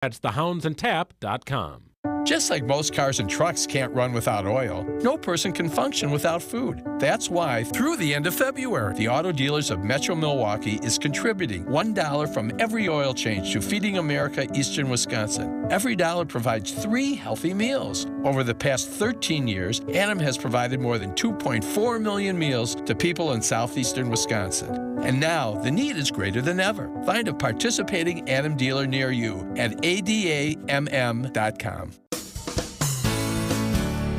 That's thehoundsandtap.com. Just like most cars and trucks can't run without oil, no person can function without food. That's why, through the end of February, the Auto Dealers of Metro Milwaukee is contributing $1 from every oil change to Feeding America Eastern Wisconsin. Every dollar provides 3 healthy meals. Over the past 13 years, Adam has provided more than 2.4 million meals to people in southeastern Wisconsin. And now, the need is greater than ever. Find a participating Adam dealer near you at adamm.com.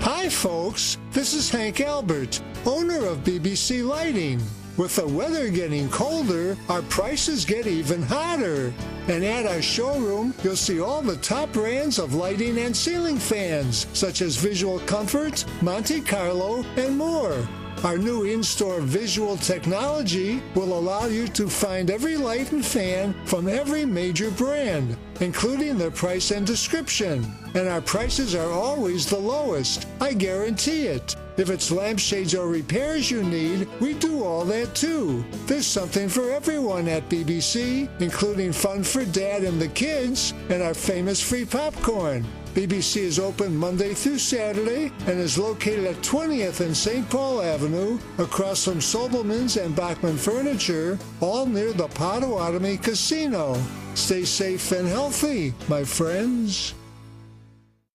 Hi folks, this is Hank Albert, owner of BBC Lighting. With the weather getting colder, our prices get even hotter. And at our showroom, you'll see all the top brands of lighting and ceiling fans, such as Visual Comfort, Monte Carlo, and more. Our new in-store visual technology will allow you to find every light and fan from every major brand, including their price and description. And our prices are always the lowest. I guarantee it. If it's lampshades or repairs you need, we do all that too. There's something for everyone at BBC, including fun for Dad and the kids, and our famous free popcorn. BBC is open Monday through Saturday and is located at 20th and St. Paul Avenue, across from Sobelman's and Bachman Furniture, all near the Potawatomi Casino. Stay safe and healthy, my friends.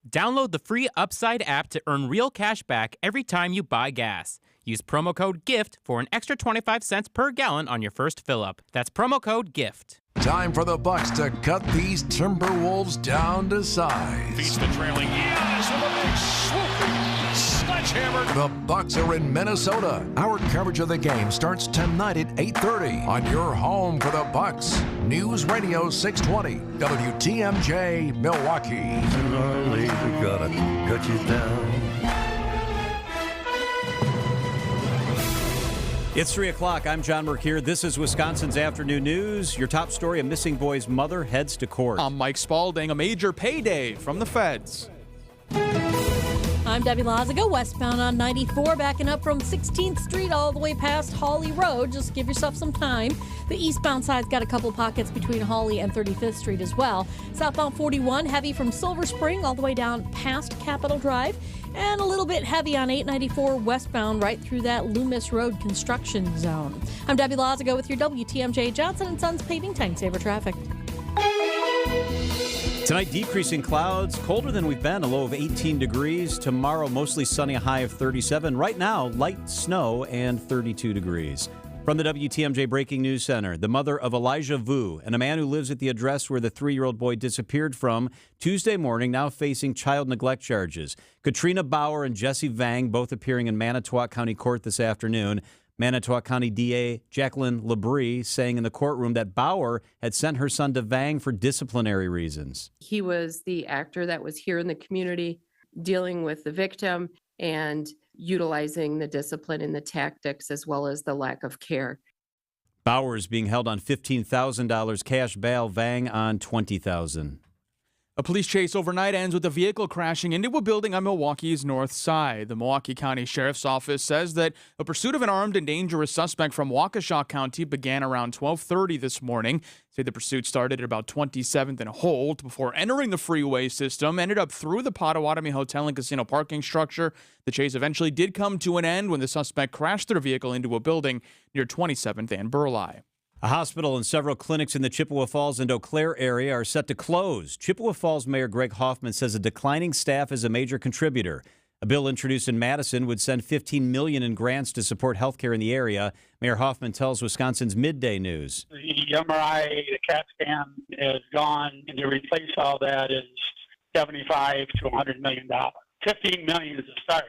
Download the free Upside app to earn real cash back every time you buy gas. Use promo code GIFT for an extra 25 cents per gallon on your first fill-up. That's promo code GIFT. Time for the Bucks to cut these Timberwolves down to size. Beats the trailing Giannis with a big swooping sledgehammer. The Bucks are in Minnesota. Our coverage of the game starts tonight at 8:30 on your home for the Bucks. News Radio 620 WTMJ Milwaukee. We're gonna cut you down. It's 3 o'clock. I'm John Mercure. This is Wisconsin's Afternoon News. Your top story, a missing boy's mother heads to court. I'm Mike Spalding. A major payday from the feds. I'm Debbie Lazago, westbound on 94, backing up from 16th Street all the way past Hawley Road. Just give yourself some time. The eastbound side's got a couple pockets between Hawley and 35th Street as well. Southbound 41, heavy from Silver Spring all the way down past Capitol Drive. And a little bit heavy on 894 westbound right through that Loomis Road construction zone. I'm Debbie Lazago with your WTMJ Johnson & Sons Paving Time Saver Traffic. Tonight, decreasing clouds, colder than we've been, a low of 18 degrees. Tomorrow, mostly sunny, a high of 37. Right now, light snow and 32 degrees. From the WTMJ Breaking News Center, the mother of Elijah Vu and a man who lives at the address where the 3-year-old boy disappeared from Tuesday morning, now facing child neglect charges. Katrina Bauer and Jesse Vang both appearing in Manitowoc County Court this afternoon. Manitowoc County DA Jacqueline Labrie saying in the courtroom that Bauer had sent her son to Vang for disciplinary reasons. He was the actor that was here in the community dealing with the victim and utilizing the discipline and the tactics as well as the lack of care. Bauer is being held on $15,000 cash bail, Vang on $20,000. A police chase overnight ends with a vehicle crashing into a building on Milwaukee's north side. The Milwaukee County Sheriff's Office says that a pursuit of an armed and dangerous suspect from Waukesha County began around 12:30 this morning. Say the pursuit started at about 27th and Holt before entering the freeway system, ended up through the Potawatomi Hotel and Casino parking structure. The chase eventually did come to an end when the suspect crashed their vehicle into a building near 27th and Burleigh. A hospital and several clinics in the Chippewa Falls and Eau Claire area are set to close. Chippewa Falls Mayor Greg Hoffman says a declining staff is a major contributor. A bill introduced in Madison would send $15 million in grants to support health care in the area. Mayor Hoffman tells Wisconsin's Midday News. The MRI, the CAT scan is gone, and to replace all that is $75 to $100 million. $15 million is a start.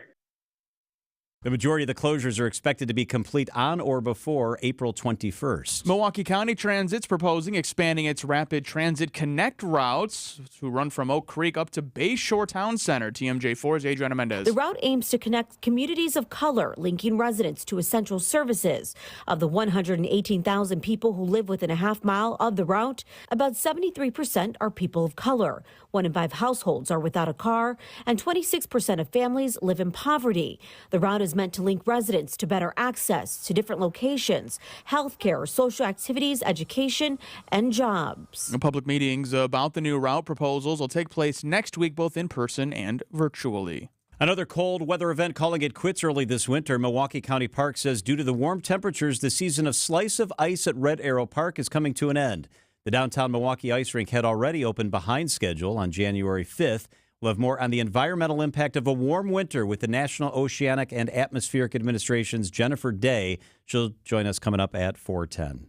The majority of the closures are expected to be complete on or before April 21st. Milwaukee County Transit's proposing expanding its Rapid Transit Connect routes to run from Oak Creek up to Bayshore Town Center. TMJ4's Adriana Mendez. The route aims to connect communities of color, linking residents to essential services. Of the 118,000 people who live within a half mile of the route, about 73% are people of color. 1 in 5 households are without a car, and 26% of families live in poverty. The route is is meant to link residents to better access to different locations, healthcare, social activities, education, and jobs. Public meetings about the new route proposals will take place next week, both in person and virtually. Another cold weather event calling it quits early this winter. Milwaukee County Park says due to the warm temperatures, the season of Slice of Ice at Red Arrow Park is coming to an end. The downtown Milwaukee ice rink had already opened behind schedule on January 5th. We'll have more on the environmental impact of a warm winter with the National Oceanic and Atmospheric Administration's Jennifer Day. She'll join us coming up at 4:10.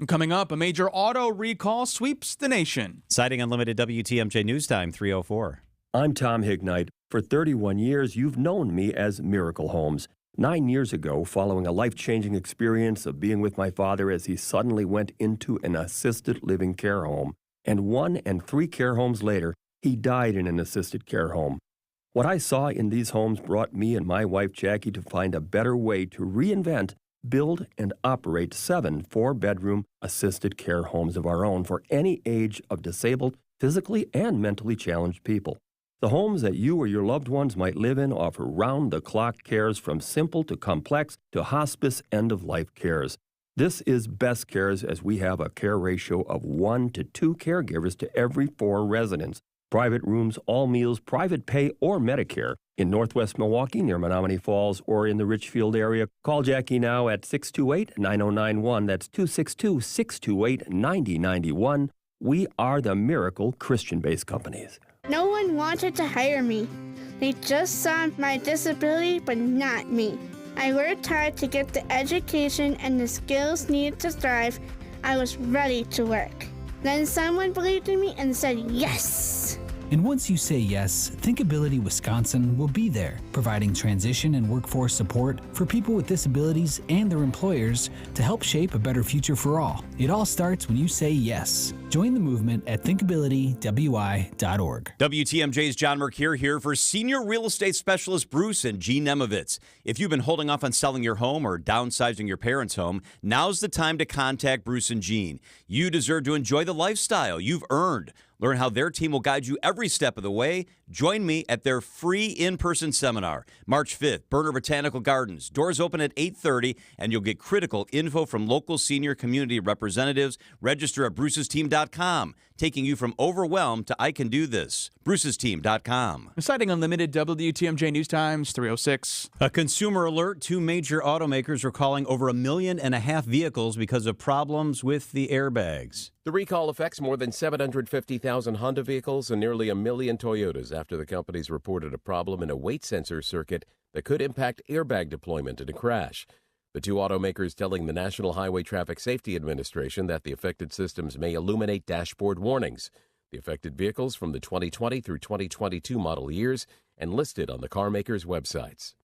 Coming up, a major auto recall sweeps the nation. Citing Unlimited WTMJ News Time, 3:04. I'm Tom Hignite. For 31 years, you've known me as Miracle Homes. 9 years ago, following a life-changing experience of being with my father as he suddenly went into an assisted living care home, and 1 and 3 care homes later, he died in an assisted care home. What I saw in these homes brought me and my wife Jackie to find a better way to reinvent, build, and operate 7 4-bedroom assisted care homes of our own for any age of disabled, physically and mentally challenged people. The homes that you or your loved ones might live in offer round-the-clock cares from simple to complex to hospice end-of-life cares. This is best cares as we have a care ratio of 1 to 2 caregivers to every 4 residents. Private rooms, all meals, private pay, or Medicare. In Northwest Milwaukee, near Menominee Falls, or in the Richfield area, call Jackie now at 628-9091. That's 262-628-9091. We are the Miracle Christian-based companies. No one wanted to hire me. They just saw my disability, but not me. I worked hard to get the education and the skills needed to thrive. I was ready to work. Then someone believed in me and said yes. And once you say yes, Thinkability Wisconsin will be there, providing transition and workforce support for people with disabilities and their employers to help shape a better future for all. It all starts when you say yes. Join the movement at thinkabilitywi.org. WTMJ's John Mercure here for senior real estate specialist Bruce and Jean Nemovitz. If you've been holding off on selling your home or downsizing your parents' home, now's the time to contact Bruce and Jean. You deserve to enjoy the lifestyle you've earned. Learn how their team will guide you every step of the way. Join me at their free in-person seminar, March 5th, Berner Botanical Gardens. Doors open at 8:30, and you'll get critical info from local senior community representatives. Register at brucesteam.com, taking you from overwhelmed to I can do this. brucesteam.com. Citing Unlimited WTMJ News Times, 3:06. A consumer alert. 2 major automakers are calling over 1.5 million vehicles because of problems with the airbags. The recall affects more than 750,000 Honda vehicles and nearly 1 million Toyotas after the companies reported a problem in a weight sensor circuit that could impact airbag deployment in a crash. The 2 automakers telling the National Highway Traffic Safety Administration that the affected systems may illuminate dashboard warnings. The affected vehicles from the 2020 through 2022 model years and listed on the car makers' websites.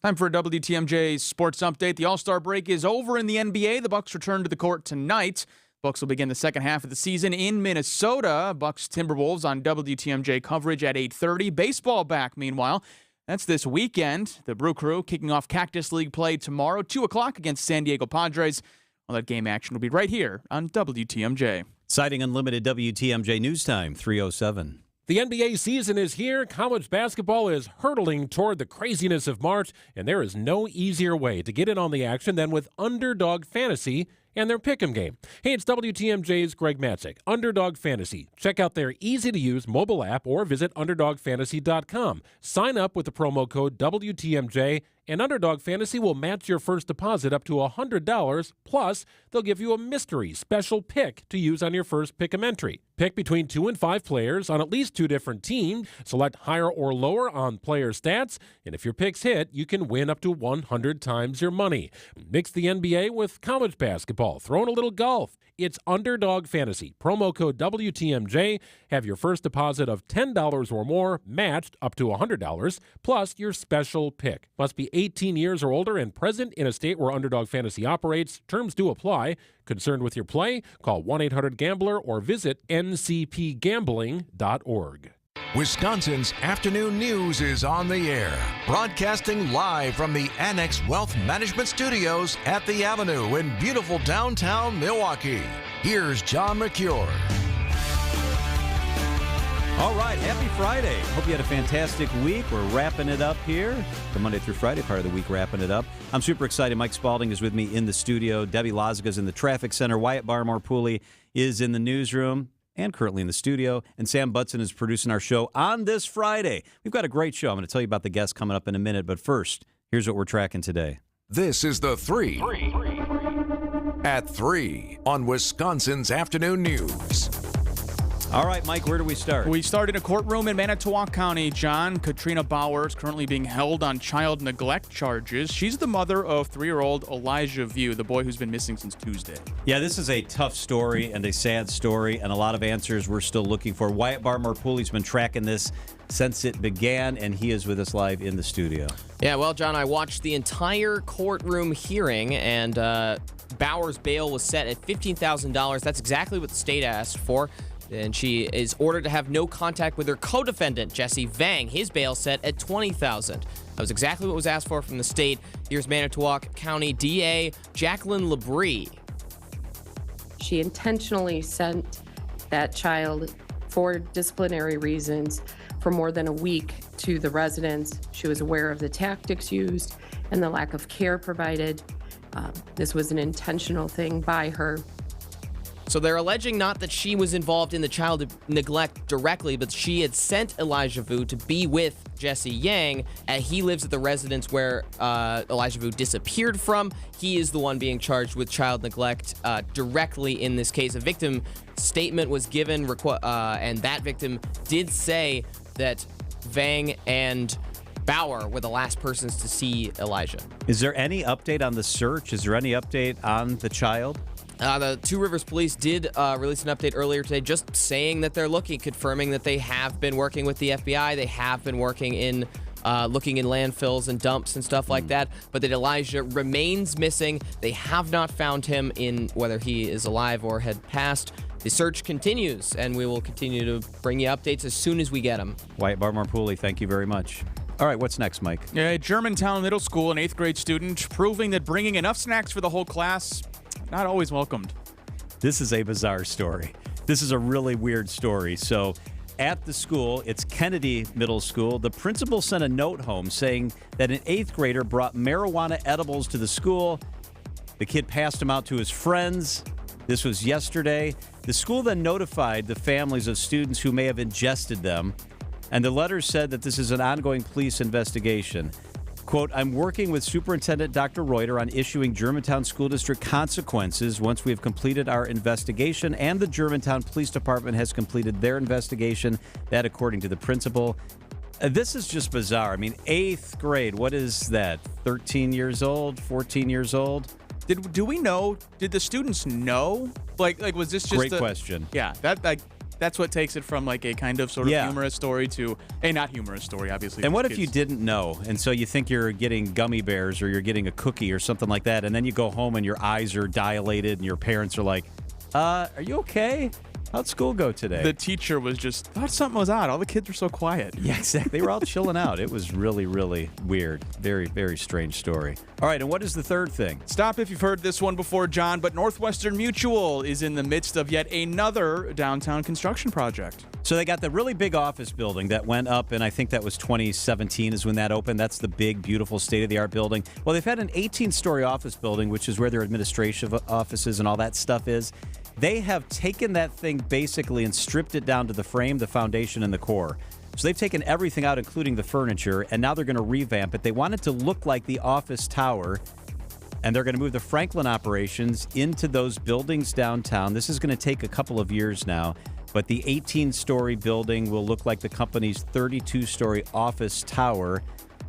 Time for a WTMJ sports update. The All-Star break is over in the NBA. The Bucks return to the court tonight. Bucks will begin the second half of the season in Minnesota. Bucks Timberwolves on WTMJ coverage at 8:30. Baseball back, meanwhile. That's this weekend. The Brew Crew kicking off Cactus League play tomorrow, 2 o'clock against San Diego Padres. Well, that game action will be right here on WTMJ. Citing Unlimited WTMJ News Time, 3:07. The NBA season is here. College basketball is hurtling toward the craziness of March, and there is no easier way to get in on the action than with Underdog Fantasy and their Pick'em game. Hey, it's WTMJ's Greg Matzik. Underdog Fantasy. Check out their easy-to-use mobile app or visit UnderdogFantasy.com. Sign up with the promo code WTMJ, and Underdog Fantasy will match your first deposit up to $100, plus they'll give you a mystery special pick to use on your first Pick'em entry. Pick between 2 and 5 players on at least 2 different teams. Select higher or lower on player stats, and if your picks hit, you can win up to 100 times your money. Mix the NBA with college basketball. Throw in a little golf. It's Underdog Fantasy. Promo code WTMJ. Have your first deposit of $10 or more matched up to $100, plus your special pick. Must be 18 years or older and present in a state where Underdog Fantasy operates. Terms do apply. Concerned with your play? Call 1-800-GAMBLER or visit ncpgambling.org. Wisconsin's afternoon news is on the air, broadcasting live from the Annex Wealth Management Studios at the Avenue in beautiful downtown Milwaukee. Here's John Mercure. All right, happy Friday. Hope you had a fantastic week. We're wrapping it up here. The Monday through Friday part of the week, wrapping it up. I'm super excited. Mike Spalding is with me in the studio. Debbie Loziga's in the traffic center. Wyatt Barmore-Pooley is in the newsroom and currently in the studio. And Sam Butson is producing our show on this Friday. We've got a great show. I'm going to tell you about the guests coming up in a minute. But first, here's what we're tracking today. This is the 3 at 3 on Wisconsin's Afternoon News. All right, Mike, where do we start? We start in a courtroom in Manitowoc County. John, Katrina Bauer is currently being held on child neglect charges. She's the mother of 3-year-old Elijah View, the boy who's been missing since Tuesday. Yeah, this is a tough story and a sad story, and a lot of answers we're still looking for. Wyatt Barmore-Pooley's been tracking this since it began, and he is with us live in the studio. Yeah, well, John, I watched the entire courtroom hearing, and Bauer's bail was set at $15,000. That's exactly what the state asked for. And she is ordered to have no contact with her co-defendant, Jesse Vang. His bail set at $20,000. That was exactly what was asked for from the state. Here's Manitowoc County DA Jacqueline Labrie. She intentionally sent that child for disciplinary reasons for more than a week to the residence. She was aware of the tactics used and the lack of care provided. This was an intentional thing by her. So they're alleging not that she was involved in the child neglect directly, but she had sent Elijah Vu to be with Jesse Yang, and he lives at the residence where Elijah Vu disappeared from. He is the one being charged with child neglect directly in this case. A victim statement was given, and that victim did say that Vang and Bauer were the last persons to see Elijah. Is there any update on the search? Is there any update on the child? The Two Rivers Police did release an update earlier today just saying that they're looking, confirming that they have been working with the FBI. They have been working in looking in landfills and dumps and stuff like that, but that Elijah remains missing. They have not found him in whether he is alive or had passed. The search continues, and we will continue to bring you updates as soon as we get them. Wyatt Barmore-Pooley, thank you very much. All right, what's next, Mike? Yeah, Germantown Middle School, an 8th grade student, proving that bringing enough snacks for the whole class, not always welcomed. This is a bizarre story. This is a really weird story. So at the school, it's Kennedy Middle School, the principal sent a note home saying that an 8th grader brought marijuana edibles to the school. The kid passed them out to his friends. This was yesterday. The school then notified the families of students who may have ingested them. And the letter said that this is an ongoing police investigation. Quote, I'm working with Superintendent Dr. Reuter on issuing Germantown School District consequences once we have completed our investigation, and the Germantown Police Department has completed their investigation. That, according to the principal. This is just bizarre. I mean, 8th grade, what is that? 13 years old, 14 years old? Do we know? Did the students know? Like was this just Great question. Yeah, that's what takes it from like a kind of sort of humorous story to a not humorous story, obviously. And what if you didn't know? And so you think you're getting gummy bears or you're getting a cookie or something like that, and then you go home and your eyes are dilated and your parents are like, are you okay? How'd school go today? The teacher was just thought something was odd. All the kids were so quiet. Yeah, exactly. They were all chilling out. It was really, really weird. Very, very strange story. All right, and what is the third thing? Stop if you've heard this one before, John, but Northwestern Mutual is in the midst of yet another downtown construction project. So they got the really big office building that went up, and I think that was 2017 is when that opened. That's the big, beautiful, state-of-the-art building. Well, they've had an 18-story office building, which is where their administrative offices and all that stuff is. They have taken that thing basically and stripped it down to the frame, the foundation, and the core. So they've taken everything out, including the furniture, and now they're going to revamp it. They want it to look like the office tower, and they're going to move the Franklin operations into those buildings downtown. This is going to take a couple of years now, but the 18-story building will look like the company's 32-story office tower.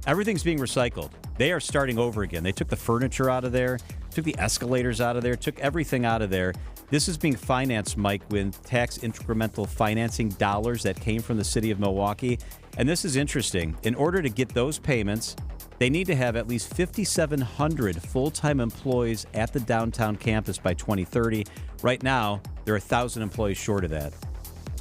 Everything's being recycled. They are starting over again. They took the furniture out of there, took the escalators out of there, took everything out of there. This is being financed, Mike, with tax incremental financing dollars that came from the city of Milwaukee. And this is interesting. In order to get those payments, they need to have at least 5,700 full-time employees at the downtown campus by 2030. Right now, there are 1,000 employees short of that.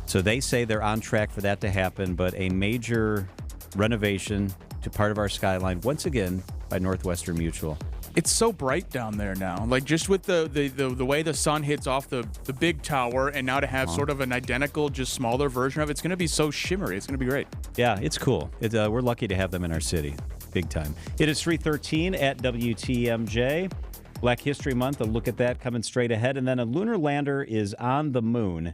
So they say they're on track for that to happen, but a major renovation to part of our skyline, once again, by Northwestern Mutual. It's so bright down there now. Like, just with the way the sun hits off the big tower, and now to have sort of an identical, just smaller version of it, it's going to be so shimmery. It's going to be great. Yeah, it's cool. We're lucky to have them in our city. Big time. It is 3:13 at WTMJ. Black History Month, a look at that coming straight ahead. And then a lunar lander is on the moon.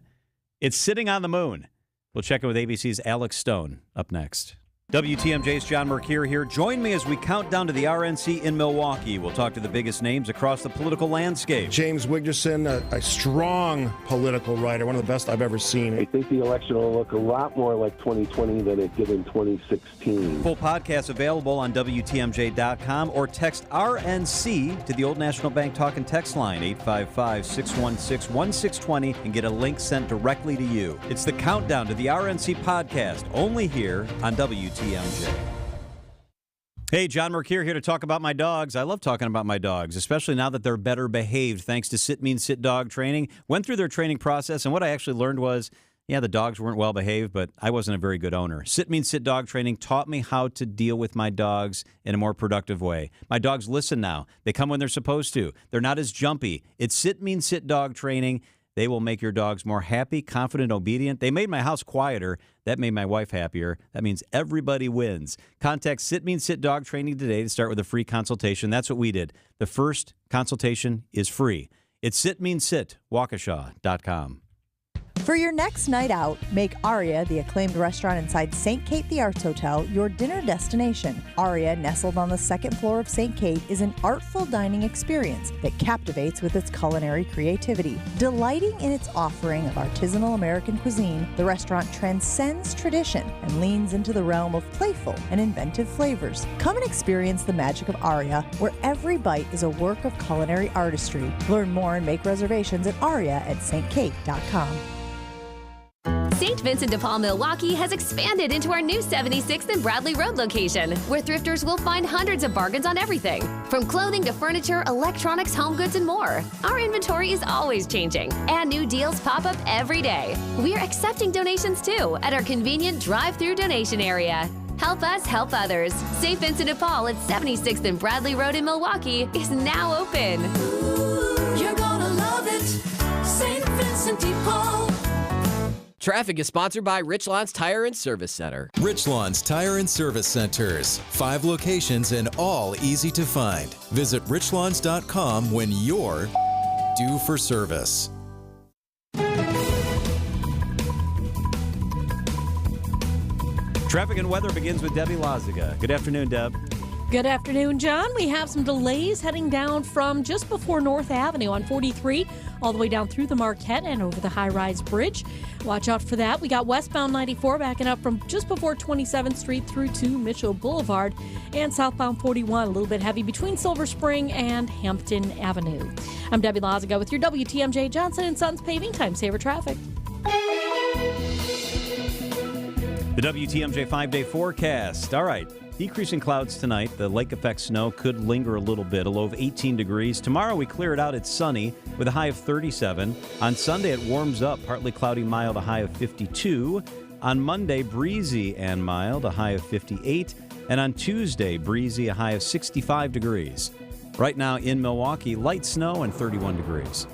It's sitting on the moon. We'll check in with ABC's Alex Stone up next. WTMJ's John Mercure here. Join me as we count down to the RNC in Milwaukee. We'll talk to the biggest names across the political landscape. James Wigderson, a strong political writer, one of the best I've ever seen. I think the election will look a lot more like 2020 than it did in 2016. Full podcast available on WTMJ.com or text RNC to the Old National Bank talk and text line 855-616-1620 and get a link sent directly to you. It's the countdown to the RNC podcast, only here on WTMJ. Hey, John Mercure here to talk about my dogs. I love talking about my dogs, especially now that they're better behaved thanks to Sit Means Sit dog training. Went through their training process, and what I actually learned was, yeah, the dogs weren't well behaved, but I wasn't a very good owner. Sit Means Sit dog training taught me how to deal with my dogs in a more productive way. My dogs listen now. They come when they're supposed to. They're not as jumpy. It's Sit Means Sit dog training. They will make your dogs more happy, confident, obedient. They made my house quieter. That made my wife happier. That means everybody wins. Contact Sit Means Sit Dog Training today to start with a free consultation. That's what we did. The first consultation is free. It's Sit Means Sit, Waukesha.com. For your next night out, make Aria, the acclaimed restaurant inside St. Kate the Arts Hotel, your dinner destination. Aria, nestled on the second floor of St. Kate, is an artful dining experience that captivates with its culinary creativity. Delighting in its offering of artisanal American cuisine, the restaurant transcends tradition and leans into the realm of playful and inventive flavors. Come and experience the magic of Aria, where every bite is a work of culinary artistry. Learn more and make reservations at aria at stkate.com. St. Vincent de Paul, Milwaukee has expanded into our new 76th and Bradley Road location, where thrifters will find hundreds of bargains on everything, from clothing to furniture, electronics, home goods, and more. Our inventory is always changing, and new deals pop up every day. We are accepting donations too at our convenient drive-through donation area. Help us help others. St. Vincent de Paul at 76th and Bradley Road in Milwaukee is now open. Ooh, you're gonna love it, St. Vincent de Paul. Traffic is sponsored by Richlands Tire and Service Center. Richlands Tire and Service Centers. 5 locations and all easy to find. Visit richlands.com when you're due for service. Traffic and weather begins with Debbie Lazaga. Good afternoon, Deb. Good afternoon, John. We have some delays heading down from just before North Avenue on 43 all the way down through the Marquette and over the high-rise bridge. Watch out for that. We got westbound 94 backing up from just before 27th Street through to Mitchell Boulevard, and southbound 41 a little bit heavy between Silver Spring and Hampton Avenue. I'm Debbie Lazaga with your WTMJ Johnson & Sons Paving Time Saver Traffic. The WTMJ 5-day forecast. All right. Decreasing clouds tonight. The lake effect snow could linger a little bit, a low of 18 degrees. Tomorrow we clear it out. It's sunny with a high of 37. On Sunday it warms up, partly cloudy, mild, a high of 52. On Monday, breezy and mild, a high of 58. And on Tuesday, breezy, a high of 65 degrees. Right now in Milwaukee, light snow and 31 degrees.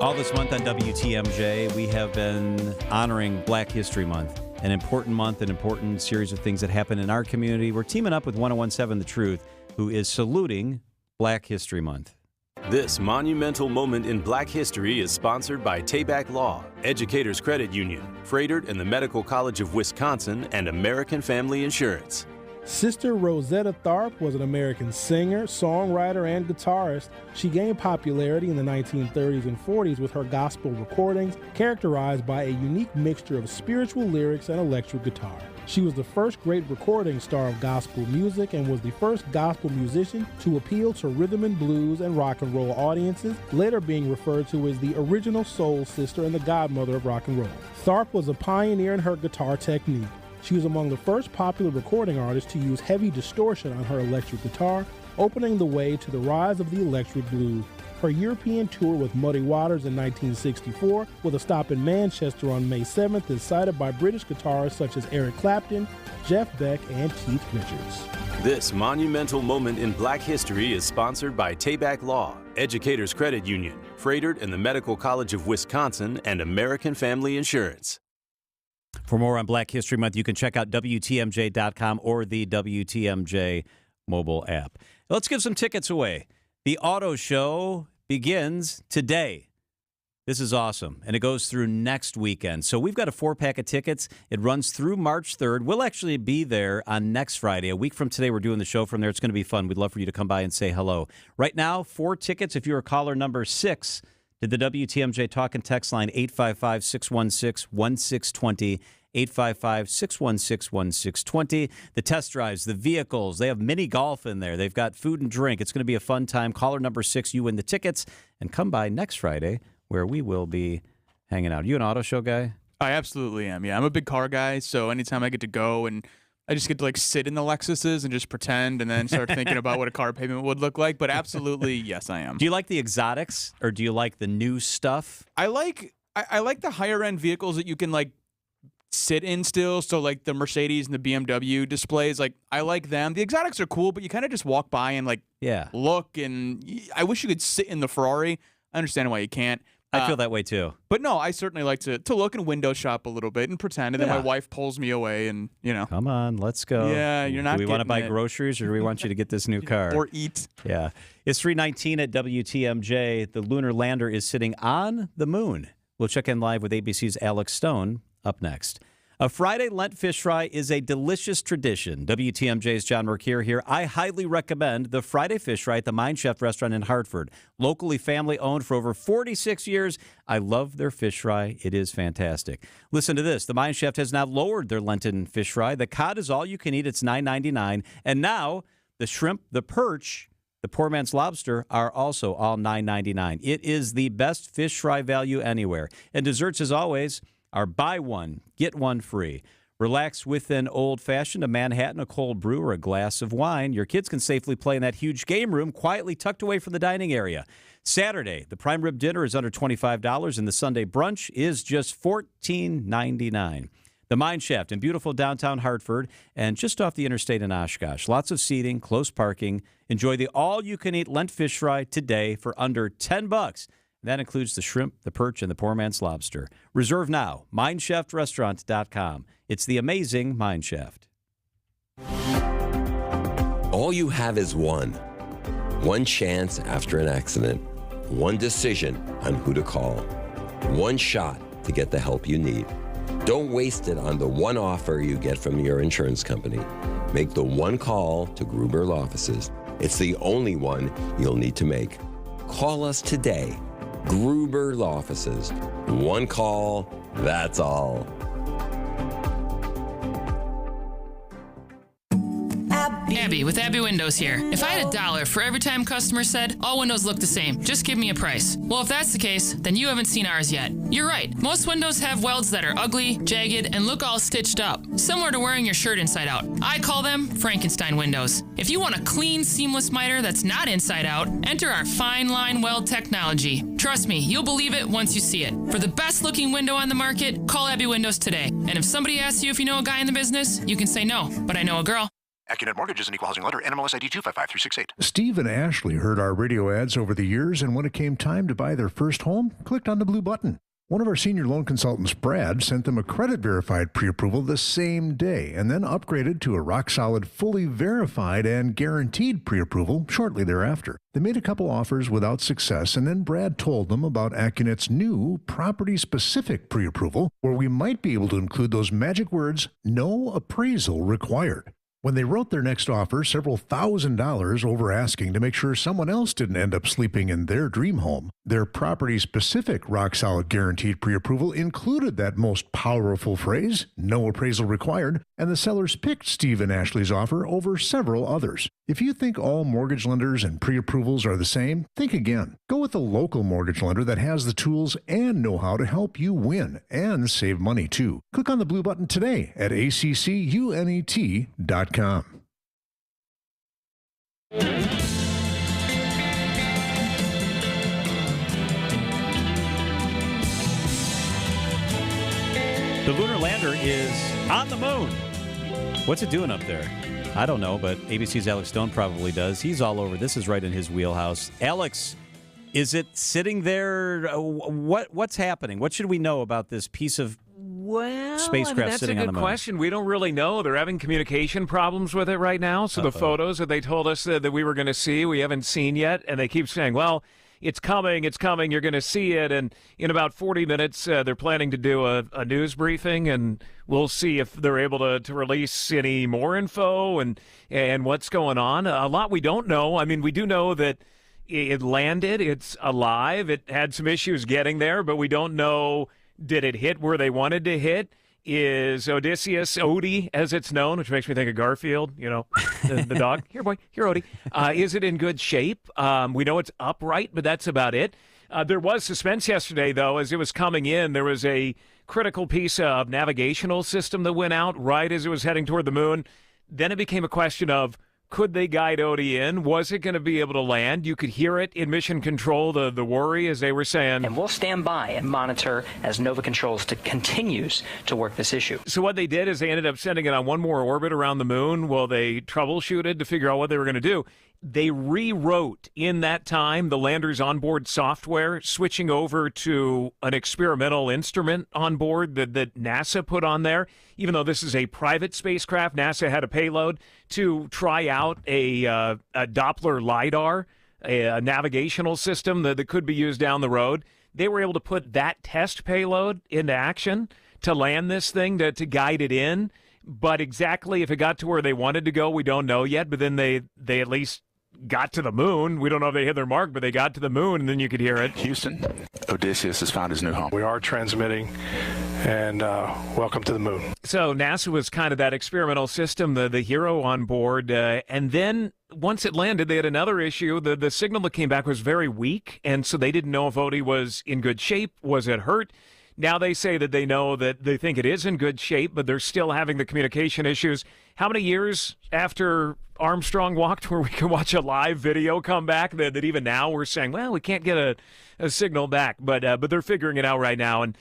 All this month on WTMJ, we have been honoring Black History Month, an important series of things that happen in our community. We're teaming up with 1017 The Truth, who is saluting Black History Month. This monumental moment in Black history is sponsored by Tayback Law, Educators Credit Union, Freighted and the Medical College of Wisconsin, and American Family Insurance. Sister Rosetta Tharpe was an American singer, songwriter, and guitarist. She gained popularity in the 1930s and 40s with her gospel recordings, characterized by a unique mixture of spiritual lyrics and electric guitar. She was the first great recording star of gospel music and was the first gospel musician to appeal to rhythm and blues and rock and roll audiences, later being referred to as the original soul sister and the godmother of rock and roll. Tharpe was a pioneer in her guitar technique. She was among the first popular recording artists to use heavy distortion on her electric guitar, opening the way to the rise of the electric blues. her European tour with Muddy Waters in 1964, with a stop in Manchester on May 7th, is cited by British guitarists such as Eric Clapton, Jeff Beck, and Keith Richards. This monumental moment in Black history is sponsored by Tayback Law, Educators Credit Union, Freighted and the Medical College of Wisconsin, and American Family Insurance. For more on Black History Month, you can check out WTMJ.com or the WTMJ mobile app. Let's give some tickets away. The auto show begins today. This is awesome, and it goes through next weekend. So we've got a 4-pack of tickets. It runs through March 3rd. We'll actually be there on next Friday. A week from today, we're doing the show from there. It's going to be fun. We'd love for you to come by and say hello. Right now, 4 tickets. If you're caller number 6 to the WTMJ Talk and Text line, 855-616-1620. 855-616-1620. The test drives, the vehicles, they have mini golf in there. They've got food and drink. It's going to be a fun time. Caller number 6, you win the tickets. And come by next Friday where we will be hanging out. You an auto show guy? I absolutely am. Yeah, I'm a big car guy, so anytime I get to go and I just get to sit in the Lexuses and just pretend and then start thinking about what a car payment would look like. But absolutely, yes, I am. Do you like the exotics or do you like the new stuff? I like the higher end vehicles that you can sit in still. So the Mercedes and the BMW displays, I like them. The exotics are cool, but you kind of just walk by and look. And I wish you could sit in the Ferrari. I understand why you can't. I feel that way too. But no, I certainly like to look and window shop a little bit and pretend, and then my wife pulls me away, and Come on, let's go. Yeah, you're not. Do we want to buy groceries, or do we want you to get this new car or eat? Yeah, it's 3:19 at WTMJ. The lunar lander is sitting on the moon. We'll check in live with ABC's Alex Stone up next. A Friday Lent fish fry is a delicious tradition. WTMJ's John Mercure here. I highly recommend the Friday fish fry at the Mine Chef restaurant in Hartford. Locally family-owned for over 46 years. I love their fish fry. It is fantastic. Listen to this. The Mine Chef has now lowered their Lenten fish fry. The cod is all you can eat. It's $9.99. And now the shrimp, the perch, the poor man's lobster are also all $9.99. It is the best fish fry value anywhere. And desserts, as always, are buy one, get one free. Relax with an old-fashioned, a Manhattan, a cold brew, or a glass of wine. Your kids can safely play in that huge game room, quietly tucked away from the dining area. Saturday, the prime rib dinner is under $25, and the Sunday brunch is just $14.99. The Mine Shaft in beautiful downtown Hartford and just off the interstate in Oshkosh. Lots of seating, close parking. Enjoy the all-you-can-eat Lent fish fry today for under $10. That includes the shrimp, the perch, and the poor man's lobster. Reserve now. MineshaftRestaurant.com. It's the amazing Mine Shaft. All you have is one chance after an accident, one decision on who to call, one shot to get the help you need. Don't waste it on the one offer you get from your insurance company. Make the one call to Gruber Law Offices. It's the only one you'll need to make. Call us today. Gruber Law Offices. One call, that's all. Abby with Abby Windows here. If I had $1 for every time customers said, all windows look the same, just give me a price. Well, if that's the case, then you haven't seen ours yet. You're right. Most windows have welds that are ugly, jagged, and look all stitched up, similar to wearing your shirt inside out. I call them Frankenstein windows. If you want a clean, seamless miter that's not inside out, enter our fine line weld technology. Trust me, you'll believe it once you see it. For the best looking window on the market, call Abby Windows today. And if somebody asks you if you know a guy in the business, you can say no, but I know a girl. AccuNet Mortgage is an equal housing lender. NMLS ID 255368. Steve and Ashley heard our radio ads over the years, and when it came time to buy their first home, clicked on the blue button. One of our senior loan consultants, Brad, sent them a credit-verified pre-approval the same day, and then upgraded to a rock-solid, fully verified and guaranteed pre-approval shortly thereafter. They made a couple offers without success, and then Brad told them about AccuNet's new property-specific pre-approval, where we might be able to include those magic words, no appraisal required. When they wrote their next offer, several $1,000s over asking to make sure someone else didn't end up sleeping in their dream home, their property-specific rock-solid guaranteed pre-approval included that most powerful phrase, no appraisal required, and the sellers picked Steve and Ashley's offer over several others. If you think all mortgage lenders and pre-approvals are the same, think again. Go with a local mortgage lender that has the tools and know-how to help you win and save money, too. Click on the blue button today at accunet.com. The lunar lander is on the moon. What's it doing up there? I don't know, but ABC's Alex Stone probably does. He's all over. This is right in his wheelhouse. Alex, is it sitting there? What's happening? What should we know about this piece of spacecraft sitting on the moon? That's a good question. We don't really know. They're having communication problems with it right now. So the photos that they told us that we were going to see, we haven't seen yet. And they keep saying, well, it's coming, you're going to see it. And in about 40 minutes, they're planning to do a news briefing, and we'll see if they're able to release any more info and what's going on. A lot we don't know. I mean, we do know that it landed, it's alive. It had some issues getting there, but we don't know, did it hit where they wanted to hit? Is Odysseus, as it's known, which makes me think of Garfield, the dog. Here, boy, here, Odie. Is it in good shape? We know it's upright, but that's about it. There was suspense yesterday, though, as it was coming in. There was a critical piece of navigational system that went out right as it was heading toward the moon. Then it became a question of, could they guide Odie in? Was it going to be able to land? You could hear it in Mission Control, the worry, as they were saying. And we'll stand by and monitor as Nova Controls continues to work this issue. So what they did is they ended up sending it on one more orbit around the moon while they troubleshooted to figure out what they were going to do. They rewrote in that time the lander's onboard software, switching over to an experimental instrument on board that NASA put on there. Even though this is a private spacecraft, NASA had a payload to try out a Doppler LiDAR, a navigational system that could be used down the road. They were able to put that test payload into action to land this thing, to guide it in. But exactly if it got to where they wanted to go, we don't know yet. But then they at least got to the moon. We don't know if they hit their mark, but they got to the moon, and then you could hear it. Houston, Odysseus has found his new home. We are transmitting, and welcome to the moon. So NASA was kind of that experimental system, the hero on board. And then once it landed, they had another issue. The signal that came back was very weak, and so they didn't know if Odie was in good shape. Was it hurt? Now they say that they know that they think it is in good shape, but they're still having the communication issues. How many years after Armstrong walked where we can watch a live video come back that even now we're saying, well, we can't get a signal back, but they're figuring it out right now. And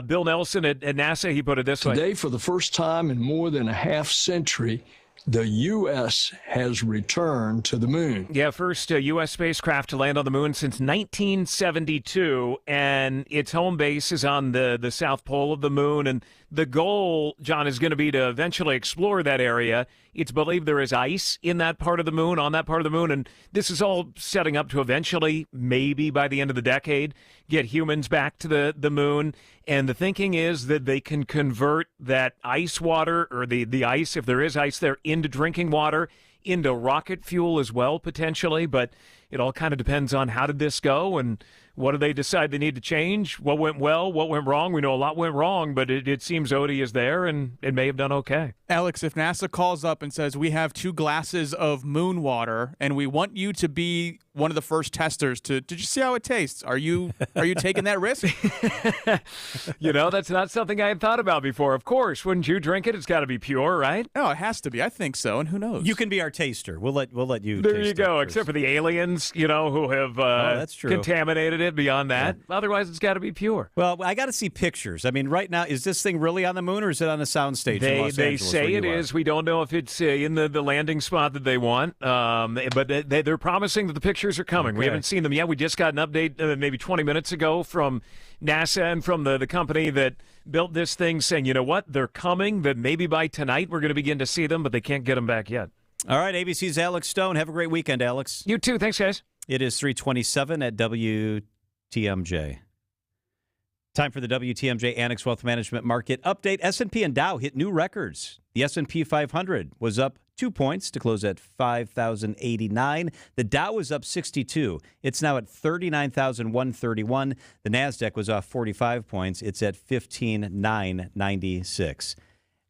Bill Nelson at NASA, he put it this way. Today, for the first time in more than a half century, the U.S. has returned to the moon. Yeah, first U.S. spacecraft to land on the moon since 1972, and its home base is on the south pole of the moon. And the goal, John, is going to be to eventually explore that area. It's believed there is ice in that part of the moon, on that part of the moon, and this is all setting up to eventually, maybe by the end of the decade, get humans back to the moon. And the thinking is that they can convert that ice water, or the ice, if there is ice there, into drinking water, into rocket fuel as well, potentially. But it all kind of depends on how did this go and what do they decide they need to change? What went well? What went wrong? We know a lot went wrong, but it seems Odie is there and it may have done okay. Alex, if NASA calls up and says, we have 2 glasses of moon water and we want you to be one of the first testers to just see how it tastes, are you taking that risk? That's not something I had thought about before. Of course, wouldn't you drink it? It's got to be pure, right? No, it has to be. I think so, and who knows? You can be our taster. We'll let you There taste you go, it except for the aliens, who have that's true. contaminated it beyond that. Yeah. Otherwise, it's got to be pure. Well, I got to see pictures. I mean, right now, is this thing really on the moon or is it on a soundstage in Los They Angeles say it is. We don't know if it's in the landing spot that they want, but they're promising that the pictures are coming. Okay. We haven't seen them yet. We just got an update maybe 20 minutes ago from NASA and from the company that built this thing saying, you know what, they're coming, that maybe by tonight we're going to begin to see them, but they can't get them back yet. All right, ABC's Alex Stone. Have a great weekend, Alex. You too. Thanks, guys. It is 3:27 at WTMJ. Time for the WTMJ Annex Wealth Management Market Update. S&P and Dow hit new records. The S&P 500 was up 2 points to close at 5,089. The Dow was up 62. It's now at 39,131. The NASDAQ was off 45 points. It's at 15,996.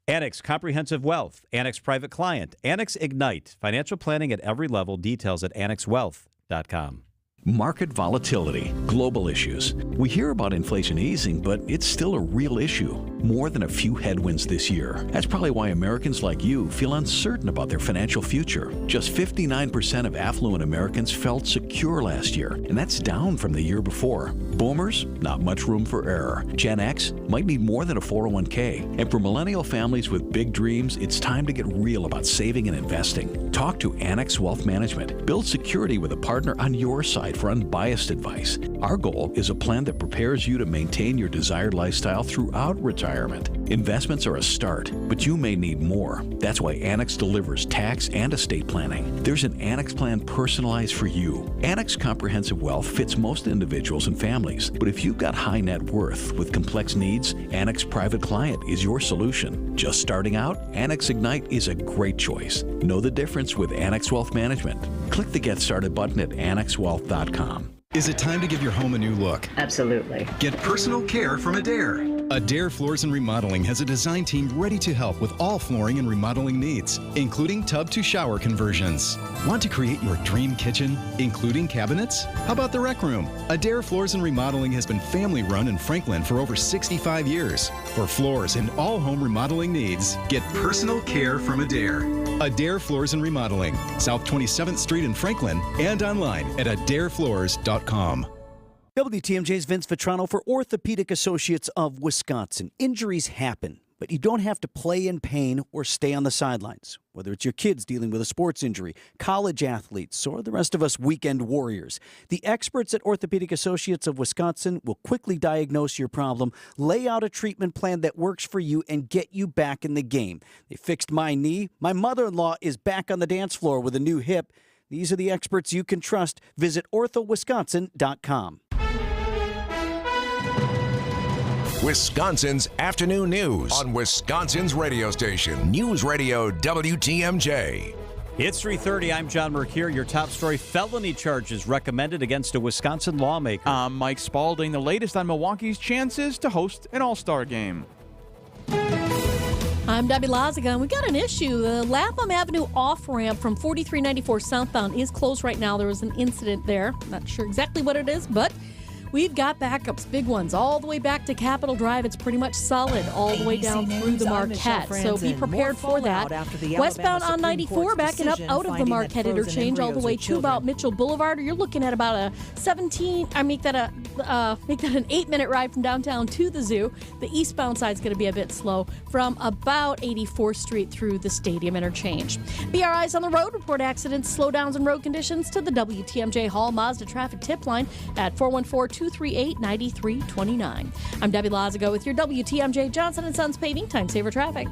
Annex Comprehensive Wealth, Annex Private Client, Annex Ignite, financial planning at every level. Details at annexwealth.com. Market volatility, global issues. We hear about inflation easing, but it's still a real issue. more than a few headwinds this year. That's probably why Americans like you feel uncertain about their financial future. Just 59% of affluent Americans felt secure last year, and that's down from the year before. Boomers, not much room for error. Gen X might need more than a 401k. And for millennial families with big dreams, it's time to get real about saving and investing. Talk to Annex Wealth Management. Build security with a partner on your side for unbiased advice. Our goal is a plan that prepares you to maintain your desired lifestyle throughout retirement. Investments are a start, but you may need more. That's why Annex delivers tax and estate planning. There's an Annex plan personalized for you. Annex Comprehensive Wealth fits most individuals and families, but if you've got high net worth with complex needs, Annex Private Client is your solution. Just starting out? Annex Ignite is a great choice. Know the difference with Annex Wealth Management. Click the Get Started button at annexwealth.com. Is it time to give your home a new look? Absolutely. Get personal care from Adair. Adair Floors and Remodeling has a design team ready to help with all flooring and remodeling needs, including tub to shower conversions. Want to create your dream kitchen, including cabinets? How about the rec room? Adair Floors and Remodeling has been family run in Franklin for over 65 years. For floors and all home remodeling needs, get personal care from Adair. Adair Floors and Remodeling, South 27th Street in Franklin, and online at adairfloors.com. WTMJ's Vince Vitrano for Orthopedic Associates of Wisconsin. Injuries happen, but you don't have to play in pain or stay on the sidelines. Whether it's your kids dealing with a sports injury, college athletes, or the rest of us weekend warriors, the experts at Orthopedic Associates of Wisconsin will quickly diagnose your problem, lay out a treatment plan that works for you, and get you back in the game. They fixed my knee. My mother-in-law is back on the dance floor with a new hip. These are the experts you can trust. Visit orthowisconsin.com. Wisconsin's afternoon news on Wisconsin's radio station, News Radio WTMJ. It's 3:30. I'm John Mercure. Your top story: felony charges recommended against a Wisconsin lawmaker. I'm Mike Spalding. The latest on Milwaukee's chances to host an All-Star game. I'm Debbie Lazaga, and we got an issue. The Lapham Avenue off-ramp from 4394 southbound is closed right now. There was an incident there. Not sure exactly what it is, but we've got backups, big ones, all the way back to Capitol Drive. It's pretty much solid all the way down through the Marquette. So be prepared for that. Westbound on 94, backing up out of the Marquette interchange all the way to about Mitchell Boulevard. You're looking at about a an 8-minute ride from downtown to the zoo. The eastbound side's going to be a bit slow from about 84th Street through the Stadium interchange. BRI's on the road report accidents, slowdowns, and road conditions to the WTMJ Hall Mazda traffic tip line at 414-238-9329. I'm Debbie Lazaga with your WTMJ Johnson & Sons Paving Time Saver Traffic.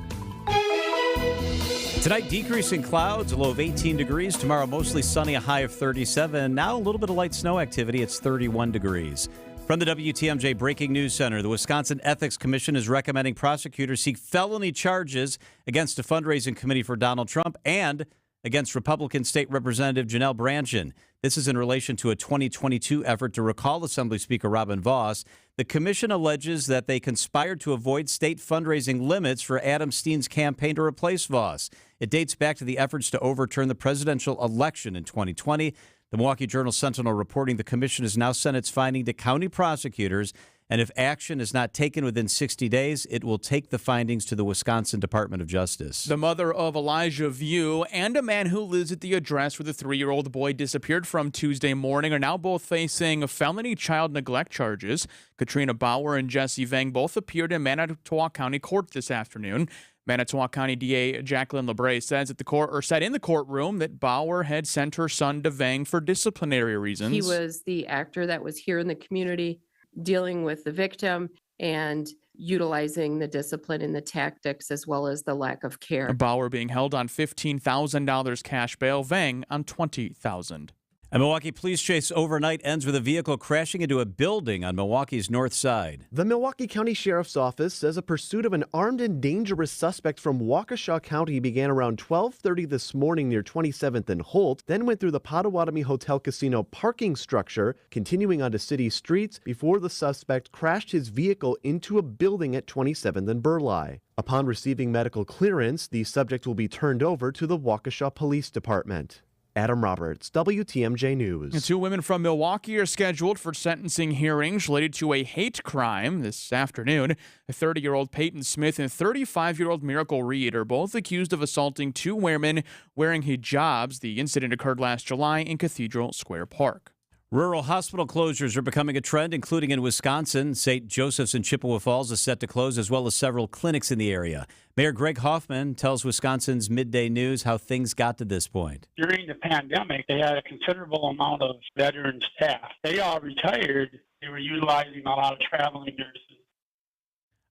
Tonight, decreasing clouds, a low of 18 degrees. Tomorrow, mostly sunny, a high of 37. Now, a little bit of light snow activity. It's 31 degrees. From the WTMJ Breaking News Center, the Wisconsin Ethics Commission is recommending prosecutors seek felony charges against a fundraising committee for Donald Trump and against Republican State Representative Janelle Brandtjen. This is in relation to a 2022 effort to recall Assembly Speaker Robin Vos. The commission alleges that they conspired to avoid state fundraising limits for Adam Steen's campaign to replace Vos. It dates back to the efforts to overturn the presidential election in 2020. The Milwaukee Journal-Sentinel reporting the commission has now sent its finding to county prosecutors, and if action is not taken within 60 days, it will take the findings to the Wisconsin Department of Justice. The mother of Elijah View and a man who lives at the address where the 3-year-old boy disappeared from Tuesday morning are now both facing felony child neglect charges. Katrina Bauer and Jesse Vang both appeared in Manitowoc County Court this afternoon. Manitowoc County DA Jacqueline LeBray said in the courtroom that Bauer had sent her son to Vang for disciplinary reasons. He was the actor that was here in the community dealing with the victim and utilizing the discipline and the tactics as well as the lack of care. Bauer being held on $15,000 cash bail, Vang on $20,000. A Milwaukee police chase overnight ends with a vehicle crashing into a building on Milwaukee's north side. The Milwaukee County Sheriff's Office says a pursuit of an armed and dangerous suspect from Waukesha County began around 12:30 this morning near 27th and Holt, then went through the Potawatomi Hotel Casino parking structure, continuing onto city streets before the suspect crashed his vehicle into a building at 27th and Burleigh. Upon receiving medical clearance, the subject will be turned over to the Waukesha Police Department. Adam Roberts, WTMJ News. And 2 women from Milwaukee are scheduled for sentencing hearings related to a hate crime this afternoon. A 30-year-old Peyton Smith and 35-year-old Miracle Reed are both accused of assaulting 2 women wearing hijabs. The incident occurred last July in Cathedral Square Park. Rural hospital closures are becoming a trend, including in Wisconsin. St. Joseph's in Chippewa Falls is set to close, as well as several clinics in the area. Mayor Greg Hoffman tells Wisconsin's Midday News how things got to this point. During the pandemic, they had a considerable amount of veteran staff. They all retired. They were utilizing a lot of traveling nurses.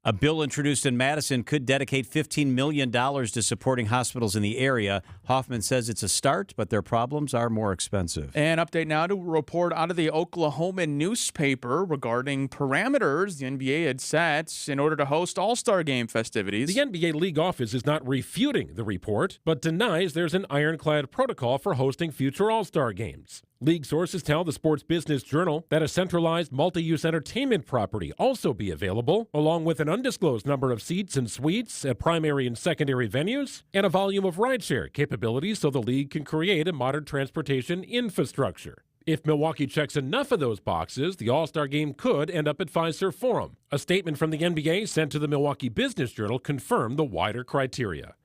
A bill introduced in Madison could dedicate $15 million to supporting hospitals in the area. Hoffman says it's a start, but their problems are more expensive. An update now to a report out of the Oklahoma newspaper regarding parameters the NBA had set in order to host All-Star Game festivities. The NBA league office is not refuting the report, but denies there's an ironclad protocol for hosting future All-Star Games. League sources tell the Sports Business Journal that a centralized multi-use entertainment property also be available, along with an undisclosed number of seats and suites at primary and secondary venues, and a volume of rideshare capabilities so the league can create a modern transportation infrastructure. If Milwaukee checks enough of those boxes, the All-Star Game could end up at Fiserv Forum. A statement from the NBA sent to the Milwaukee Business Journal confirmed the wider criteria.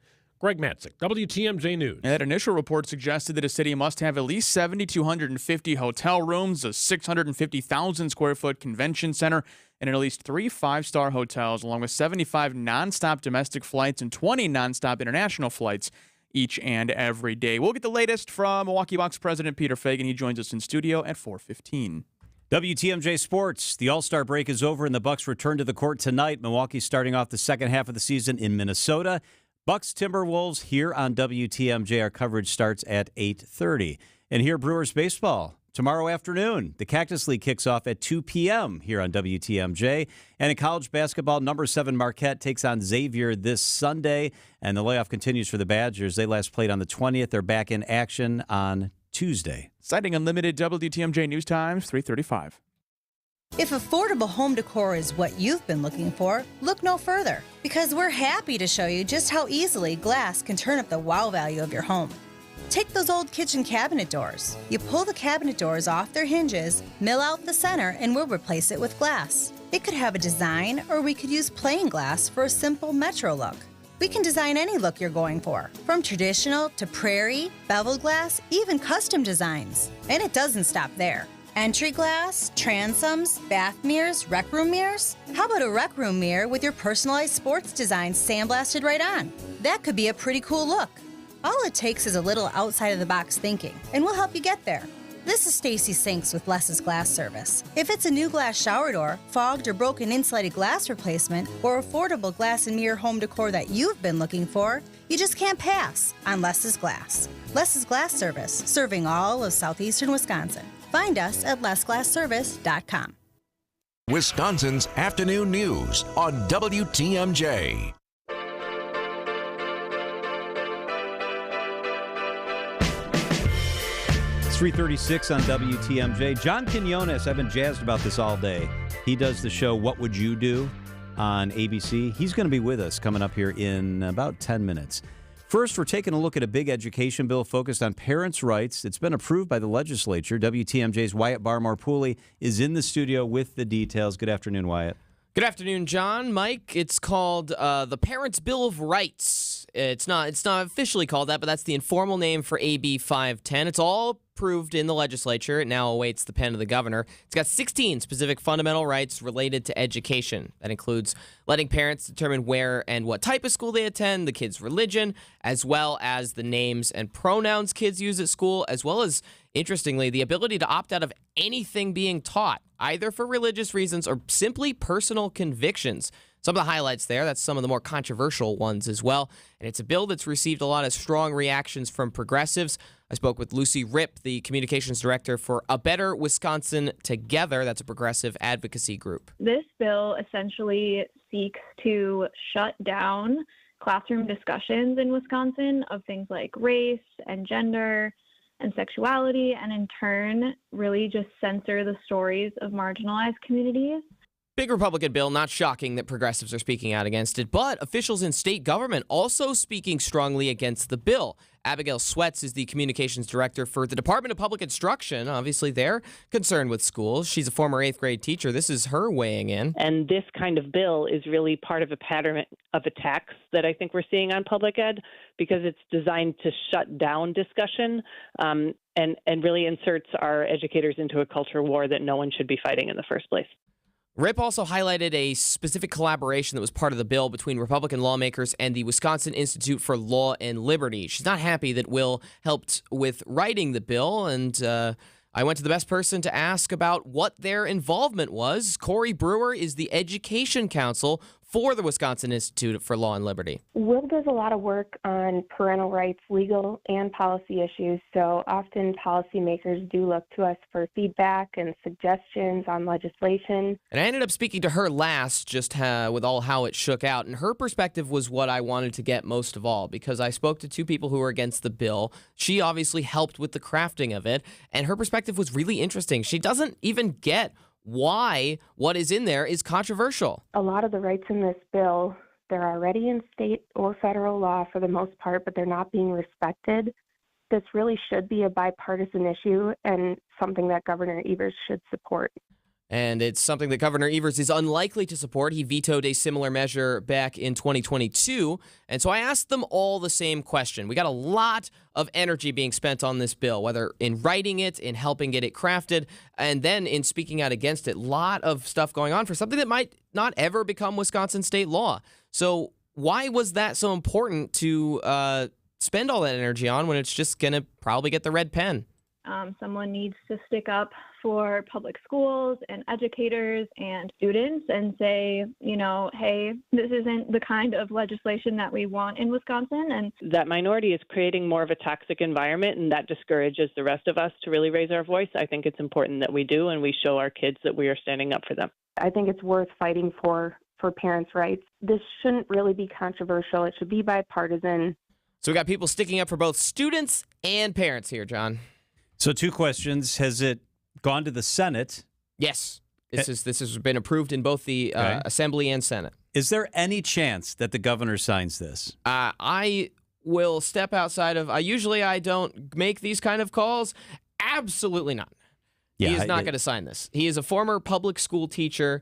Greg Matzik, WTMJ News. That initial report suggested that a city must have at least 7,250 hotel rooms, a 650,000 square foot convention center, and at least 3 5-star hotels, along with 75 nonstop domestic flights and 20 nonstop international flights each and every day. We'll get the latest from Milwaukee Bucks president Peter Feigin. He joins us in studio at 4:15. WTMJ Sports. The All-Star break is over and the Bucks return to the court tonight. Milwaukee starting off the second half of the season in Minnesota. Bucks Timberwolves here on WTMJ. Our coverage starts at 8:30. And here, Brewers baseball. Tomorrow afternoon, the Cactus League kicks off at 2 p.m. here on WTMJ. And in college basketball, number 7 Marquette takes on Xavier this Sunday. And the layoff continues for the Badgers. They last played on the 20th. They're back in action on Tuesday. Citing unlimited WTMJ News Times, 3:35. If affordable home decor is what you've been looking for, look no further, because we're happy to show you just how easily glass can turn up the wow value of your home. Take those old kitchen cabinet doors. You pull the cabinet doors off their hinges, mill out the center, and we'll replace it with glass. It could have a design, or we could use plain glass for a simple metro look. We can design any look you're going for, from traditional to prairie, beveled glass, even custom designs. And it doesn't stop there. Entry glass, transoms, bath mirrors, rec room mirrors? How about a rec room mirror with your personalized sports design sandblasted right on? That could be a pretty cool look. All it takes is a little outside-of-the-box thinking, and we'll help you get there. This is Stacy Sinks with Less's Glass Service. If it's a new glass shower door, fogged or broken insulated glass replacement, or affordable glass and mirror home decor that you've been looking for, you just can't pass on Less's Glass. Less's Glass Service, serving all of southeastern Wisconsin. Find us at lessglassservice.com. Wisconsin's afternoon news on WTMJ. It's 3:36 on WTMJ. John Quinones, I've been jazzed about this all day. He does the show What Would You Do on ABC. He's going to be with us coming up here in about 10 minutes. First, we're taking a look at a big education bill focused on parents' rights. It's been approved by the legislature. WTMJ's Wyatt Barmore-Pooley is in the studio with the details. Good afternoon, Wyatt. Good afternoon, John. Mike, it's called the Parents' Bill of Rights. It's not officially called that, but that's the informal name for AB 510. It's all approved in the legislature. It now awaits the pen of the governor. It's got 16 specific fundamental rights related to education. That includes letting parents determine where and what type of school they attend, the kids' religion, as well as the names and pronouns kids use at school, as well as, interestingly, the ability to opt out of anything being taught, either for religious reasons or simply personal convictions. Some of the highlights there, that's some of the more controversial ones as well. And it's a bill that's received a lot of strong reactions from progressives. I spoke with Lucy Ripp, the communications director for A Better Wisconsin Together. That's a progressive advocacy group. This bill essentially seeks to shut down classroom discussions in Wisconsin of things like race and gender and sexuality, and in turn really just censor the stories of marginalized communities. Big Republican bill, not shocking that progressives are speaking out against it, but officials in state government also speaking strongly against the bill. Abigail Sweats is the communications director for the Department of Public Instruction. Obviously, they're concerned with schools. She's a former 8th grade teacher. This is her weighing in. And this kind of bill is really part of a pattern of attacks that I think we're seeing on public ed, because it's designed to shut down discussion and really inserts our educators into a culture war that no one should be fighting in the first place. Rip also highlighted a specific collaboration that was part of the bill between Republican lawmakers and the Wisconsin Institute for Law and Liberty. She's not happy that Will helped with writing the bill, and I went to the best person to ask about what their involvement was. Corey Brewer is the Education Counsel for the Wisconsin Institute for Law and Liberty. Will does a lot of work on parental rights, legal and policy issues, so often policymakers do look to us for feedback and suggestions on legislation. And I ended up speaking to her last, just with all how it shook out, and her perspective was what I wanted to get most of all, because I spoke to two people who were against the bill. She obviously helped with the crafting of it, and her perspective was really interesting. She doesn't even get why what is in there is controversial. A lot of the rights in this bill, they're already in state or federal law for the most part, but they're not being respected. This really should be a bipartisan issue and something that Governor Evers should support. And it's something that Governor Evers is unlikely to support. He vetoed a similar measure back in 2022. And so I asked them all the same question. We got a lot of energy being spent on this bill, whether in writing it, in helping get it crafted, and then in speaking out against it. A lot of stuff going on for something that might not ever become Wisconsin state law. So why was that so important to spend all that energy on when it's just going to probably get the red pen? Someone needs to stick up for public schools and educators and students and say, you know, hey, this isn't the kind of legislation that we want in Wisconsin. And that minority is creating more of a toxic environment, and that discourages the rest of us to really raise our voice. I think it's important that we do, and we show our kids that we are standing up for them. I think it's worth fighting for parents' rights. This shouldn't really be controversial. It should be bipartisan. So we got people sticking up for both students and parents here, John. So 2 questions. Has it gone to the Senate? Yes. This has been approved in both the Assembly and Senate. Is there any chance that the governor signs this? I will step outside of... usually I don't make these kind of calls. Absolutely not. Yeah, he is not going to sign this. He is a former public school teacher.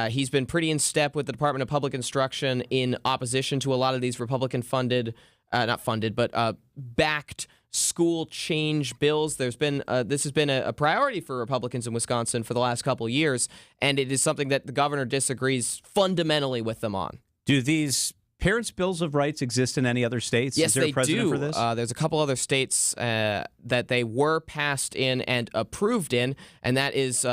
He's been pretty in step with the Department of Public Instruction in opposition to a lot of these Republican-funded, not funded, but backed school change bills. There's been this has been a priority for Republicans in Wisconsin for the last couple of years, and it is something that the governor disagrees fundamentally with them on. Do these parents' bills of rights exist in any other states? Yes, is there they a precedent do. For this? There's a couple other states that they were passed in and approved in, and that is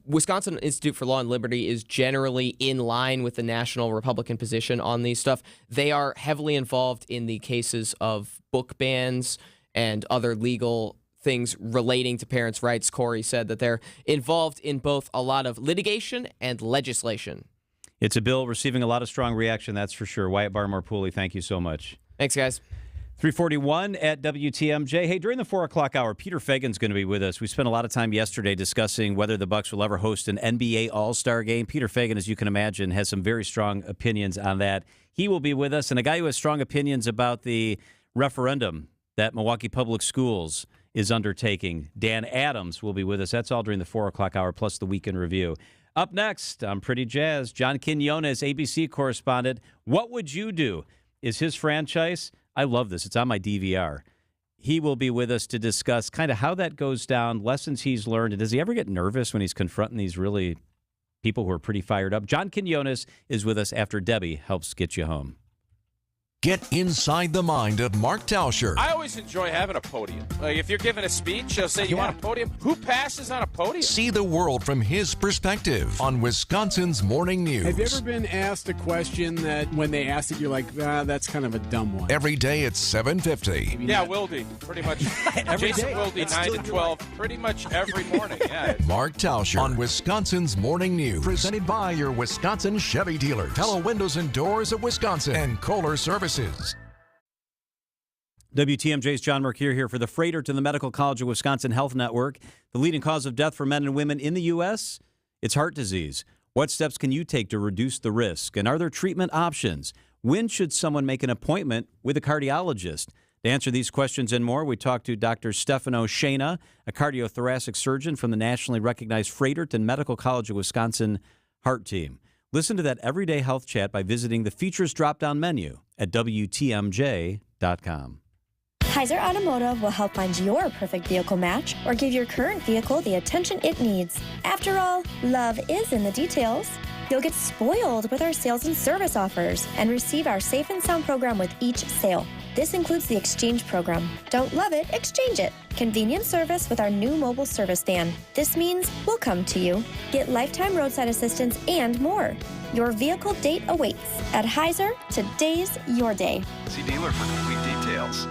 Wisconsin Institute for Law and Liberty is generally in line with the national Republican position on these stuff. They are heavily involved in the cases of book bans and other legal things relating to parents' rights. Corey said that they're involved in both a lot of litigation and legislation. It's a bill receiving a lot of strong reaction, that's for sure. Wyatt Barmore-Pooley, thank you so much. Thanks, guys. 341 at WTMJ. Hey, during the 4 o'clock hour, Peter Fagan's going to be with us. We spent a lot of time yesterday discussing whether the Bucs will ever host an NBA All-Star game. Peter Fagan, as you can imagine, has some very strong opinions on that. He will be with us, and a guy who has strong opinions about the referendum that Milwaukee Public Schools is undertaking, Dan Adams, will be with us. That's all during the 4 o'clock hour, plus the Weekend Review. Up next, I'm pretty jazzed. John Quinones, ABC correspondent. What would you do? Is his franchise? I love this. It's on my DVR. He will be with us to discuss kind of how that goes down, lessons he's learned, and does he ever get nervous when he's confronting these really people who are pretty fired up? John Quinones is with us after Debbie helps get you home. Get inside the mind of Mark Tauscher. I always enjoy having a podium. Like if you're giving a speech, you'll say, you want a podium? Who passes on a podium? See the world from his perspective on Wisconsin's Morning News. Have you ever been asked a question that when they ask it, you're like, that's kind of a dumb one? Every day at 7:50. Yeah, Wildy. Pretty much. Jason day. Wildy, 9 to 12. Pretty much every morning. Yeah. Mark Tauscher on Wisconsin's Morning News. Presented by your Wisconsin Chevy dealers. Hello Windows and Doors of Wisconsin and Kohler Services. WTMJ's John Mercure here for the Freighter to the Medical College of Wisconsin Health Network. The leading cause of death for men and women in the U.S., it's heart disease. What steps can you take to reduce the risk? And are there treatment options? When should someone make an appointment with a cardiologist? To answer these questions and more, we talked to Dr. Stefano Shana, a cardiothoracic surgeon from the nationally recognized Frederick Medical College of Wisconsin Heart Team. Listen to that everyday health chat by visiting the features drop-down menu at WTMJ.com. Heiser Automotive will help find your perfect vehicle match or give your current vehicle the attention it needs. After all, love is in the details. You'll get spoiled with our sales and service offers and receive our Safe and Sound program with each sale. This includes the exchange program. Don't love it? Exchange it. Convenient service with our new mobile service van. This means we'll come to you. Get lifetime roadside assistance and more. Your vehicle date awaits. At Heiser, today's your day. See dealer for complete details.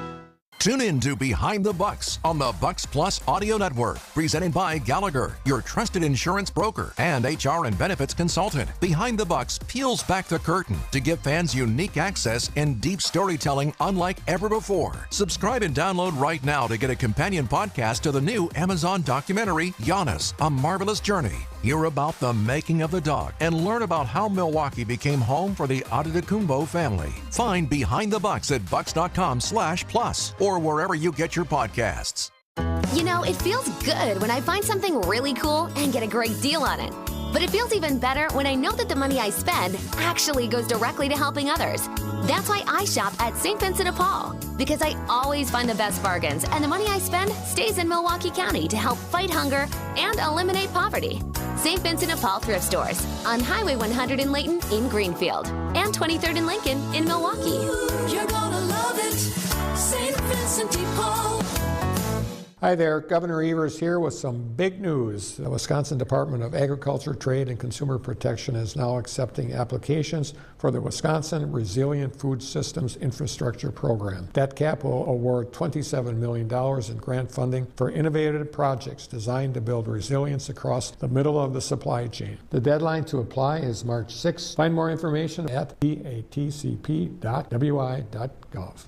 Tune in to Behind the Bucks on the Bucks Plus Audio Network, presented by Gallagher, your trusted insurance broker and HR and benefits consultant. Behind the Bucks peels back the curtain to give fans unique access and deep storytelling unlike ever before. Subscribe and download right now to get a companion podcast to the new Amazon documentary, Giannis, A Marvelous Journey. Hear about the making of the dog and learn about how Milwaukee became home for the Adetokounmpo family. Find Behind the Bucks at bucks.com/plus or wherever you get your podcasts. You know, it feels good when I find something really cool and get a great deal on it. But it feels even better when I know that the money I spend actually goes directly to helping others. That's why I shop at St. Vincent de Paul, because I always find the best bargains, and the money I spend stays in Milwaukee County to help fight hunger and eliminate poverty. St. Vincent de Paul thrift stores on Highway 100 in Layton in Greenfield and 23rd and Lincoln in Milwaukee. You're gonna love it, St. Vincent de Paul. Hi there, Governor Evers here with some big news. The Wisconsin Department of Agriculture, Trade, and Consumer Protection is now accepting applications for the Wisconsin Resilient Food Systems Infrastructure Program. DETCAP will award $27 million in grant funding for innovative projects designed to build resilience across the middle of the supply chain. The deadline to apply is March 6th. Find more information at datcp.wi.gov.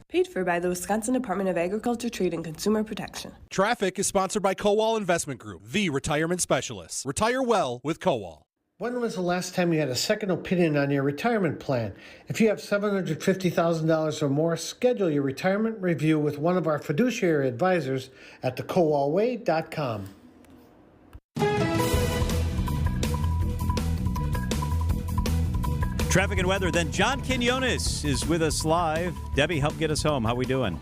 Paid for by the Wisconsin Department of Agriculture, Trade, and Consumer Protection. Traffic is sponsored by Kowal Investment Group, the retirement specialists. Retire well with Kowal. When was the last time you had a second opinion on your retirement plan? If you have $750,000 or more, schedule your retirement review with one of our fiduciary advisors at thekowalway.com. Traffic and weather. Then John Quinones is with us live. Debbie, help get us home. How we doing?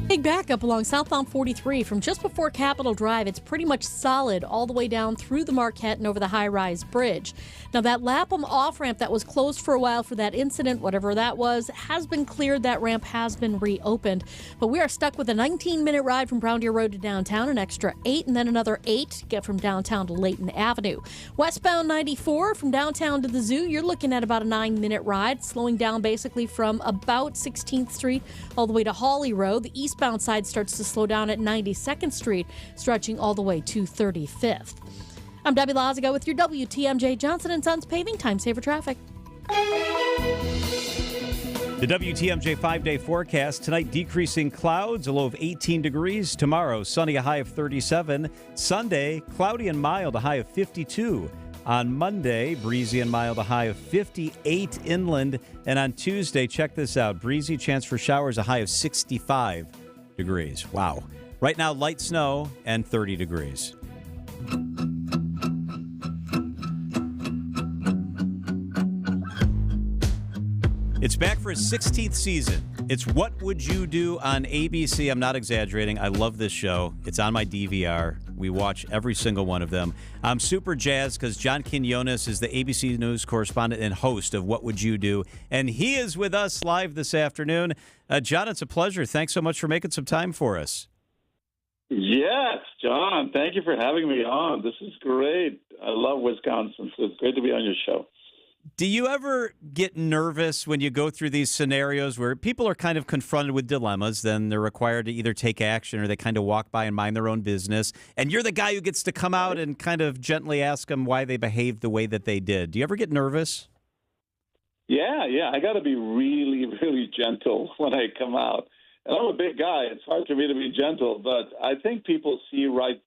Big backup along southbound 43 from just before Capitol Drive. It's pretty much solid all the way down through the Marquette and over the high-rise bridge. Now, that Lapham off-ramp that was closed for a while for that incident, whatever that was, has been cleared. That ramp has been reopened. But we are stuck with a 19-minute ride from Brown Deer Road to downtown, an extra 8, and then another 8 to get from downtown to Layton Avenue. Westbound 94 from downtown to the zoo, you're looking at about a 9-minute ride, slowing down basically from about 16th Street all the way to Hawley Road. The eastbound side starts to slow down at 92nd Street, stretching all the way to 35th. I'm Debbie Lazago with your WTMJ Johnson & Sons Paving Time Saver Traffic. The WTMJ 5-day forecast. Tonight, decreasing clouds, a low of 18 degrees. Tomorrow, sunny, a high of 37. Sunday, cloudy and mild, a high of 52. On Monday, breezy and mild, a high of 58 inland. And on Tuesday, check this out, breezy, chance for showers, a high of 65 degrees. Wow. Right now, light snow and 30 degrees. It's back for its 16th season. It's What Would You Do on ABC. I'm not exaggerating. I love this show. It's on my DVR. We watch every single one of them. I'm super jazzed because John Quinones is the ABC News correspondent and host of What Would You Do? And he is with us live this afternoon. John, it's a pleasure. Thanks so much for making some time for us. Yes, John. Thank you for having me on. This is great. I love Wisconsin, so it's great to be on your show. Do you ever get nervous when you go through these scenarios where people are kind of confronted with dilemmas, then they're required to either take action or they kind of walk by and mind their own business, and you're the guy who gets to come out and kind of gently ask them why they behaved the way that they did? Do you ever get nervous? Yeah. I got to be really, really gentle when I come out. And I'm a big guy. It's hard for me to be gentle, but I think people see right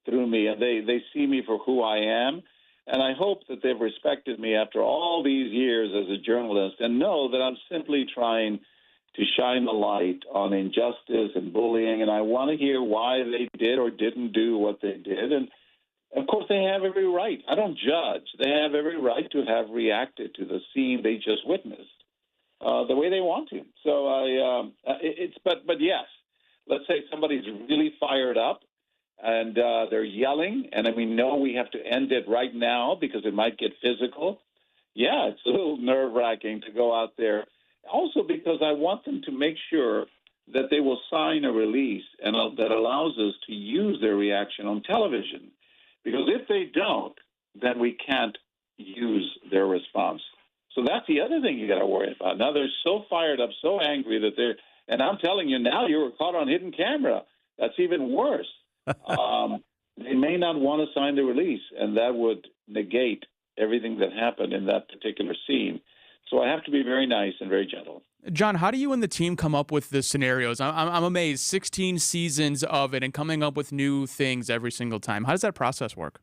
through me, and they see me for who I am. And I hope that they've respected me after all these years as a journalist and know that I'm simply trying to shine the light on injustice and bullying. And I want to hear why they did or didn't do what they did. And, of course, they have every right. I don't judge. They have every right to have reacted to the scene they just witnessed the way they want to. So but yes, let's say somebody's really fired up and they're yelling, and we know we have to end it right now because it might get physical. Yeah, it's a little nerve-wracking to go out there. Also because I want them to make sure that they will sign a release and that allows us to use their reaction on television. Because if they don't, then we can't use their response. So that's the other thing you got to worry about. Now they're so fired up, so angry that they're, and I'm telling you now, you were caught on hidden camera. That's even worse. They may not want to sign the release, and that would negate everything that happened in that particular scene. So I have to be very nice and very gentle. John, how do you and the team come up with the scenarios? I'm amazed. 16 seasons of it and coming up with new things every single time. How does that process work?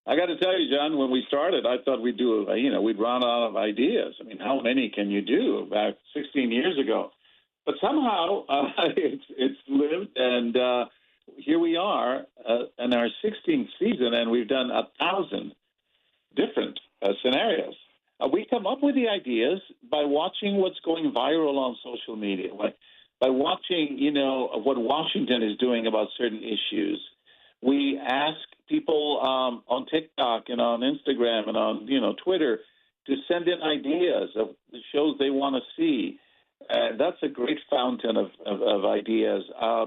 I got to tell you, John, when we started, I thought we'd we'd run out of ideas. How many can you do about 16 years ago? But somehow it's lived, and here we are in our 16th season, and we've done 1,000 different scenarios. We come up with the ideas by watching what's going viral on social media, by watching, what Washington is doing about certain issues. We ask people on TikTok and on Instagram and on, Twitter to send in ideas of the shows they want to see. That's a great fountain of ideas.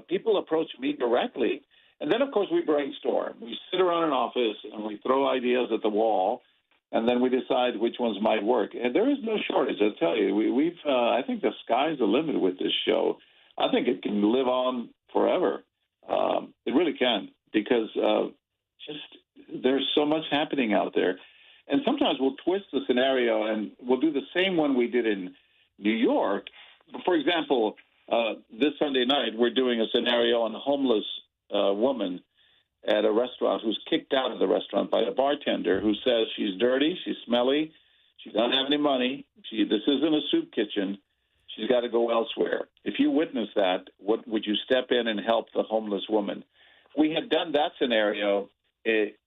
People approach me directly. And then, of course, we brainstorm. We sit around an office and we throw ideas at the wall. And then we decide which ones might work. And there is no shortage, I'll tell you. We've I think the sky's the limit with this show. I think it can live on forever. It really can, because there's so much happening out there. And sometimes we'll twist the scenario, and we'll do the same one we did in New York. For example, this Sunday night, we're doing a scenario on a homeless woman at a restaurant who's kicked out of the restaurant by a bartender who says she's dirty, she's smelly, she doesn't have any money, this isn't a soup kitchen, she's got to go elsewhere. If you witness that, would you step in and help the homeless woman? We had done that scenario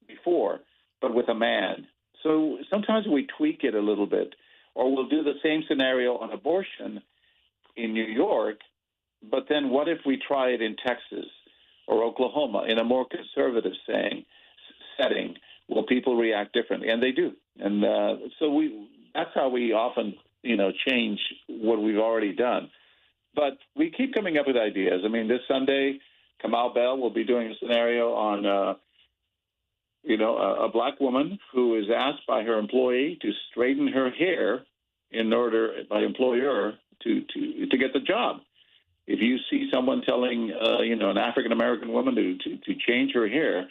before, but with a man. So sometimes we tweak it a little bit, or we'll do the same scenario on abortion in New York, but then what if we try it in Texas or Oklahoma in a more conservative setting? Will people react differently? And they do. And so that's how we often, change what we've already done. But we keep coming up with ideas. This Sunday, Kamau Bell will be doing a scenario on, a black woman who is asked by her employee to straighten her hair in order, by employer, to get the job. If you see someone telling, an African-American woman to change her hair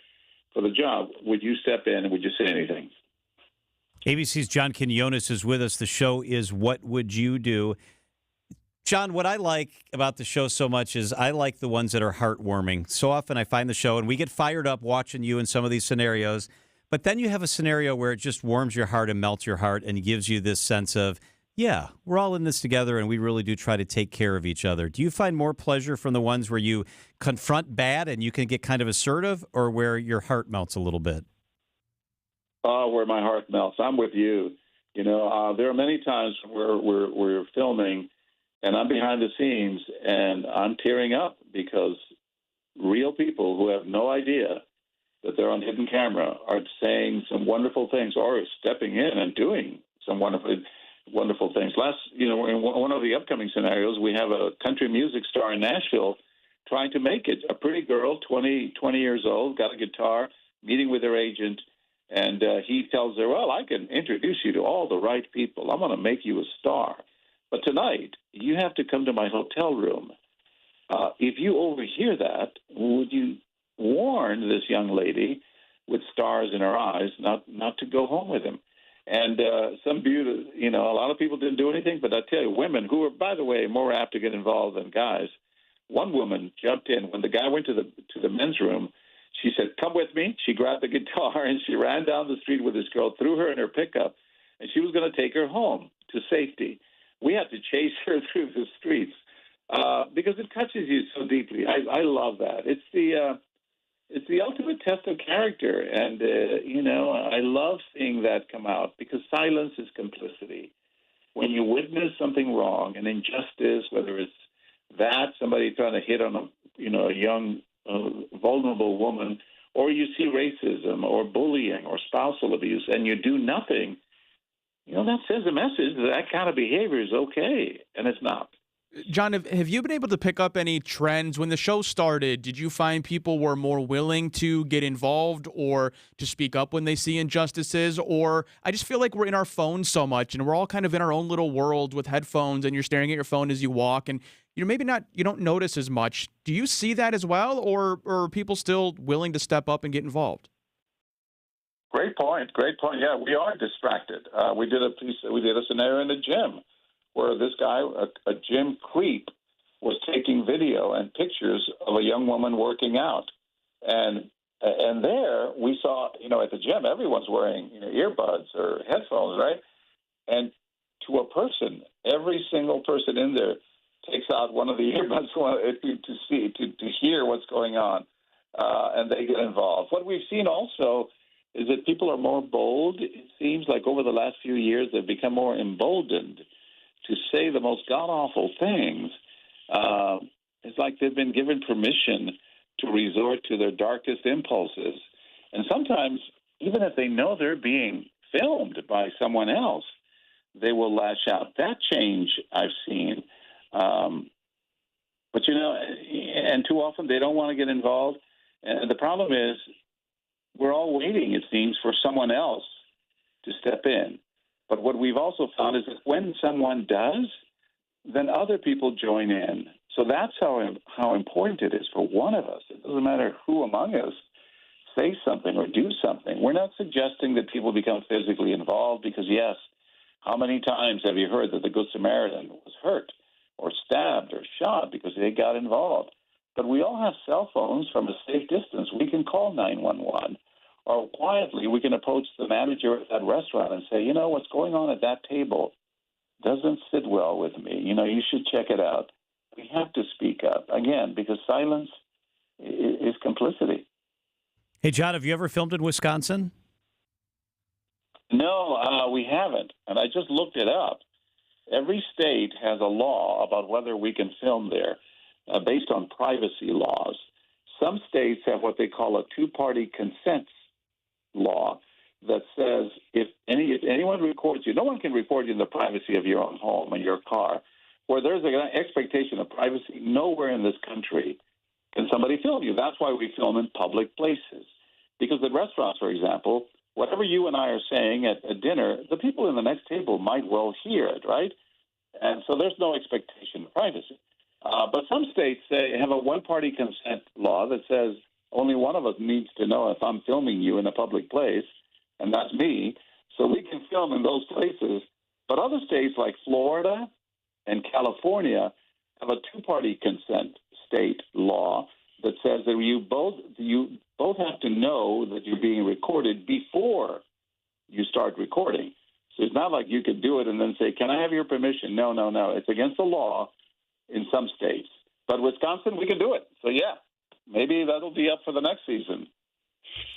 for the job, would you step in and would you say anything? ABC's John Quinones is with us. The show is What Would You Do? John, what I like about the show so much is I like the ones that are heartwarming. So often I find the show, and we get fired up watching you in some of these scenarios, but then you have a scenario where it just warms your heart and melts your heart and gives you this sense of, yeah, we're all in this together, and we really do try to take care of each other. Do you find more pleasure from the ones where you confront bad and you can get kind of assertive, or where your heart melts a little bit? Oh, where my heart melts. I'm with you. There are many times where we're filming, and I'm behind the scenes, and I'm tearing up because real people who have no idea that they're on hidden camera are saying some wonderful things or stepping in and doing some wonderful things. In one of the upcoming scenarios, we have a country music star in Nashville trying to make it. A pretty girl, 20 years old, got a guitar, meeting with her agent, and he tells her, well, I can introduce you to all the right people. I'm going to make you a star. But tonight, you have to come to my hotel room. If you overhear that, would you warn this young lady with stars in her eyes not to go home with him? And some beauty, a lot of people didn't do anything, but I tell you, women who are, by the way, more apt to get involved than guys. One woman jumped in when the guy went to the men's room. She said, "Come with me." She grabbed the guitar and she ran down the street with this girl, threw her in her pickup, and she was going to take her home to safety. We had to chase her through the streets because it touches you so deeply. I love that. It's the ultimate test of character, and I love seeing that come out because silence is complicity. When you witness something wrong, an injustice, whether it's that somebody trying to hit on a young vulnerable woman, or you see racism or bullying or spousal abuse, and you do nothing, that sends a message that kind of behavior is okay, and it's not. John, have you been able to pick up any trends? When the show started, did you find people were more willing to get involved or to speak up when they see injustices? Or I just feel like we're in our phones so much and we're all kind of in our own little world with headphones and you're staring at your phone as you walk and you don't notice as much. Do you see that as well, or are people still willing to step up and get involved? Great point. Yeah, we are distracted. We did a scenario in the gym where this guy, a gym creep, was taking video and pictures of a young woman working out. And there we saw, at the gym, everyone's wearing earbuds or headphones, right? And to a person, every single person in there takes out one of the earbuds to hear what's going on, and they get involved. What we've seen also is that people are more bold. It seems like over the last few years they've become more emboldened to say the most god-awful things. It's like they've been given permission to resort to their darkest impulses. And sometimes, even if they know they're being filmed by someone else, they will lash out. That change I've seen. But, and too often they don't want to get involved. And the problem is we're all waiting, it seems, for someone else to step in. But what we've also found is that when someone does, then other people join in. So that's how important it is for one of us. It doesn't matter who among us say something or do something. We're not suggesting that people become physically involved because, yes, how many times have you heard that the Good Samaritan was hurt or stabbed or shot because they got involved? But we all have cell phones from a safe distance. We can call 911. Or quietly, we can approach the manager at that restaurant and say, what's going on at that table doesn't sit well with me. You should check it out. We have to speak up, again, because silence is complicity. Hey, John, have you ever filmed in Wisconsin? No, we haven't. And I just looked it up. Every state has a law about whether we can film there based on privacy laws. Some states have what they call a two-party consent law that says if anyone records you, no one can record you in the privacy of your own home and your car. Where there's an expectation of privacy, nowhere in this country can somebody film you. That's why we film in public places. Because at restaurants, for example, whatever you and I are saying at dinner, the people in the next table might well hear it, right? And so there's no expectation of privacy. But some states have a one-party consent law that says only one of us needs to know if I'm filming you in a public place, and that's me. So we can film in those places. But other states like Florida and California have a two-party consent state law that says that you both have to know that you're being recorded before you start recording. So it's not like you could do it and then say, "Can I have your permission?" No. It's against the law in some states. But Wisconsin, we can do it. So, yeah, maybe that'll be up for the next season.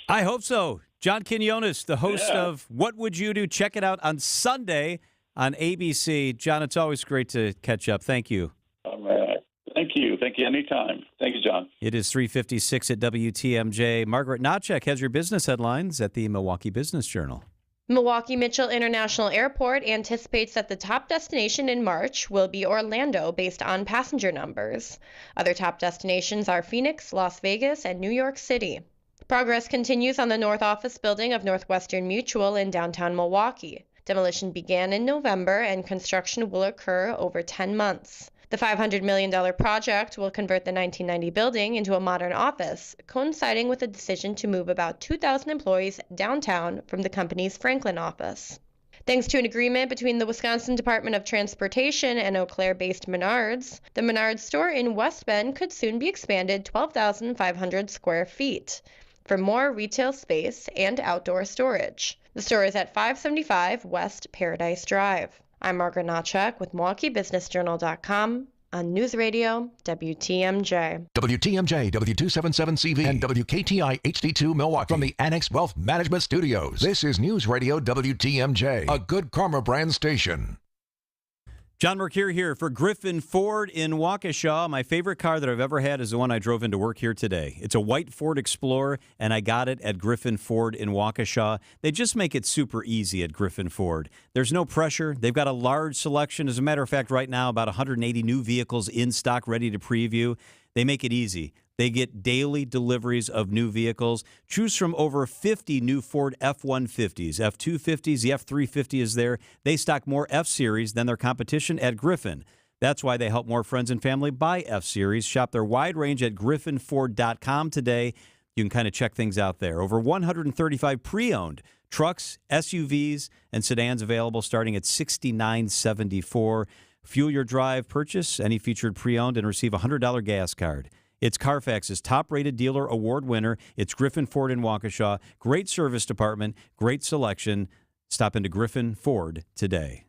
I hope so. John Quinones, the host of What Would You Do? Check it out on Sunday on ABC. John, it's always great to catch up. Thank you. All right. Thank you. Anytime. Thank you, John. It is 3:56 at WTMJ. Margaret Nowchek has your business headlines at the Milwaukee Business Journal. Milwaukee Mitchell International Airport anticipates that the top destination in March will be Orlando based on passenger numbers. Other top destinations are Phoenix, Las Vegas, and New York City. Progress continues on the North Office building of Northwestern Mutual in downtown Milwaukee. Demolition began in November and construction will occur over 10 months. The $500 million project will convert the 1990 building into a modern office, coinciding with a decision to move about 2,000 employees downtown from the company's Franklin office. Thanks to an agreement between the Wisconsin Department of Transportation and Eau Claire-based Menards, the Menards store in West Bend could soon be expanded 12,500 square feet. for more retail space and outdoor storage. The store is at 575 West Paradise Drive. I'm Margaret Notchak with MilwaukeeBusinessJournal.com on News Radio WTMJ. WTMJ, W277CV, and WKTI HD2 Milwaukee from the Annex Wealth Management Studios. This is News Radio WTMJ, a Good Karma brand station. John Mercure here for Griffin Ford in Waukesha. My favorite car that I've ever had is the one I drove into work here today. It's a white Ford Explorer, and I got it at Griffin Ford in Waukesha. They just make it super easy at Griffin Ford. There's no pressure. They've got a large selection. As a matter of fact, right now, about 180 new vehicles in stock ready to preview. They make it easy. They get daily deliveries of new vehicles. Choose from over 50 new Ford F-150s, F-250s, the F-350 is there. They stock more F-Series than their competition at Griffin. That's why they help more friends and family buy F-Series. Shop their wide range at griffinford.com today. You can kind of check things out there. Over 135 pre-owned trucks, SUVs, and sedans available starting at $69.74. Fuel your drive purchase, any featured pre-owned, and receive a $100 gas card. It's Carfax's top-rated dealer award winner. It's Griffin Ford in Waukesha. Great service department, great selection. Stop into Griffin Ford today.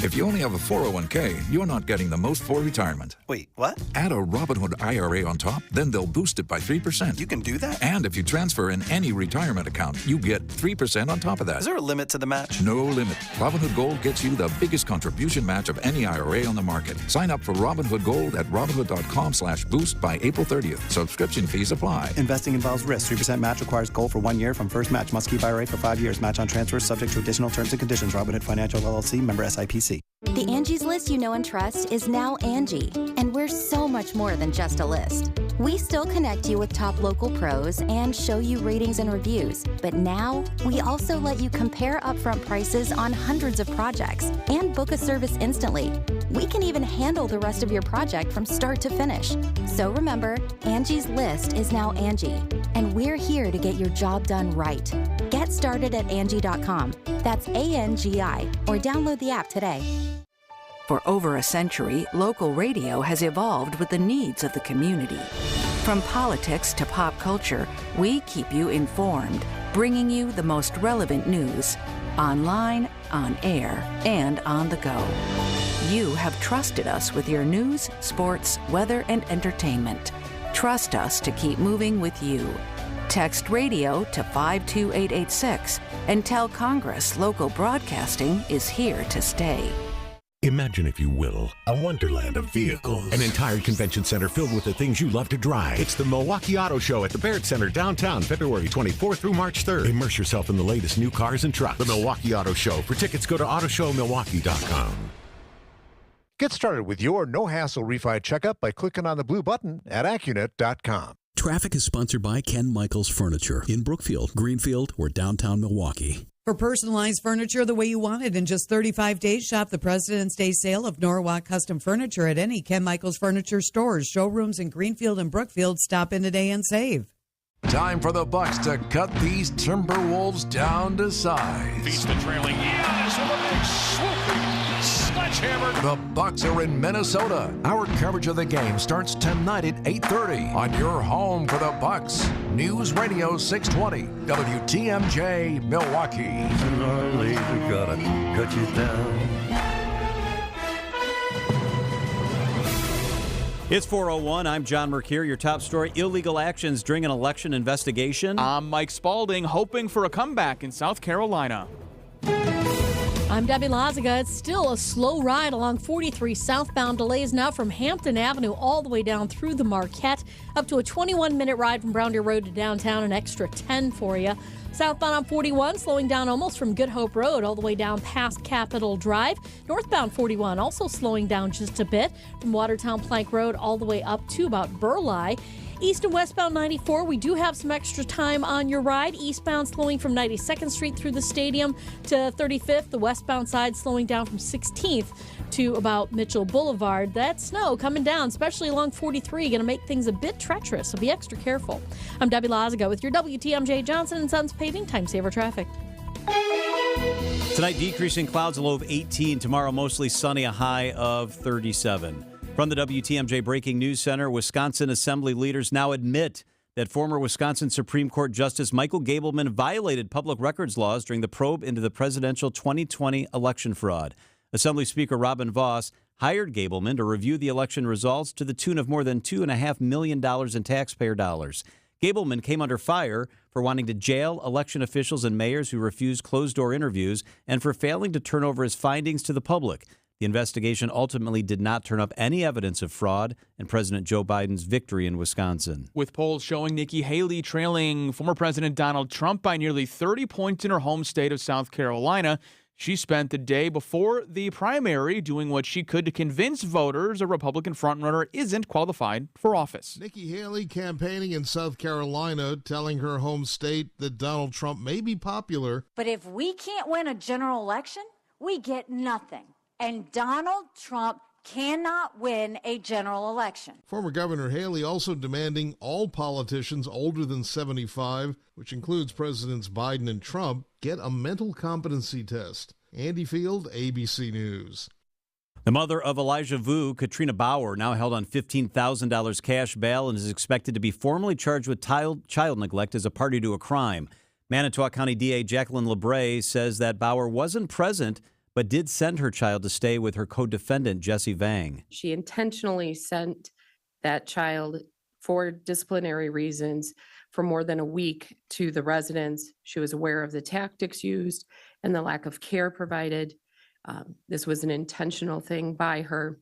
If you only have a 401k, you're not getting the most for retirement. Wait, what? Add a Robinhood IRA on top, then they'll boost it by 3%. You can do that? And if you transfer in any retirement account, you get 3% on top of that. Is there a limit to the match? No limit. Robinhood Gold gets you the biggest contribution match of any IRA on the market. Sign up for Robinhood Gold at Robinhood.com/boost by April 30th. Subscription fees apply. Investing involves risk. 3% match requires gold for 1 year from first match. Must keep IRA for 5 years. Match on transfers subject to additional terms and conditions. Robinhood Financial LLC, member SIPC. The Angie's List you know and trust is now Angie, and we're so much more than just a list. We still connect you with top local pros and show you ratings and reviews, but now we also let you compare upfront prices on hundreds of projects and book a service instantly. We can even handle the rest of your project from start to finish. So remember, Angie's List is now Angie, and we're here to get your job done right. Get started at Angie.com. That's ANGI, or download the app today. For over a century, local radio has evolved with the needs of the community. From politics to pop culture, we keep you informed, bringing you the most relevant news, online, on air, and on the go. You have trusted us with your news, sports, weather, and entertainment. Trust us to keep moving with you. Text radio to 52886 and tell Congress local broadcasting is here to stay. Imagine, if you will, a wonderland of vehicles. An entire convention center filled with the things you love to drive. It's the Milwaukee Auto Show at the Barrett Center downtown, February 24th through March 3rd. Immerse yourself in the latest new cars and trucks. The Milwaukee Auto Show. For tickets, go to autoshowmilwaukee.com. Get started with your no-hassle refi checkup by clicking on the blue button at Accunet.com. Traffic is sponsored by Ken Michaels Furniture in Brookfield, Greenfield, or downtown Milwaukee. For personalized furniture the way you want it in just 35 days, shop the President's Day sale of Norwalk Custom Furniture at any Ken Michaels Furniture stores, showrooms in Greenfield and Brookfield. Stop in today and save. Time for the Bucks to cut these Timberwolves down to size. Beats the trailing Giannis with a big swooping sledgehammer. The Bucks are in Minnesota. Our coverage of the game starts tonight at 8:30 on your home for the Bucks. News Radio 620 WTMJ Milwaukee. Gnarly, we gotta cut you down. It's 4:01. I'm John Mercure. Your top story, illegal actions during an election investigation. I'm Mike Spalding, hoping for a comeback in South Carolina. I'm Debbie Lazaga. It's still a slow ride along 43 southbound. Delays now from Hampton Avenue all the way down through the Marquette. Up to a 21-minute ride from Brown Deer Road to downtown, an extra 10 for you. Southbound on 41, slowing down almost from Good Hope Road all the way down past Capitol Drive. Northbound 41, also slowing down just a bit from Watertown Plank Road all the way up to about Burleigh. East and westbound 94, we do have some extra time on your ride. Eastbound slowing from 92nd Street through the stadium to 35th. The westbound side slowing down from 16th to about Mitchell Boulevard. That snow coming down, especially along 43, going to make things a bit treacherous, so be extra careful. I'm Debbie Lazaga with your WTMJ Johnson & Sons Paving Time Saver Traffic. Tonight, decreasing clouds, a low of 18. Tomorrow, mostly sunny, a high of 37. From the WTMJ Breaking News Center, Wisconsin Assembly leaders now admit that former Wisconsin Supreme Court Justice Michael Gableman violated public records laws during the probe into the presidential 2020 election fraud. Assembly Speaker Robin Vos hired Gableman to review the election results to the tune of more than $2.5 million in taxpayer dollars. Gableman came under fire for wanting to jail election officials and mayors who refused closed-door interviews and for failing to turn over his findings to the public. The investigation ultimately did not turn up any evidence of fraud and President Joe Biden's victory in Wisconsin. With polls showing Nikki Haley trailing former President Donald Trump by nearly 30 points in her home state of South Carolina, she spent the day before the primary doing what she could to convince voters a Republican frontrunner isn't qualified for office. Nikki Haley campaigning in South Carolina, telling her home state that Donald Trump may be popular. But if we can't win a general election, we get nothing. And Donald Trump cannot win a general election. Former Governor Haley also demanding all politicians older than 75, which includes Presidents Biden and Trump, get a mental competency test. Andy Field, ABC News. The mother of Elijah Vu, Katrina Bauer, now held on $15,000 cash bail and is expected to be formally charged with child neglect as a party to a crime. Manitowoc County DA Jacqueline LeBray says that Bauer wasn't present but did send her child to stay with her co-defendant, Jesse Vang. She intentionally sent that child for disciplinary reasons for more than a week to the residence. She was aware of the tactics used and the lack of care provided. This was an intentional thing by her.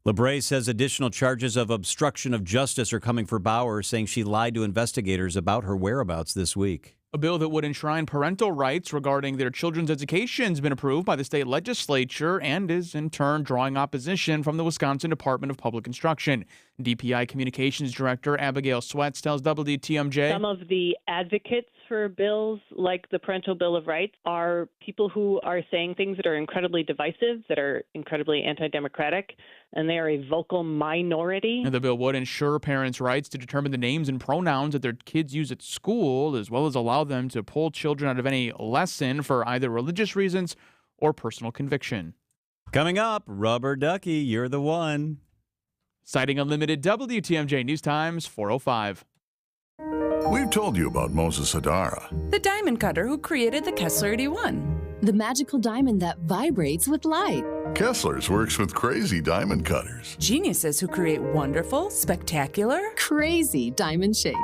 LeBray says additional charges of obstruction of justice are coming for Bauer, saying she lied to investigators about her whereabouts this week. A bill that would enshrine parental rights regarding their children's education has been approved by the state legislature and is in turn drawing opposition from the Wisconsin Department of Public Instruction. DPI Communications Director Abigail Sweats tells WTMJ. Some of the advocates for bills like the Parental Bill of Rights are people who are saying things that are incredibly divisive, that are incredibly anti-democratic, and they are a vocal minority. And the bill would ensure parents' rights to determine the names and pronouns that their kids use at school, as well as allow them to pull children out of any lesson for either religious reasons or personal conviction. Coming up, Rubber Ducky, you're the one. Citing Unlimited, WTMJ News Times 4:05. We've told you about Moses Hadara, the diamond cutter who created the Kessler 81. The magical diamond that vibrates with light. Kessler's works with crazy diamond cutters. Geniuses who create wonderful, spectacular, crazy diamond shapes.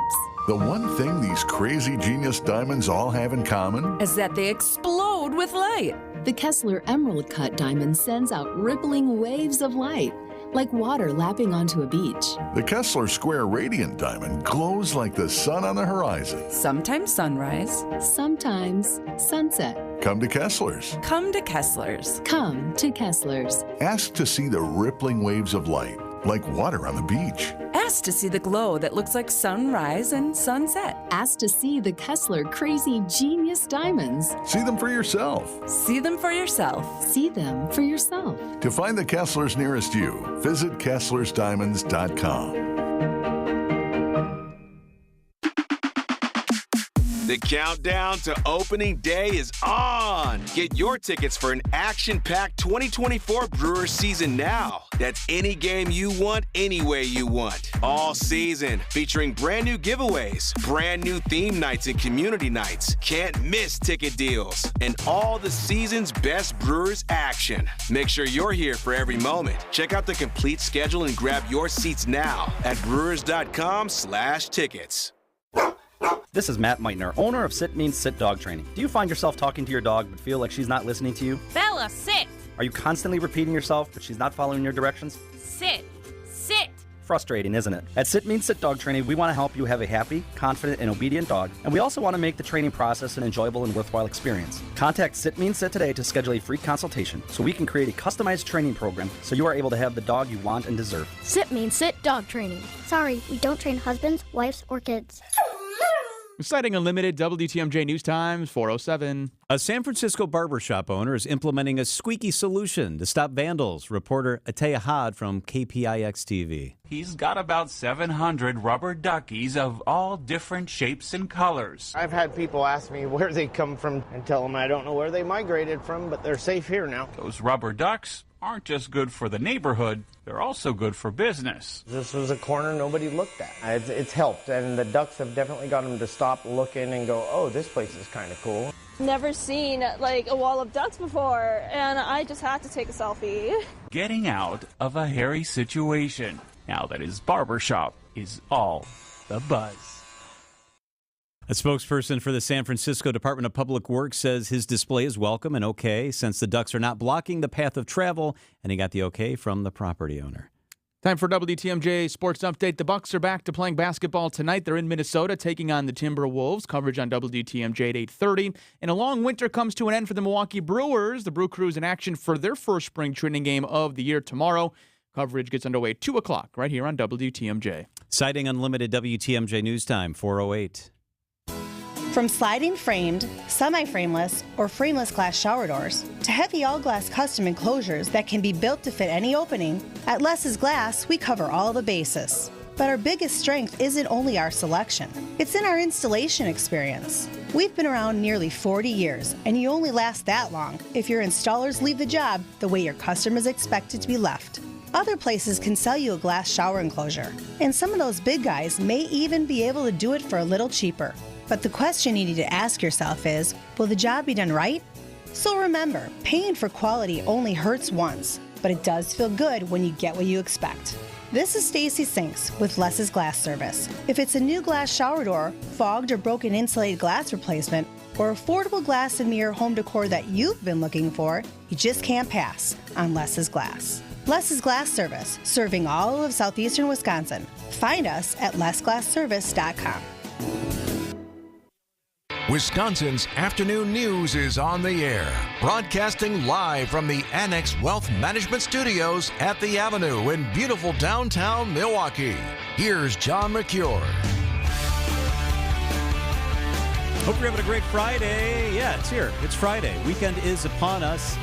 The one thing these crazy genius diamonds all have in common is that they explode with light. The Kessler Emerald Cut diamond sends out rippling waves of light, like water lapping onto a beach. The Kessler Square Radiant Diamond glows like the sun on the horizon. Sometimes sunrise. Sometimes sunset. Come to Kessler's. Come to Kessler's. Come to Kessler's. Ask to see the rippling waves of light, like water on the beach. Ask to see the glow that looks like sunrise and sunset. Ask to see the Kessler Crazy Genius Diamonds. See them for yourself. See them for yourself. See them for yourself. To find the Kesslers nearest you, visit KesslersDiamonds.com. The countdown to opening day is on. Get your tickets for an action-packed 2024 Brewers season now. That's any game you want, any way you want. All season, featuring brand new giveaways, brand new theme nights and community nights, can't miss ticket deals, and all the season's best Brewers action. Make sure you're here for every moment. Check out the complete schedule and grab your seats now at brewers.com/tickets. This is Matt Meitner, owner of Sit Means Sit Dog Training. Do you find yourself talking to your dog but feel like she's not listening to you? Bella, sit! Are you constantly repeating yourself but she's not following your directions? Sit! Sit! Frustrating, isn't it? At Sit Means Sit Dog Training, we want to help you have a happy, confident, and obedient dog, and we also want to make the training process an enjoyable and worthwhile experience. Contact Sit Means Sit today to schedule a free consultation so we can create a customized training program so you are able to have the dog you want and deserve. Sit Means Sit Dog Training. Sorry, we don't train husbands, wives, or kids. Citing Unlimited, WTMJ News Times 4:07. A San Francisco barbershop owner is implementing a squeaky solution to stop vandals. Reporter Ataya Had from KPIX TV. He's got about 700 rubber duckies of all different shapes and colors. I've had people ask me where they come from and tell them I don't know where they migrated from, but they're safe here now. Those rubber ducks aren't just good for the neighborhood, they're also good for business. This was a corner nobody looked at. It's helped, and the Ducks have definitely got them to stop looking and go, oh, this place is kind of cool. Never seen like a wall of ducks before, and I just had to take a selfie. Getting out of a hairy situation now that his barbershop is all the buzz. A spokesperson for the San Francisco Department of Public Works says his display is welcome and okay since the ducks are not blocking the path of travel, and he got the okay from the property owner. Time for WTMJ Sports Update. The Bucks are back to playing basketball tonight. They're in Minnesota taking on the Timberwolves. Coverage on WTMJ at 8:30. And a long winter comes to an end for the Milwaukee Brewers. The Brew Crew's in action for their first spring training game of the year tomorrow. Coverage gets underway at 2 o'clock right here on WTMJ. Citing unlimited WTMJ News Time, 4:08. From sliding framed, semi-frameless, or frameless glass shower doors to heavy all-glass custom enclosures that can be built to fit any opening, at Less's Glass, we cover all the bases. But our biggest strength isn't only our selection. It's in our installation experience. We've been around nearly 40 years, and you only last that long if your installers leave the job the way your customers expect it to be left. Other places can sell you a glass shower enclosure, and some of those big guys may even be able to do it for a little cheaper. But the question you need to ask yourself is, will the job be done right? So remember, paying for quality only hurts once, but it does feel good when you get what you expect. This is Stacy Sinks with Less's Glass Service. If it's a new glass shower door, fogged or broken insulated glass replacement, or affordable glass and mirror home decor that you've been looking for, you just can't pass on Less's Glass. Less's Glass Service, serving all of southeastern Wisconsin. Find us at lessglassservice.com. Wisconsin's afternoon news is on the air, broadcasting live from the Annex Wealth Management Studios at the Avenue in beautiful downtown Milwaukee. Here's John McCure. Hope you're having a great Friday. Yeah, it's here. It's Friday. Weekend is upon us.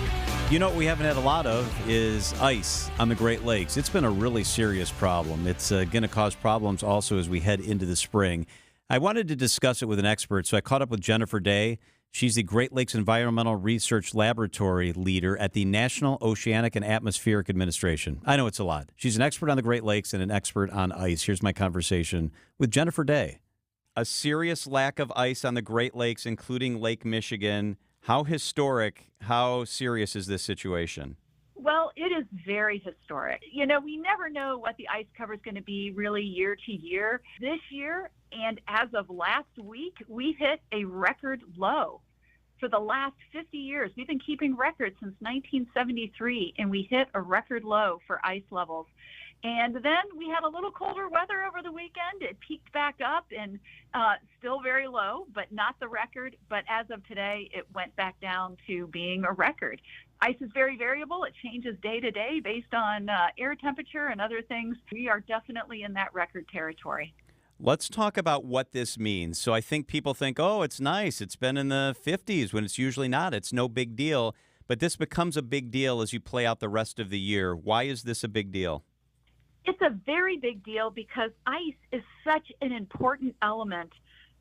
You know what we haven't had a lot of is ice on the Great Lakes. It's been a really serious problem. It's going to cause problems also as we head into the spring. I wanted to discuss it with an expert, so I caught up with Jennifer Day. She's the Great Lakes Environmental Research Laboratory leader at the National Oceanic and Atmospheric Administration. I know it's a lot. She's an expert on the Great Lakes and an expert on ice. Here's my conversation with Jennifer Day. A serious lack of ice on the Great Lakes, including Lake Michigan. How historic, how serious is this situation? Well, it is very historic. You know, we never know what the ice cover is going to be really year to year. This year, and as of last week, we hit a record low. For the last 50 years, we've been keeping records since 1973, and we hit a record low for ice levels. And then we had a little colder weather over the weekend. It peaked back up and still very low, but not the record. But as of today, it went back down to being a record. Ice is very variable. It changes day to day based on air temperature and other things. We are definitely in that record territory. Let's talk about what this means. So I think people think, oh, it's nice. It's been in the 50s when it's usually not. It's no big deal. But this becomes a big deal as you play out the rest of the year. Why is this a big deal? It's a very big deal because ice is such an important element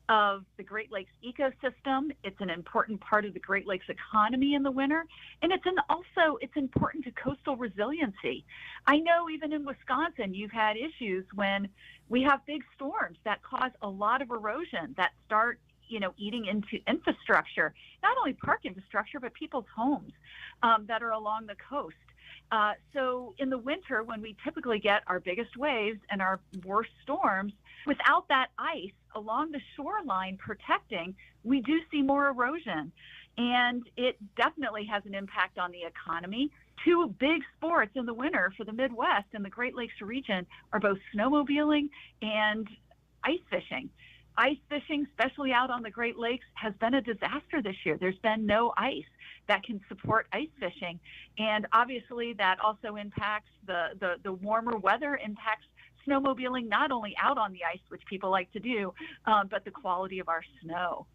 of the Great Lakes ecosystem. It's an important part of the Great Lakes economy in the winter, and it's important to coastal resiliency. I know even in Wisconsin, you've had issues when we have big storms that cause a lot of erosion that start, eating into infrastructure, not only park infrastructure, but people's homes that are along the coast. So in the winter, when we typically get our biggest waves and our worst storms, without that ice along the shoreline protecting, we do see more erosion. And it definitely has an impact on the economy. Two big sports in the winter for the Midwest and the Great Lakes region are both snowmobiling and ice fishing. Ice fishing, especially out on the Great Lakes, has been a disaster this year. There's been no ice that can support ice fishing. And obviously that also impacts the warmer weather, impacts snowmobiling, not only out on the ice, which people like to do, but the quality of our snow.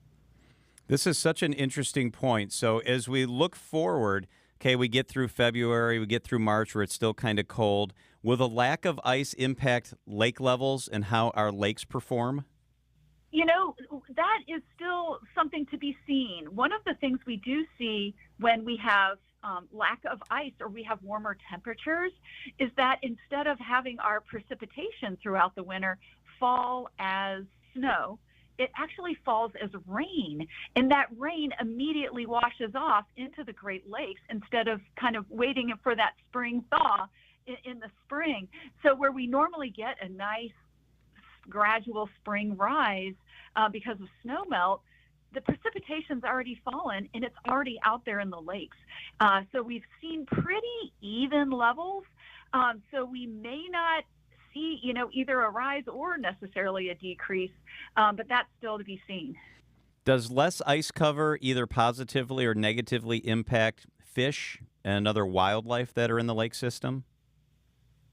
This is such an interesting point. So as we look forward, okay, we get through February, we get through March where it's still kind of cold. Will the lack of ice impact lake levels and how our lakes perform? That is still something to be seen. One of the things we do see when we have lack of ice or we have warmer temperatures is that instead of having our precipitation throughout the winter fall as snow, it actually falls as rain, and that rain immediately washes off into the Great Lakes instead of kind of waiting for that spring thaw in the spring. So where we normally get a nice gradual spring rise because of snow melt, the precipitation's already fallen and it's already out there in the lakes. So we've seen pretty even levels. So we may not see, either a rise or necessarily a decrease, but that's still to be seen. Does less ice cover either positively or negatively impact fish and other wildlife that are in the lake system?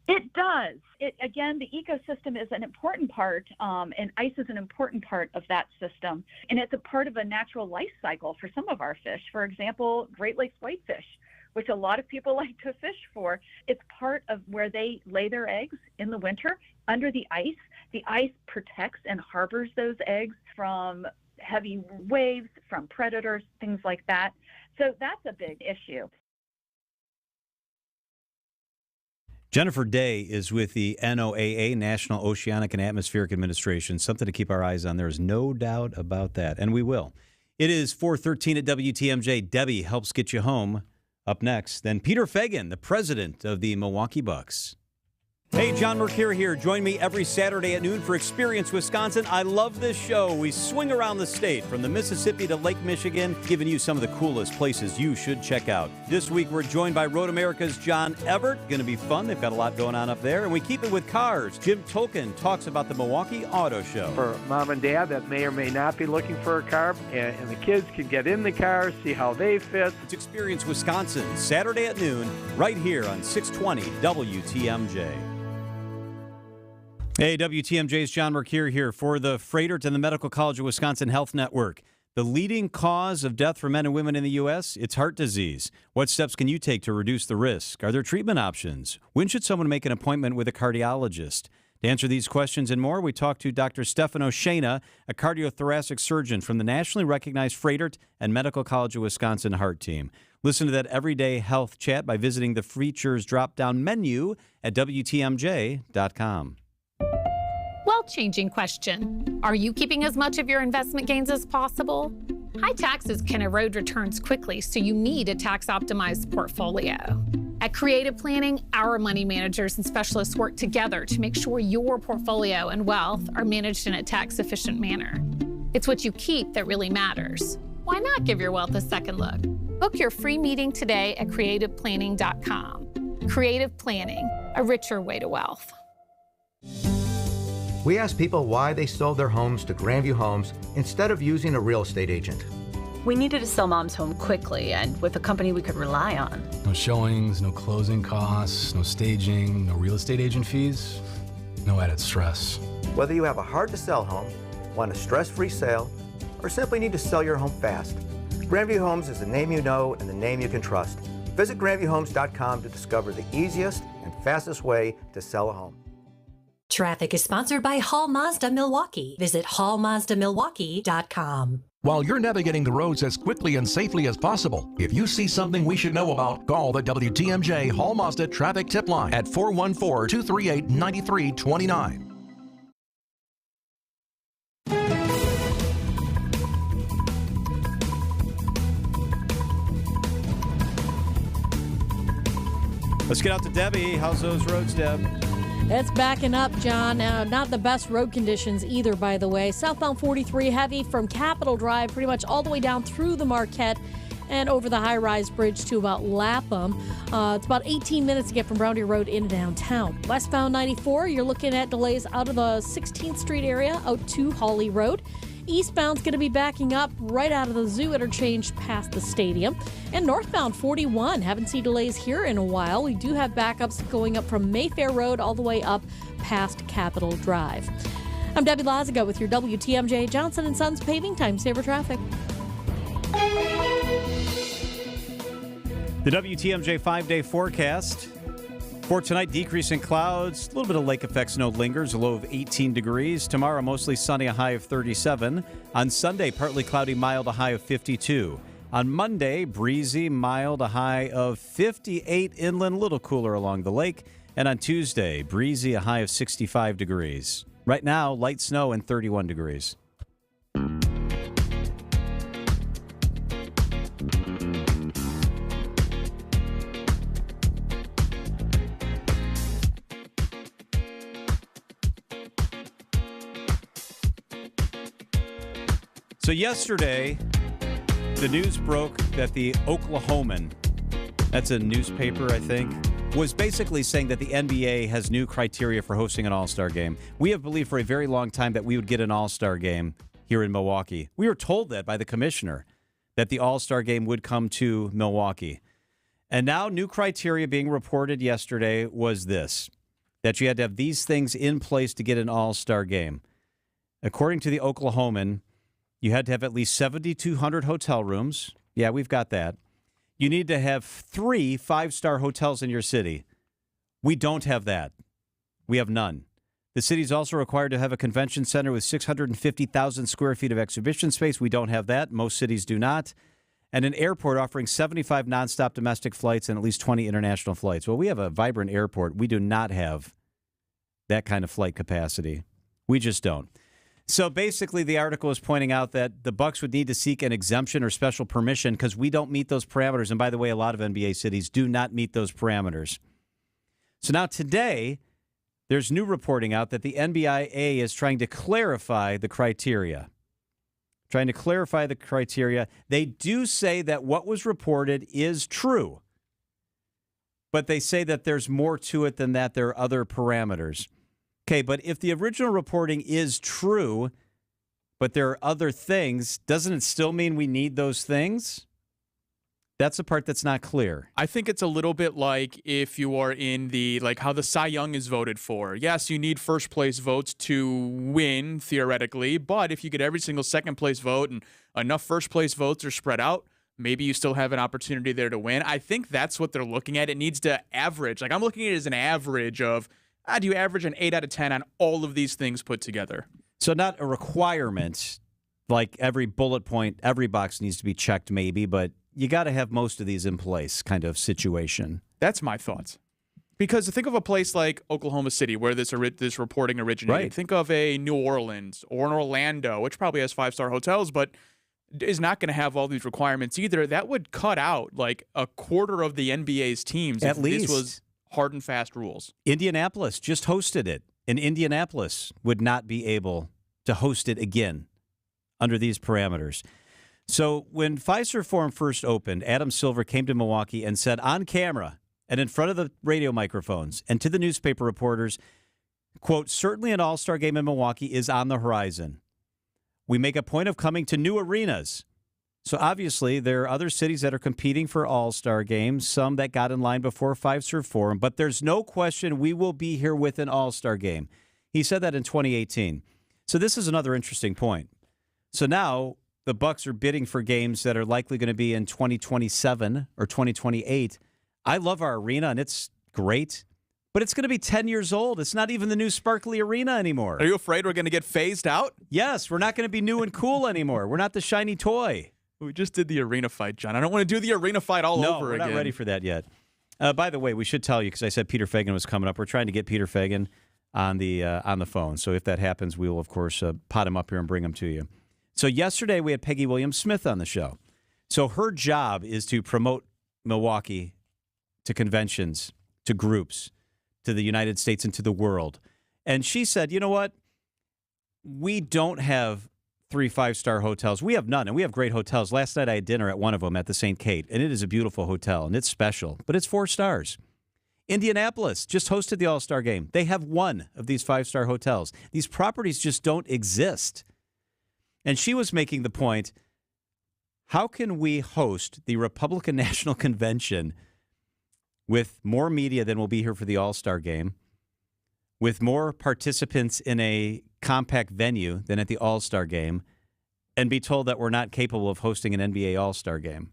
It does. Again, the ecosystem is an important part, and ice is an important part of that system. And it's a part of a natural life cycle for some of our fish. For example, Great Lakes whitefish, which a lot of people like to fish for. It's part of where they lay their eggs in the winter under the ice. The ice protects and harbors those eggs from heavy waves, from predators, things like that. So that's a big issue. Jennifer Day is with the NOAA, National Oceanic and Atmospheric Administration. Something to keep our eyes on. There is no doubt about that, and we will. It is 4:13 at WTMJ. Debbie helps get you home. Up next, then Peter Fagan, the president of the Milwaukee Bucks. Hey, John Mercure here. Join me every Saturday at noon for Experience Wisconsin. I love this show. We swing around the state from the Mississippi to Lake Michigan, giving you some of the coolest places you should check out. This week, we're joined by Road America's John Everett. Going to be fun. They've got a lot going on up there. And we keep it with cars. Jim Tolkien talks about the Milwaukee Auto Show. For mom and dad that may or may not be looking for a car, and the kids can get in the car, see how they fit. It's Experience Wisconsin, Saturday at noon, right here on 620 WTMJ. Hey, WTMJ's John Mercure here for the Freighter and the Medical College of Wisconsin Health Network. The leading cause of death for men and women in the U.S., it's heart disease. What steps can you take to reduce the risk? Are there treatment options? When should someone make an appointment with a cardiologist? To answer these questions and more, we talked to Dr. Stefano Shana, a cardiothoracic surgeon from the nationally recognized Freighter and Medical College of Wisconsin Heart Team. Listen to that everyday health chat by visiting the features drop-down menu at WTMJ.com. World-changing question. Are you keeping as much of your investment gains as possible? High taxes can erode returns quickly, so you need a tax-optimized portfolio. At Creative Planning, our money managers and specialists work together to make sure your portfolio and wealth are managed in a tax-efficient manner. It's what you keep that really matters. Why not give your wealth a second look? Book your free meeting today at creativeplanning.com. Creative Planning, a richer way to wealth. We asked people why they sold their homes to Grandview Homes instead of using a real estate agent. We needed to sell Mom's home quickly and with a company we could rely on. No showings, no closing costs, no staging, no real estate agent fees, no added stress. Whether you have a hard-to-sell home, want a stress-free sale, or simply need to sell your home fast, Grandview Homes is the name you know and the name you can trust. Visit GrandviewHomes.com to discover the easiest and fastest way to sell a home. Traffic is sponsored by Hall Mazda Milwaukee. Visit hallmazdamilwaukee.com. While you're navigating the roads as quickly and safely as possible, if you see something we should know about, call the WTMJ Hall Mazda Traffic Tip Line at 414-238-9329. Let's get out to Debbie. How's those roads, Deb? It's backing up, John. Not the best road conditions either, by the way. Southbound 43 heavy from Capitol Drive pretty much all the way down through the Marquette and over the high-rise bridge to about Lapham. It's about 18 minutes to get from Brown Deer Road into downtown. Westbound 94, you're looking at delays out of the 16th Street area out to Hawley Road. Eastbound's going to be backing up right out of the Zoo interchange past the stadium. And northbound 41, haven't seen delays here in a while. We do have backups going up from Mayfair Road all the way up past Capitol Drive. I'm Debbie Lazago with your WTMJ Johnson & Sons Paving Time Saver Traffic. The WTMJ 5-day forecast. For tonight, decrease in clouds, a little bit of lake effect snow lingers, a low of 18 degrees. Tomorrow, mostly sunny, a high of 37. On Sunday, partly cloudy, mild, a high of 52. On Monday, breezy, mild, a high of 58 inland, a little cooler along the lake. And on Tuesday, breezy, a high of 65 degrees. Right now, light snow and 31 degrees. So yesterday, the news broke that the Oklahoman, that's a newspaper, I think, was basically saying that the NBA has new criteria for hosting an All-Star game. We have believed for a very long time that we would get an All-Star game here in Milwaukee. We were told that by the commissioner, that the All-Star game would come to Milwaukee. And now new criteria being reported yesterday was this, that you had to have these things in place to get an All-Star game. According to the Oklahoman, you had to have at least 7,200 hotel rooms. Yeah, we've got that. You need to have 3 5-star hotels in your city. We don't have that. We have none. The city is also required to have a convention center with 650,000 square feet of exhibition space. We don't have that. Most cities do not. And an airport offering 75 nonstop domestic flights and at least 20 international flights. Well, we have a vibrant airport. We do not have that kind of flight capacity. We just don't. So basically, the article is pointing out that the Bucks would need to seek an exemption or special permission because we don't meet those parameters. And by the way, a lot of NBA cities do not meet those parameters. So now today, there's new reporting out that the NBA is trying to clarify the criteria. They do say that what was reported is true. But they say that there's more to it than that. There are other parameters. Okay, but if the original reporting is true, but there are other things, doesn't it still mean we need those things? That's the part that's not clear. I think it's a little bit like if you are in how the Cy Young is voted for. Yes, you need first place votes to win, theoretically, but if you get every single second place vote and enough first place votes are spread out, maybe you still have an opportunity there to win. I think that's what they're looking at. It needs to average. I'm looking at it as an average of, do you average an 8 out of 10 on all of these things put together? So not a requirement, like every bullet point, every box needs to be checked maybe, but you got to have most of these in place kind of situation. That's my thoughts. Because think of a place like Oklahoma City where this reporting originated. Right. Think of a New Orleans or an Orlando, which probably has 5-star hotels, but is not going to have all these requirements either. That would cut out like a quarter of the NBA's teams At if least. this was hard and fast rules. Indianapolis just hosted it, and Indianapolis would not be able to host it again under these parameters. So when Fiserv Forum first opened, Adam Silver came to Milwaukee and said on camera and in front of the radio microphones and to the newspaper reporters, quote, certainly an all-star game in Milwaukee is on the horizon. We make a point of coming to new arenas. So obviously, there are other cities that are competing for all-star games, some that got in line before Fiserv Forum, but there's no question we will be here with an all-star game. He said that in 2018. So this is another interesting point. So now the Bucks are bidding for games that are likely going to be in 2027 or 2028. I love our arena, and it's great, but it's going to be 10 years old. It's not even the new sparkly arena anymore. Are you afraid we're going to get phased out? Yes, we're not going to be new and cool anymore. We're not the shiny toy. We just did the arena fight, John. I don't want to do the arena fight all over again. No, we're not ready for that yet. By the way, we should tell you, because I said Peter Fagan was coming up. We're trying to get Peter Fagan on the phone. So if that happens, we will, of course, pot him up here and bring him to you. So yesterday we had Peggy Williams-Smith on the show. So her job is to promote Milwaukee to conventions, to groups, to the United States and to the world. And she said, you know what? We don't have 3 5-star hotels. We have none, and we have great hotels. Last night I had dinner at one of them at the St. Kate, and it is a beautiful hotel, and it's special, but it's 4 stars. Indianapolis just hosted the All-Star Game. They have one of these 5-star hotels. These properties just don't exist. And she was making the point, how can we host the Republican National Convention with more media than will be here for the All-Star Game, with more participants in a compact venue than at the All-Star Game, and be told that we're not capable of hosting an NBA All-Star Game?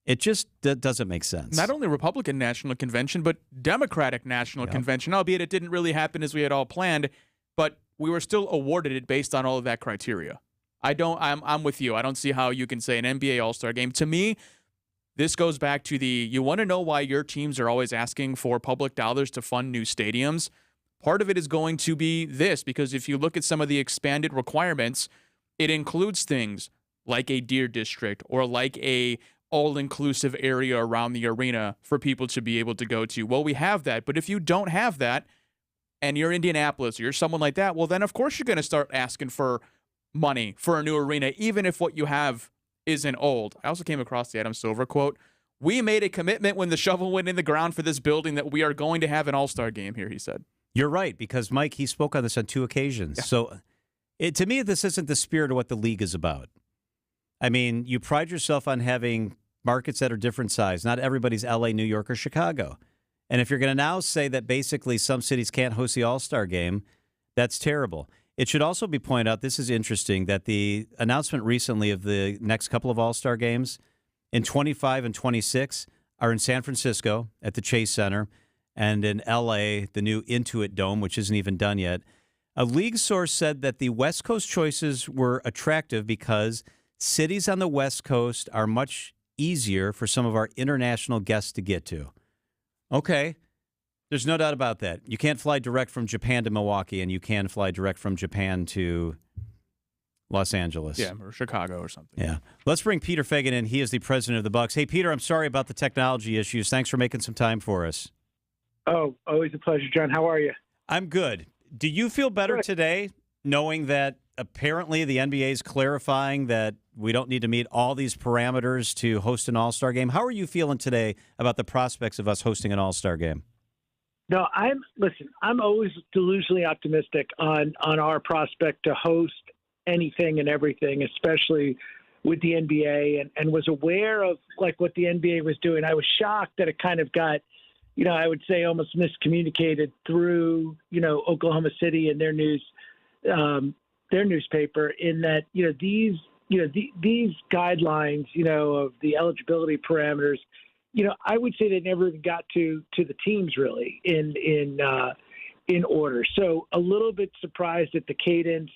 It just doesn't make sense. Not only Republican National Convention, but Democratic National Convention, albeit it didn't really happen as we had all planned, but we were still awarded it based on all of that criteria. I'm with you. I don't see how you can say an NBA All-Star game. To me, this goes back to you want to know why your teams are always asking for public dollars to fund new stadiums. Part of it is going to be this, because if you look at some of the expanded requirements, it includes things like a deer district or like a all-inclusive area around the arena for people to be able to go to. Well, we have that, but if you don't have that and you're Indianapolis or you're someone like that, well, then of course you're going to start asking for money for a new arena, even if what you have isn't old. I also came across the Adam Silver quote. We made a commitment when the shovel went in the ground for this building that we are going to have an all-star game here, he said. You're right, because, Mike, he spoke on this on 2 occasions. Yeah. So, to me, this isn't the spirit of what the league is about. I mean, you pride yourself on having markets that are different size. Not everybody's L.A., New York, or Chicago. And if you're going to now say that basically some cities can't host the All-Star game, that's terrible. It should also be pointed out, this is interesting, that the announcement recently of the next couple of All-Star games in 25 and 26 are in San Francisco at the Chase Center, and in L.A., the new Intuit Dome, which isn't even done yet. A league source said that the West Coast choices were attractive because cities on the West Coast are much easier for some of our international guests to get to. Okay, there's no doubt about that. You can't fly direct from Japan to Milwaukee, and you can fly direct from Japan to Los Angeles. Yeah, or Chicago or something. Yeah. Let's bring Peter Fagan in. He is the president of the Bucks. Hey, Peter, I'm sorry about the technology issues. Thanks for making some time for us. Oh, always a pleasure, John. How are you? I'm good. Do you feel better today knowing that apparently the NBA is clarifying that we don't need to meet all these parameters to host an All-Star game? How are you feeling today about the prospects of us hosting an All-Star game? No, I'm always delusionally optimistic on our prospect to host anything and everything, especially with the NBA, and was aware of like what the NBA was doing. I was shocked that it kind of got, I would say almost miscommunicated through, Oklahoma City and their newspaper, in that, these guidelines, of the eligibility parameters, I would say they never even got to the teams really in order. So a little bit surprised at the cadence,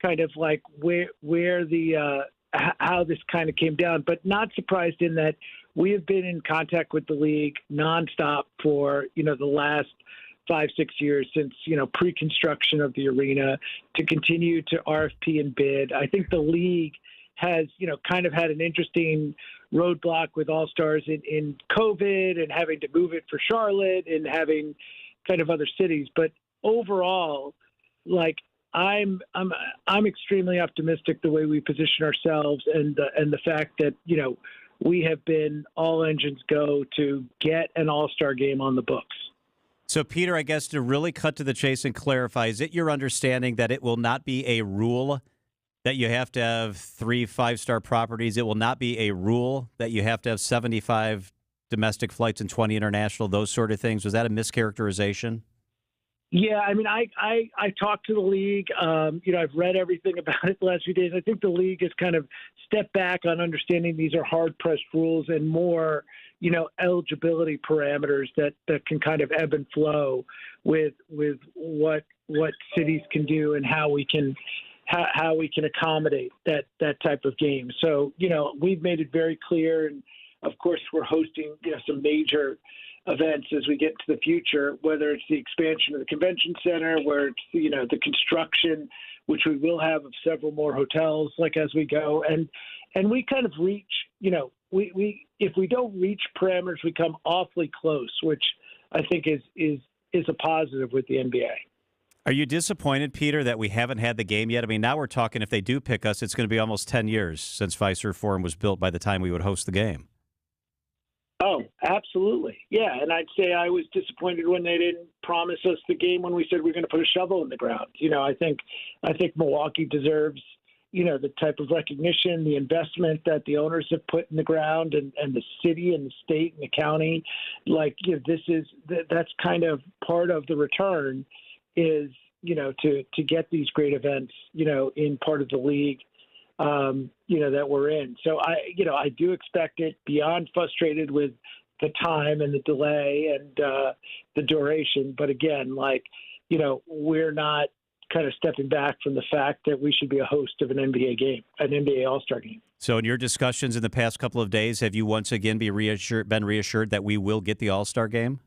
kind of like where the how this kind of came down, but not surprised in that we have been in contact with the league nonstop for, the last 5-6 years since, pre-construction of the arena, to continue to RFP and bid. I think the league has, kind of had an interesting roadblock with All-Stars in COVID and having to move it for Charlotte and having kind of other cities. But overall, like, I'm extremely optimistic the way we position ourselves and the fact that, we have been all engines go to get an All-Star game on the books. So, Peter, I guess to really cut to the chase and clarify, is it your understanding that it will not be a rule that you have to have 3 5-star properties? It will not be a rule that you have to have 75 domestic flights and 20 international, those sort of things. Was that a mischaracterization? Yeah, I mean, I talked to the league. I've read everything about it the last few days. I think the league has kind of stepped back on understanding these are hard-pressed rules and more, eligibility parameters that can kind of ebb and flow with what cities can do and how we can accommodate that type of game. So, we've made it very clear, and of course we're hosting, some major events as we get into the future, whether it's the expansion of the convention center, where it's, the construction, which we will have of several more hotels, like as we go. And we kind of reach, we if we don't reach parameters, we come awfully close, which I think is a positive with the NBA. Are you disappointed, Peter, that we haven't had the game yet? I mean, now we're talking, if they do pick us, it's going to be almost 10 years since Fiserv Forum was built by the time we would host the game. Oh, absolutely. Yeah. And I'd say I was disappointed when they didn't promise us the game when we said we're going to put a shovel in the ground. I think Milwaukee deserves, the type of recognition, the investment that the owners have put in the ground, and the city and the state and the county. Like, that's kind of part of the return is, to get these great events, in part of the league, that we're in. So I do expect it, beyond frustrated with the time and the delay and the duration. But again, we're not kind of stepping back from the fact that we should be a host of an NBA game, an NBA All-Star game. So in your discussions in the past couple of days, have you once again been reassured that we will get the All-Star game?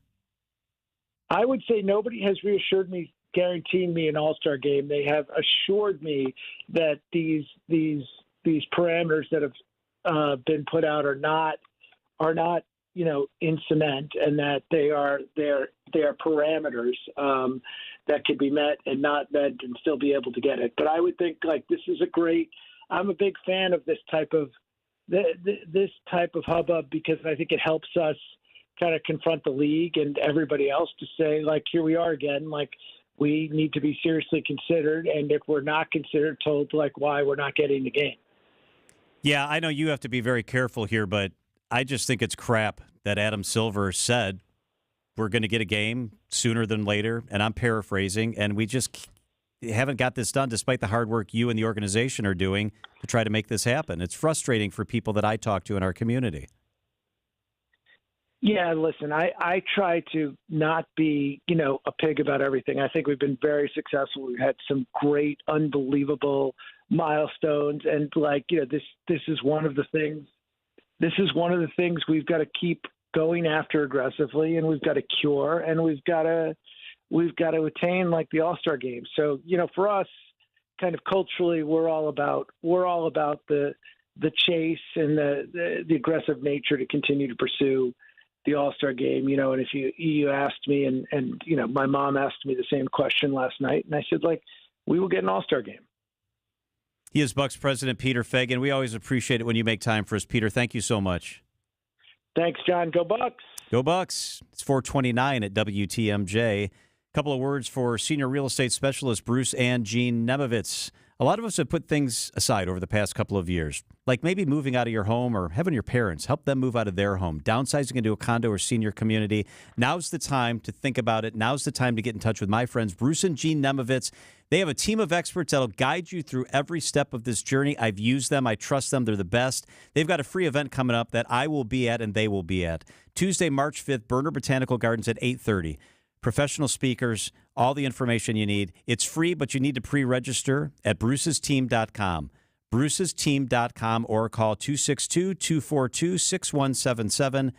I would say nobody has reassured me, guaranteeing me an All-Star game. They have assured me that these parameters that have been put out are not in cement, and that they are parameters that could be met and not met and still be able to get it. But I would think this is I'm a big fan of this type of hubbub, because I think it helps us kind of confront the league and everybody else to say, here we are again, we need to be seriously considered, and if we're not considered, told why we're not getting the game. Yeah, I know you have to be very careful here, but I just think it's crap that Adam Silver said we're going to get a game sooner than later, and I'm paraphrasing, and we just haven't got this done despite the hard work you and the organization are doing to try to make this happen. It's frustrating for people that I talk to in our community. Yeah, listen, I try to not be, a pig about everything. I think we've been very successful. We've had some great, unbelievable milestones, and this is one of the things. This is one of the things we've got to keep going after aggressively, and we've got to cure, and we've got to attain the All-Star game. So, for us, kind of culturally, we're all about the chase and the aggressive nature to continue to pursue the All-Star game, and if you asked me, and my mom asked me the same question last night, and I said, we will get an All-Star game. He is Bucks President Peter Feigin. We always appreciate it when you make time for us, Peter. Thank you so much. Thanks, John. Go Bucks. Go Bucks. It's 4:29 at WTMJ. A couple of words for senior real estate specialist Bruce and Jean Nemovitz. A lot of us have put things aside over the past couple of years, like maybe moving out of your home or having your parents help them move out of their home, downsizing into a condo or senior community. Now's the time to think about it. Now's the time to get in touch with my friends, Bruce and Jean Nemovitz. They have a team of experts that'll guide you through every step of this journey. I've used them. I trust them. They're the best. They've got a free event coming up that I will be at and they will be at. Tuesday, March 5th, Berner Botanical Gardens at 8:30. Professional speakers, all the information you need. It's free, but you need to pre-register at brucesteam.com. brucesteam.com, or call 262-242-6177,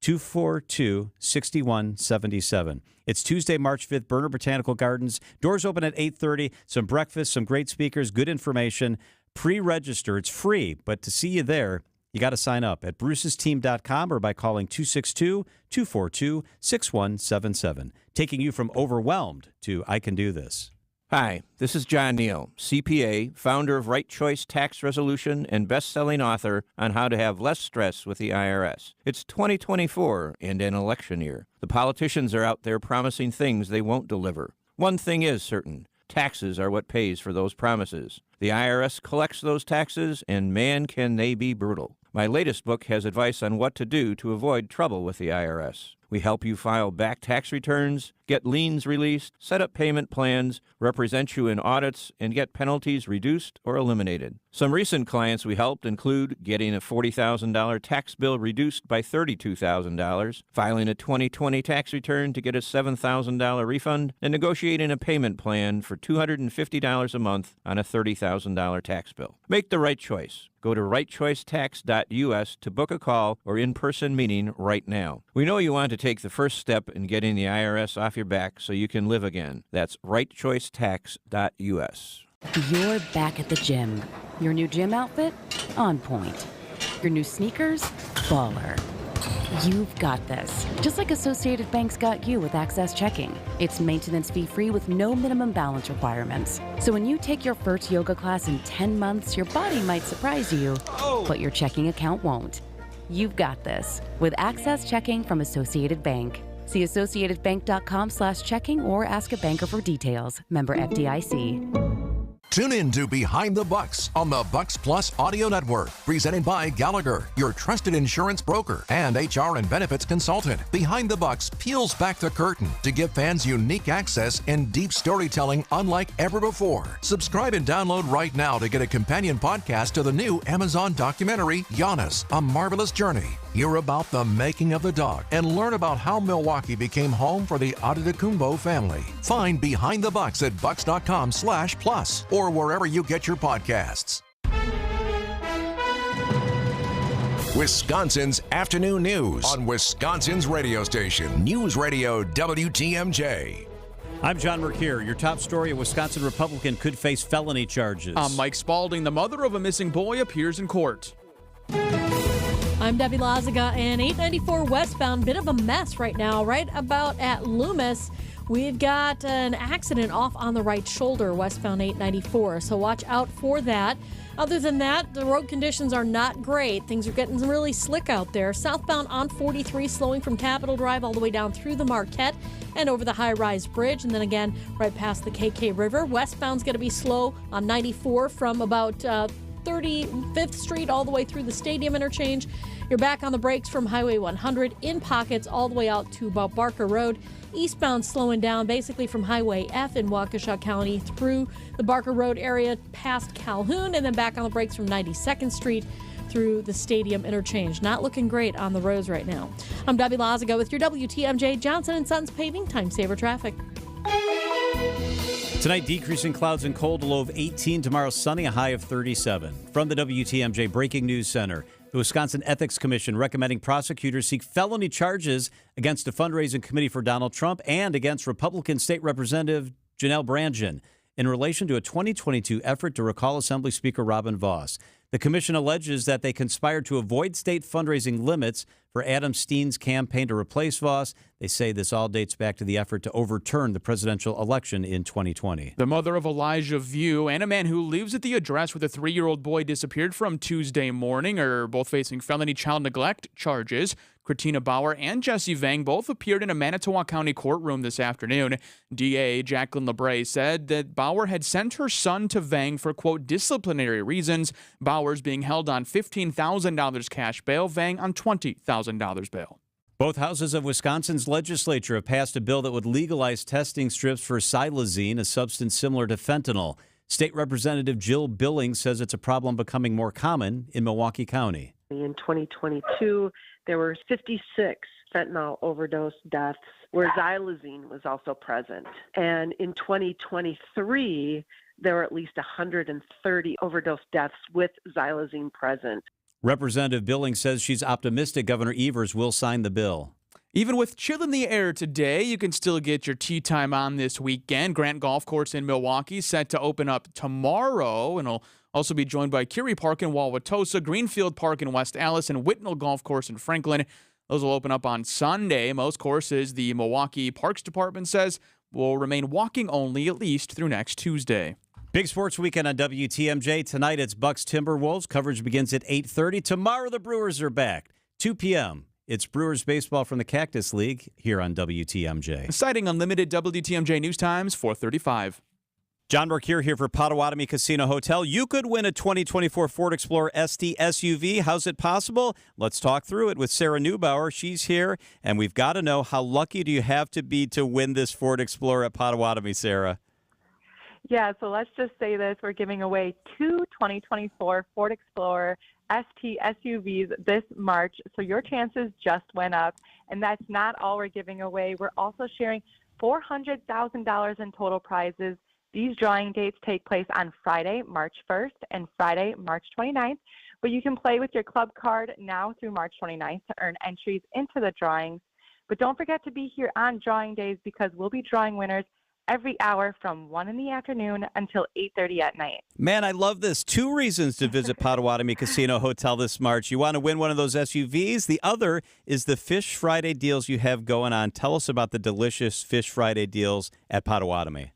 242-6177. It's Tuesday, March 5th, Berner Botanical Gardens. Doors open at 8:30. Some breakfast, some great speakers, good information. Pre-register. It's free, but to see you there, you got to sign up at brucesteam.com or by calling 262-242-6177. Taking you from overwhelmed to I can do this. Hi, this is John Neal, CPA, founder of Right Choice Tax Resolution and best-selling author on how to have less stress with the IRS. It's 2024 and an election year. The politicians are out there promising things they won't deliver. One thing is certain. Taxes are what pays for those promises. The IRS collects those taxes, and man, can they be brutal. My latest book has advice on what to do to avoid trouble with the IRS. We help you file back tax returns, get liens released, set up payment plans, represent you in audits, and get penalties reduced or eliminated. Some recent clients we helped include getting a $40,000 tax bill reduced by $32,000, filing a 2020 tax return to get a $7,000 refund, and negotiating a payment plan for $250 a month on a $30,000 tax bill. Make the right choice. Go to rightchoicetax.us to book a call or in-person meeting right now. We know you want to take the first step in getting the IRS off your back so you can live again. That's rightchoicetax.us. You're back at the gym. Your new gym outfit? On point. Your new sneakers? Baller. You've got this. Just like Associated Bank's got you with Access Checking. It's maintenance fee-free with no minimum balance requirements. So when you take your first yoga class in 10 months, your body might surprise you, but your checking account won't. You've got this with Access Checking from Associated Bank. See associatedbank.com/checking or ask a banker for details. Member FDIC. Tune in to Behind the Bucks on the Bucks Plus Audio Network, presented by Gallagher, your trusted insurance broker and HR and benefits consultant. Behind the Bucks peels back the curtain to give fans unique access and deep storytelling unlike ever before. Subscribe and download right now to get a companion podcast to the new Amazon documentary, Giannis, A Marvelous Journey. Hear about the making of the dog and learn about how Milwaukee became home for the Adetokunbo family. Find Behind the Bucks at bucks.com/plus or wherever you get your podcasts. Wisconsin's afternoon news on Wisconsin's radio station, News Radio WTMJ. I'm John Mercure. Your top story: a Wisconsin Republican could face felony charges. I'm Mike Spalding. The mother of a missing boy appears in court. I'm Debbie Lazaga, and 894 westbound, bit of a mess right now, right about at Loomis. We've got an accident off on the right shoulder, westbound 894, so watch out for that. Other than that, the road conditions are not great. Things are getting really slick out there. Southbound on 43, slowing from Capitol Drive all the way down through the Marquette and over the high-rise bridge, and then again right past the KK River. Westbound's going to be slow on 94 from about 35th Street all the way through the Stadium interchange. You're back on the brakes from Highway 100 in pockets all the way out to about Barker Road. Eastbound slowing down basically from Highway F in Waukesha County through the Barker Road area past Calhoun, and then back on the brakes from 92nd Street through the Stadium interchange. Not looking great on the roads right now. I'm Debbie Lazaga with your WTMJ Johnson & Sons Paving Time Saver Traffic. Tonight, decreasing clouds and cold, a low of 18. Tomorrow, sunny, a high of 37. From the WTMJ Breaking News Center, the Wisconsin Ethics Commission recommending prosecutors seek felony charges against a fundraising committee for Donald Trump and against Republican State Representative Janelle Brandgen in relation to a 2022 effort to recall Assembly Speaker Robin Vos. The commission alleges that they conspired to avoid state fundraising limits for Adam Steen's campaign to replace Vos. They say this all dates back to the effort to overturn the presidential election in 2020. The mother of Elijah View and a man who lives at the address where the 3-year-old boy disappeared from Tuesday morning are both facing felony child neglect charges. Christina Bauer and Jesse Vang both appeared in a Manitowoc County courtroom this afternoon. DA Jacqueline LeBray said that Bauer had sent her son to Vang for, quote, disciplinary reasons. Bauer's being held on $15,000 cash bail, Vang on $20,000 bail. Both houses of Wisconsin's legislature have passed a bill that would legalize testing strips for xylazine, a substance similar to fentanyl. State Representative Jill Billings says it's a problem becoming more common in Milwaukee County. In 2022, there were 56 fentanyl overdose deaths where xylazine was also present. And in 2023, there were at least 130 overdose deaths with xylazine present. Representative Billings says she's optimistic Governor Evers will sign the bill. Even with chill in the air today, you can still get your tee time on this weekend. Grant Golf Course in Milwaukee set to open up tomorrow, and it'll also be joined by Curie Park in Wauwatosa, Greenfield Park in West Allis, and Whitnall Golf Course in Franklin. Those will open up on Sunday. Most courses, the Milwaukee Parks Department says, will remain walking only at least through next Tuesday. Big sports weekend on WTMJ. Tonight it's Bucks Timberwolves. Coverage begins at 8:30. Tomorrow the Brewers are back. 2 p.m. It's Brewers baseball from the Cactus League here on WTMJ. Citing unlimited WTMJ News Times, 4:35. John Mercure here for Potawatomi Casino Hotel. You could win a 2024 Ford Explorer ST SUV. How's it possible? Let's talk through it with Sarah Neubauer. She's here, and we've got to know, how lucky do you have to be to win this Ford Explorer at Potawatomi, Sarah? Yeah, so let's just say this. We're giving away 2 2024 Ford Explorer ST SUVs this March, so your chances just went up. And that's not all we're giving away. We're also sharing $400,000 in total prizes. These drawing dates take place on Friday, March 1st and Friday, March 29th, but you can play with your club card now through March 29th to earn entries into the drawings. But don't forget to be here on drawing days, because we'll be drawing winners every hour from 1 in the afternoon until 8:30 at night. Man, I love this. 2 reasons to visit Potawatomi Casino Hotel this March. You want to win one of those SUVs. The other is the Fish Friday deals you have going on. Tell us about the delicious Fish Friday deals at Potawatomi.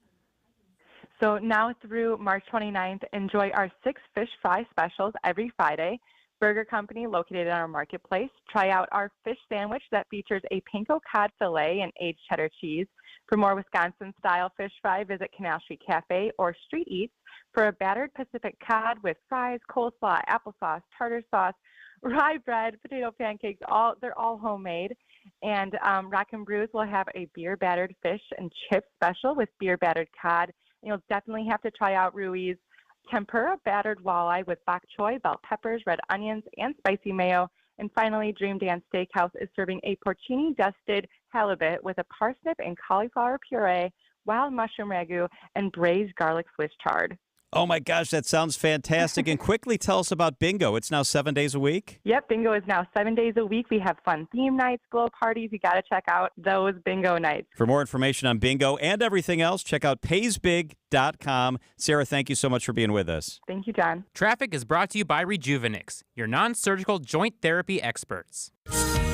So now through March 29th, enjoy our 6 fish fry specials every Friday. Burger Company, located in our marketplace. Try out our fish sandwich that features a panko cod fillet and aged cheddar cheese. For more Wisconsin-style fish fry, visit Canal Street Cafe or Street Eats for a battered Pacific cod with fries, coleslaw, applesauce, tartar sauce, rye bread, potato pancakes. They're all homemade. And Rock and Brews will have a beer-battered fish and chip special with beer-battered cod. And you'll definitely have to try out Rui's tempura battered walleye with bok choy, bell peppers, red onions, and spicy mayo. And finally, Dream Dance Steakhouse is serving a porcini-dusted halibut with a parsnip and cauliflower puree, wild mushroom ragu, and braised garlic Swiss chard. Oh my gosh, that sounds fantastic. And quickly tell us about bingo. It's now 7 days a week? Yep, bingo is now 7 days a week. We have fun theme nights, glow parties. You got to check out those bingo nights. For more information on bingo and everything else, check out paysbig.com. Sarah, thank you so much for being with us. Thank you, John. Traffic is brought to you by Rejuvenix, your non-surgical joint therapy experts. Rejuvenix.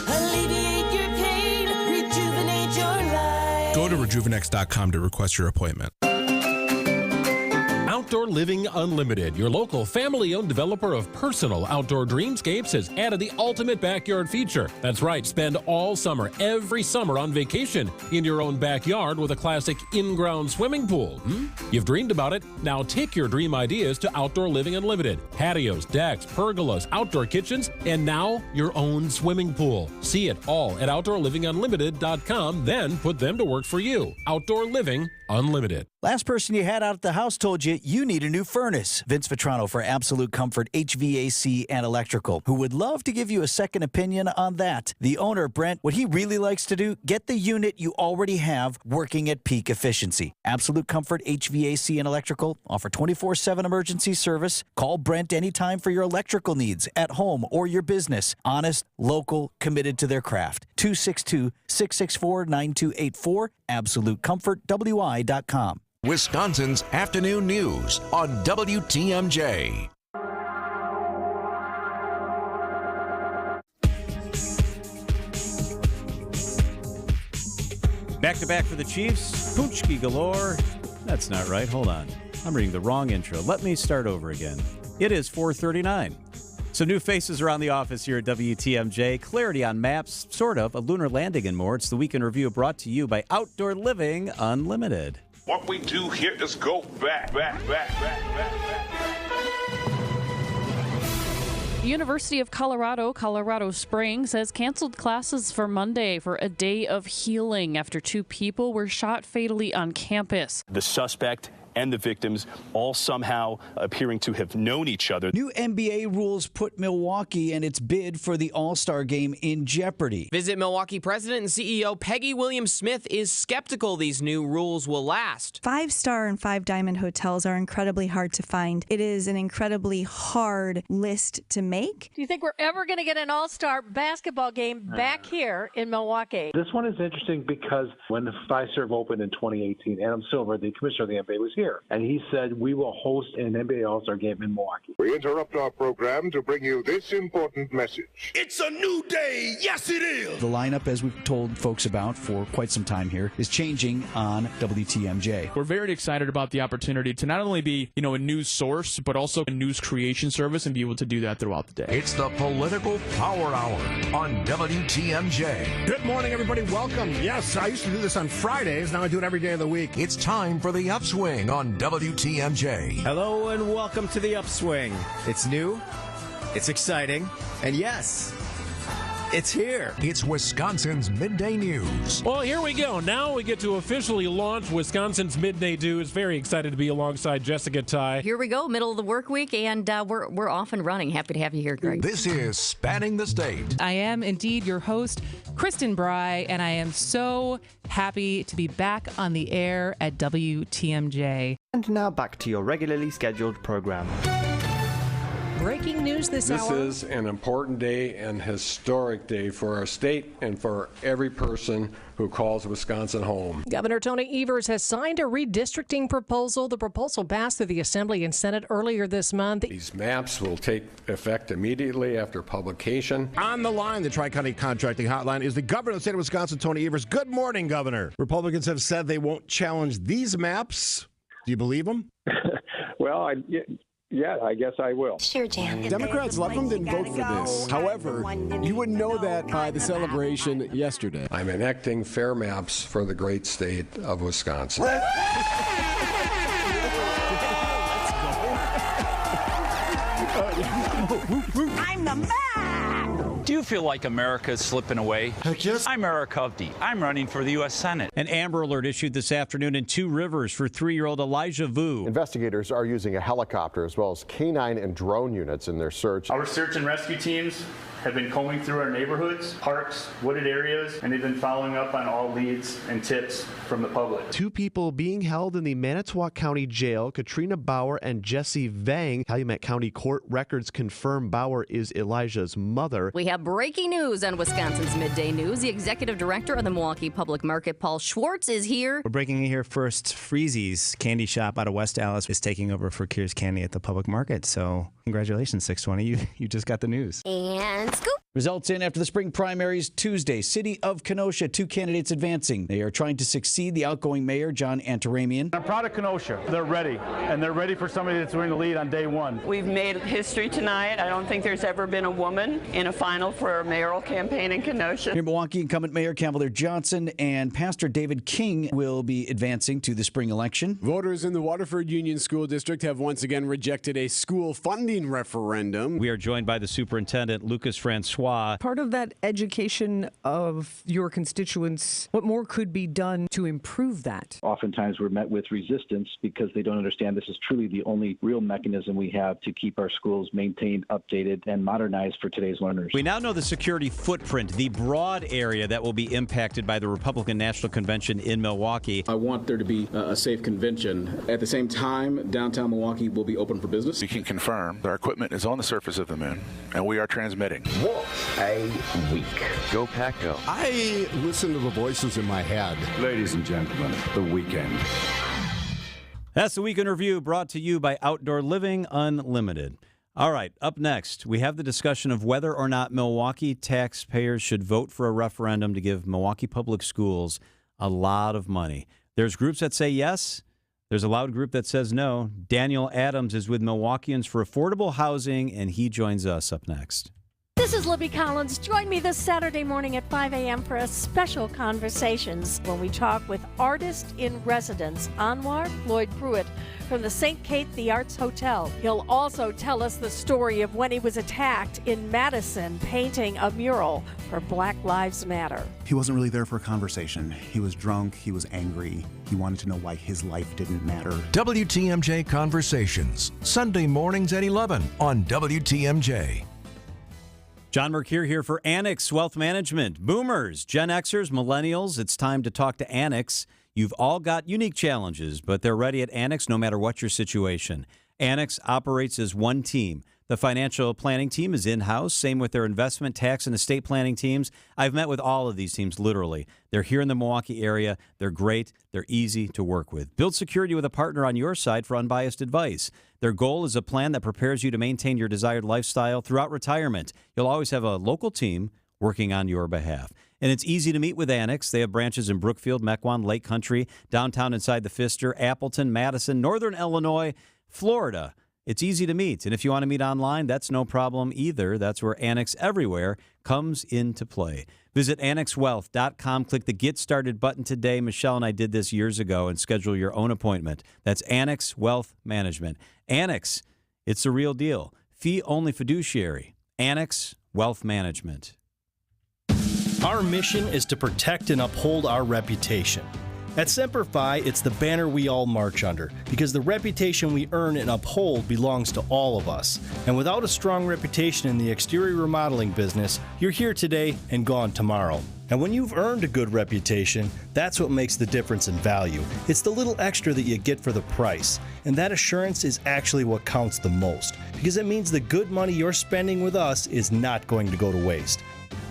Alleviate your pain. Rejuvenate your life. Go to rejuvenix.com to request your appointment. Outdoor Living Unlimited, your local family-owned developer of personal outdoor dreamscapes, has added the ultimate backyard feature. That's right, spend all summer, every summer on vacation in your own backyard with a classic in-ground swimming pool. You've dreamed about it. Now take your dream ideas to Outdoor Living Unlimited. Patios, decks, pergolas, outdoor kitchens, and now your own swimming pool. See it all at OutdoorLivingUnlimited.com, then put them to work for you. Outdoor Living Unlimited. Last person you had out at the house told you need a new furnace. Vince Vitrano for Absolute Comfort HVAC and Electrical, who would love to give you a second opinion on that. The owner, Brent, what he really likes to do, get the unit you already have working at peak efficiency. Absolute Comfort HVAC and Electrical offer 24/7 emergency service. Call Brent anytime for your electrical needs at home or your business. Honest, local, committed to their craft. 262-664-9284. AbsoluteComfortWI.com. Wisconsin's afternoon news on WTMJ. Back-to-back for the Chiefs. Punchki galore. That's not right. Hold on. I'm reading the wrong intro. Let me start over again. It is 4:39. Some new faces around the office here at WTMJ. Clarity on maps, sort of, a lunar landing and more. It's the Weekend Review brought to you by Outdoor Living Unlimited. What we do here is go back. The University of Colorado Springs has canceled classes for Monday for a day of healing after 2 people were shot fatally on campus. The suspect and the victims all somehow appearing to have known each other. New NBA rules put Milwaukee and its bid for the All-Star game in jeopardy. Visit Milwaukee President and CEO Peggy Williams-Smith is skeptical these new rules will last. 5-star and 5-diamond hotels are incredibly hard to find. It is an incredibly hard list to make. Do you think we're ever going to get an all-star basketball game back here in Milwaukee? This one is interesting because when the Fiserv opened in 2018, Adam Silver, the commissioner of the NBA, was here. And he said, we will host an NBA All-Star game in Milwaukee. We interrupt our program to bring you this important message. It's a new day. Yes, it is. The lineup, as we've told folks about for quite some time here, is changing on WTMJ. We're very excited about the opportunity to not only be, a news source, but also a news creation service and be able to do that throughout the day. It's the Political Power Hour on WTMJ. Good morning, everybody. Welcome. Yes, I used to do this on Fridays. Now I do it every day of the week. It's time for the Upswing on WTMJ. Hello and welcome to the Upswing. It's new, it's exciting, and yes, it's here. It's Wisconsin's Midday News. Well, here we go. Now we get to officially launch Wisconsin's Midday News. Very excited to be alongside Jessica Ty. Here we go, middle of the work week, and we're off and running. Happy to have you here, Greg. This is Spanning the State. I am indeed your host, Kristen Bry, and I am so happy to be back on the air at WTMJ. And now back to your regularly scheduled program. Breaking news this hour. This is an important day and historic day for our state and for every person who calls Wisconsin home. Governor Tony Evers has signed a redistricting proposal. The proposal passed through the Assembly and Senate earlier this month. These maps will take effect immediately after publication. On the line, the Tri-County Contracting Hotline, is the governor of the state of Wisconsin, Tony Evers. Good morning, Governor. Republicans have said they won't challenge these maps. Do you believe them? Well, yeah, I guess I will. Sure, Jan. Democrats love them, didn't vote for this. However, you would know that by the celebration yesterday. I'm enacting fair maps for the great state of Wisconsin. I'm the man. Do you feel like America is slipping away? Heck yes. I'm Eric Hovde. I'm running for the U.S. Senate. An Amber Alert issued this afternoon in Two Rivers for 3-year-old Elijah Vu. Investigators are using a helicopter as well as canine and drone units in their search. Our search and rescue teams have been combing through our neighborhoods, parks, wooded areas, and they've been following up on all leads and tips from the public. 2 people being held in the Manitowoc County Jail, Katrina Bauer and Jesse Vang. Calumet County court records confirm Bauer is Elijah's mother. We have breaking news on Wisconsin's Midday News. The executive director of the Milwaukee Public Market, Paul Schwartz, is here. We're breaking in here first. Freezy's candy shop out of West Allis is taking over for Kear's Candy at the public market. So congratulations, 620. You just got the news. And scoop. Results in after the spring primaries Tuesday. City of Kenosha, 2 candidates advancing. They are trying to succeed the outgoing mayor, John Antaramian. I'm proud of Kenosha. They're ready, and they're ready for somebody that's going to lead on day one. We've made history tonight. I don't think there's ever been a woman in a final for a mayoral campaign in Kenosha. Here in Milwaukee, incumbent Mayor Cavalier Johnson and Pastor David King will be advancing to the spring election. Voters in the Waterford Union School District have once again rejected a school funding referendum. We are joined by the superintendent, Lucas Francois. Part of that education of your constituents, what more could be done to improve that? Oftentimes we're met with resistance because they don't understand this is truly the only real mechanism we have to keep our schools maintained, updated, and modernized for today's learners. We now know the security footprint, the broad area that will be impacted by the Republican National Convention in Milwaukee. I want there to be a safe convention. At the same time, downtown Milwaukee will be open for business. We can confirm that our equipment is on the surface of the moon, and we are transmitting. What a week. Go Pack Go. I listen to the voices in my head. Ladies and gentlemen, the weekend. That's the Weekend Review brought to you by Outdoor Living Unlimited. All right, up next, we have the discussion of whether or not Milwaukee taxpayers should vote for a referendum to give Milwaukee Public Schools a lot of money. There's groups that say yes. There's a loud group that says no. Daniel Adams is with Milwaukeeans for Affordable Housing, and he joins us up next. This is Libby Collins. Join me this Saturday morning at 5 a.m. for a special Conversations when we talk with artist in residence, Anwar Lloyd Pruitt from the St. Kate The Arts Hotel. He'll also tell us the story of when he was attacked in Madison painting a mural for Black Lives Matter. He wasn't really there for a conversation. He was drunk. He was angry. He wanted to know why his life didn't matter. WTMJ Conversations, Sunday mornings at 11 on WTMJ. John Mercure here for Annex Wealth Management. Boomers, Gen Xers, Millennials, it's time to talk to Annex. You've all got unique challenges, but they're ready at Annex no matter what your situation. Annex operates as one team. The financial planning team is in-house, same with their investment, tax, and estate planning teams. I've met with all of these teams, literally. They're here in the Milwaukee area. They're great. They're easy to work with. Build security with a partner on your side for unbiased advice. Their goal is a plan that prepares you to maintain your desired lifestyle throughout retirement. You'll always have a local team working on your behalf. And it's easy to meet with Annex. They have branches in Brookfield, Mequon, Lake Country, downtown inside the Pfister, Appleton, Madison, Northern Illinois, Florida. It's easy to meet. And if you want to meet online, that's no problem either. That's where Annex Everywhere comes into play. Visit annexwealth.com. Click the Get Started button today. Michelle and I did this years ago, and schedule your own appointment. That's Annex Wealth Management. Annex, it's the real deal. Fee-only fiduciary. Annex Wealth Management. Our mission is to protect and uphold our reputation. At Semper Fi, it's the banner we all march under, because the reputation we earn and uphold belongs to all of us. And without a strong reputation in the exterior remodeling business, you're here today and gone tomorrow. And when you've earned a good reputation, that's what makes the difference in value. It's the little extra that you get for the price. And that assurance is actually what counts the most, because it means the good money you're spending with us is not going to go to waste.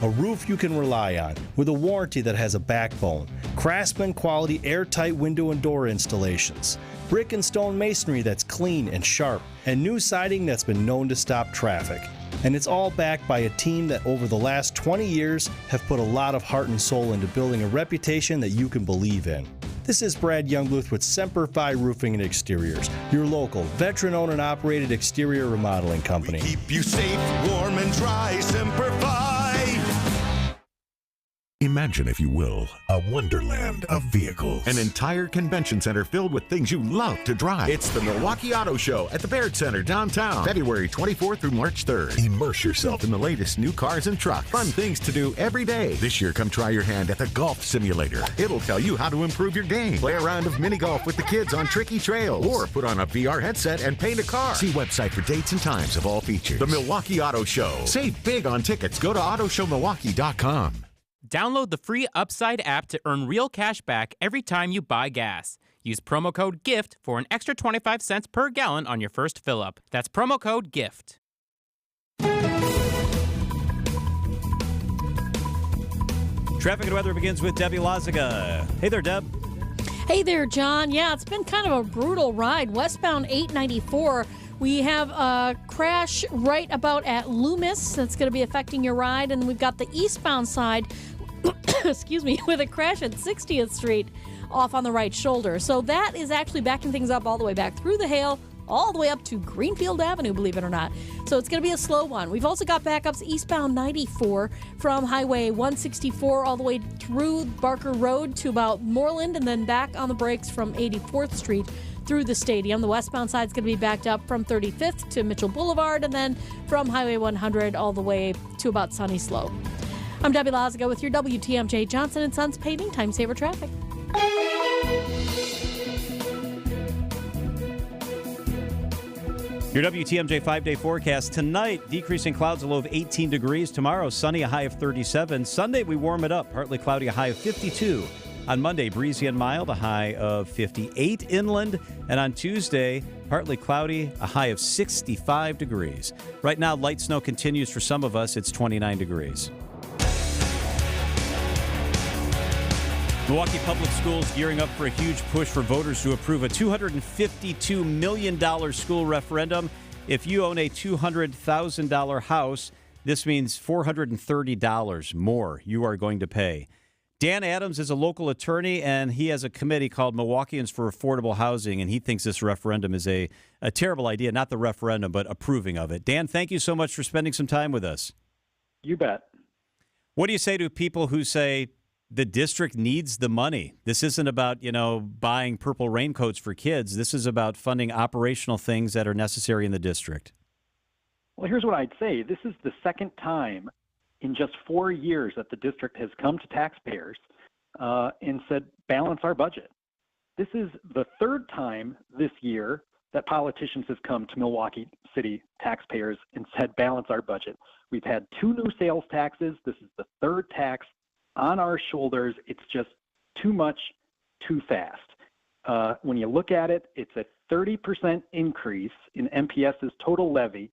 A roof you can rely on, with a warranty that has a backbone. Craftsman quality airtight window and door installations. Brick and stone masonry that's clean and sharp. And new siding that's been known to stop traffic. And it's all backed by a team that over the last 20 years have put a lot of heart and soul into building a reputation that you can believe in. This is Brad Youngbluth with Semper Fi Roofing and Exteriors, your local, veteran-owned and operated exterior remodeling company. We keep you safe, warm, and dry. Semper Fi. Imagine Imagine, if you will, a wonderland of vehicles. An entire convention center filled with things you love to drive. It's the Milwaukee Auto Show at the Baird Center downtown, February 24th through March 3rd. Immerse yourself in the latest new cars and trucks. Fun things to do every day. This year, come try your hand at the Golf Simulator. It'll tell you how to improve your game. Play a round of mini golf with the kids on tricky trails. Or put on a VR headset and paint a car. See website for dates and times of all features. The Milwaukee Auto Show. Save big on tickets. Go to autoshowmilwaukee.com. Download the free Upside app to earn real cash back every time you buy gas. Use promo code GIFT for an extra 25 cents per gallon on your first fill-up. That's promo code GIFT. Traffic and weather begins with Debbie Lazaga. Hey there, Deb. Hey there, John. Yeah, it's been kind of a brutal ride. Westbound 894. We have a crash right about at Loomis that's going to be affecting your ride. And we've got the eastbound side, excuse me, with a crash at 60th Street off on the right shoulder. So that is actually backing things up all the way back through the Hale, all the way up to Greenfield Avenue, believe it or not. So it's going to be a slow one. We've also got backups eastbound 94 from Highway 164 all the way through Barker Road to about Moreland, and then back on the brakes from 84th Street through the stadium. The westbound side is going to be backed up from 35th to Mitchell Boulevard, and then from Highway 100 all the way to about Sunny Slope. I'm Debbie Lazaga with your WTMJ Johnson & Sons Paving Time Saver Traffic. Your WTMJ 5-day forecast. Tonight, decreasing clouds, a low of 18 degrees. Tomorrow, sunny, a high of 37. Sunday, we warm it up. Partly cloudy, a high of 52. On Monday, breezy and mild, a high of 58 inland. And on Tuesday, partly cloudy, a high of 65 degrees. Right now, light snow continues for some of us. It's 29 degrees. Milwaukee Public Schools gearing up for a huge push for voters to approve a $252 million school referendum. If you own a $200,000 house, this means $430 more you are going to pay. Dan Adams is a local attorney, and he has a committee called Milwaukeeans for Affordable Housing, and he thinks this referendum is a terrible idea, not the referendum, but approving of it. Dan, thank you so much for spending some time with us. You bet. What do you say to people who say the district needs the money? This isn't about, buying purple raincoats for kids. This is about funding operational things that are necessary in the district. Well, here's what I'd say. This is the second time in just 4 years that the district has come to taxpayers and said, balance our budget. This is the third time this year that politicians have come to Milwaukee City taxpayers and said, balance our budget. We've had 2 new sales taxes. This is the third tax on our shoulders. It's just too much, too fast. When you look at it, it's a 30% increase in MPS's total levy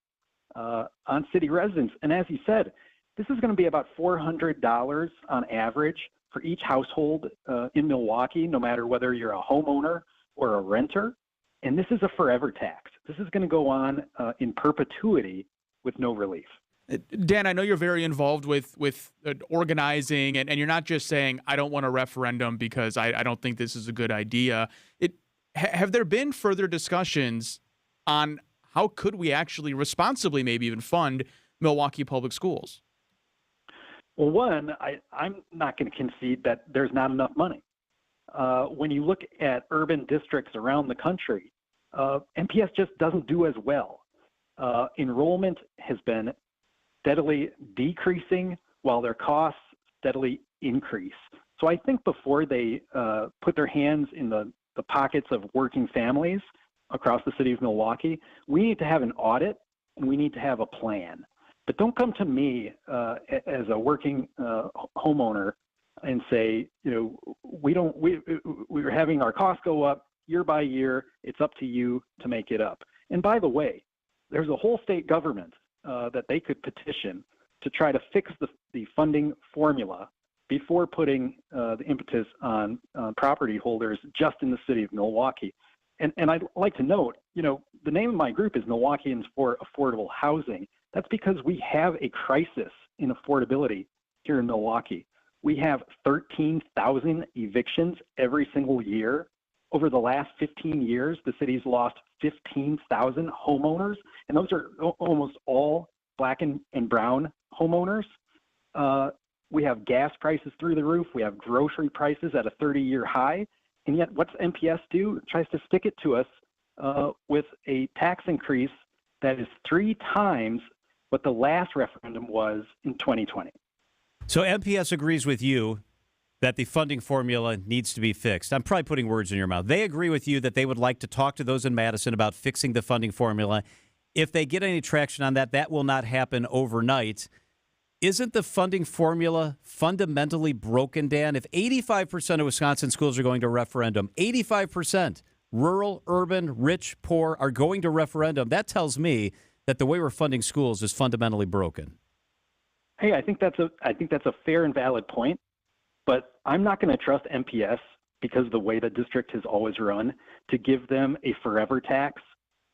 on city residents. And as you said, this is going to be about $400 on average for each household in Milwaukee, no matter whether you're a homeowner or a renter. And this is a forever tax. This is going to go on in perpetuity with no relief. Dan, I know you're very involved with organizing, and you're not just saying, I don't want a referendum because I don't think this is a good idea. Have there been further discussions on how could we actually responsibly maybe even fund Milwaukee Public Schools? Well, one, I'm not going to concede that there's not enough money. When you look at urban districts around the country, MPS just doesn't do as well. Enrollment has been steadily decreasing while their costs steadily increase. So I think before they put their hands in the pockets of working families across the city of Milwaukee, we need to have an audit and we need to have a plan. But don't come to me as a working homeowner and say, we're having our costs go up year by year. It's up to you to make it up. And by the way, there's a whole state government that they could petition to try to fix the funding formula before putting the impetus on property holders just in the city of Milwaukee. And I'd like to note, the name of my group is Milwaukeeans for Affordable Housing. That's because we have a crisis in affordability here in Milwaukee. We have 13,000 evictions every single year. Over the last 15 years, the city's lost 15,000 homeowners, and those are almost all Black and brown homeowners. We have gas prices through the roof. We have grocery prices at a 30-year high. And yet what's MPS do? It tries to stick it to us with a tax increase that is 3 times what the last referendum was in 2020. So MPS agrees with you that the funding formula needs to be fixed. I'm probably putting words in your mouth. They agree with you that they would like to talk to those in Madison about fixing the funding formula. If they get any traction on that, that will not happen overnight. Isn't the funding formula fundamentally broken, Dan? If 85% of Wisconsin schools are going to referendum, 85%, rural, urban, rich, poor, are going to referendum, that tells me that the way we're funding schools is fundamentally broken. Hey, I think that's a fair and valid point, but I'm not going to trust MPS because of the way the district has always run to give them a forever tax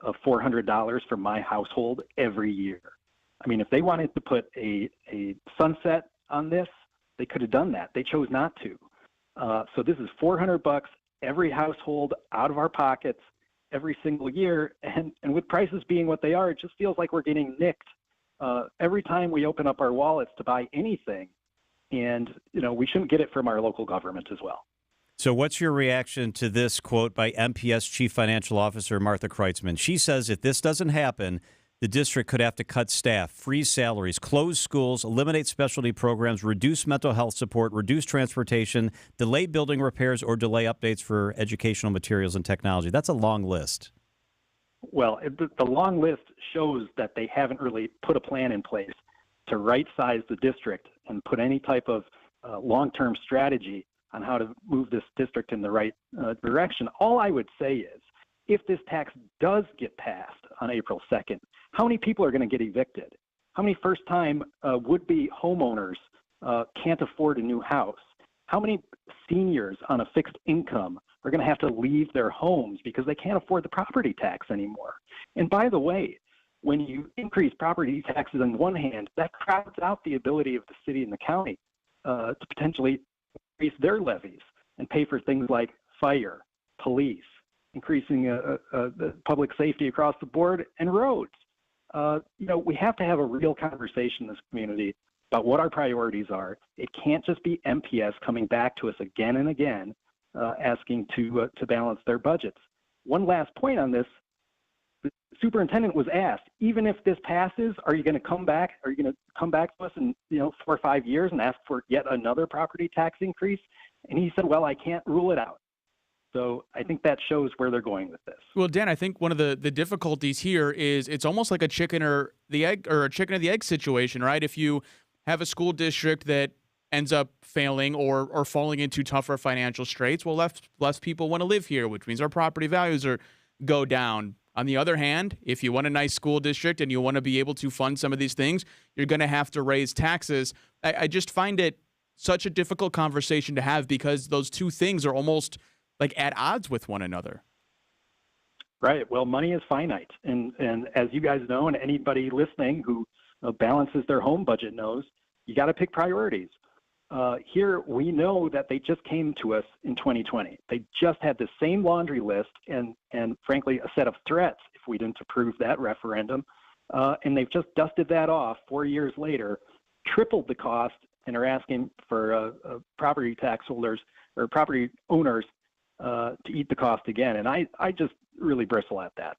of $400 for my household every year. I mean, if they wanted to put a sunset on this, they could have done that. They chose not to. So this is $400 every household out of our pockets every single year. And with prices being what they are, it just feels like we're getting nicked every time we open up our wallets to buy anything. And, we shouldn't get it from our local government as well. So what's your reaction to this quote by MPS Chief Financial Officer Martha Kreitzman? She says if this doesn't happen, the district could have to cut staff, freeze salaries, close schools, eliminate specialty programs, reduce mental health support, reduce transportation, delay building repairs, or delay updates for educational materials and technology. That's a long list. Well, the long list shows that they haven't really put a plan in place to right-size the district and put any type of long-term strategy on how to move this district in the right direction. All I would say is, if this tax does get passed on April 2nd, how many people are going to get evicted? How many first-time would-be homeowners can't afford a new house? How many seniors on a fixed income are going to have to leave their homes because they can't afford the property tax anymore? And by the way, when you increase property taxes on one hand, that crowds out the ability of the city and the county to potentially increase their levies and pay for things like fire, police, increasing the public safety across the board, and roads. We have to have a real conversation in this community about what our priorities are. It can't just be MPS coming back to us again and again, asking to balance their budgets. One last point on this: the superintendent was asked, even if this passes, are you going to come back? Are you going to come back to us in 4 or 5 years and ask for yet another property tax increase? And he said, well, I can't rule it out. So I think that shows where they're going with this. Well, Dan, I think one of the difficulties here is it's almost like a chicken or the egg, or a chicken or the egg situation, right? If you have a school district that ends up failing or falling into tougher financial straits, well, less people want to live here, which means our property values go down. On the other hand, if you want a nice school district and you want to be able to fund some of these things, you're going to have to raise taxes. I just find it such a difficult conversation to have because those two things are almost like at odds with one another. Right. Well, money is finite. And as you guys know, and anybody listening who balances their home budget knows, you got to pick priorities. Here, we know that they just came to us in 2020. They just had the same laundry list and frankly, a set of threats if we didn't approve that referendum. And they've just dusted that off 4 years later, tripled the cost, and are asking for property tax holders or property owners to eat the cost again. And I just really bristle at that.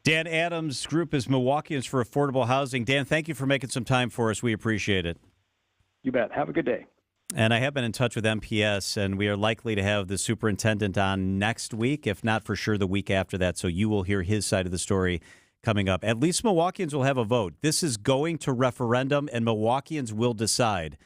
Dan Adams' group is Milwaukeeans for Affordable Housing. Dan, thank you for making some time for us. We appreciate it. You bet. Have a good day. And I have been in touch with MPS, and we are likely to have the superintendent on next week, if not for sure the week after that. So you will hear his side of the story coming up. At least Milwaukeeans will have a vote. This is going to referendum, and Milwaukeeans will decide.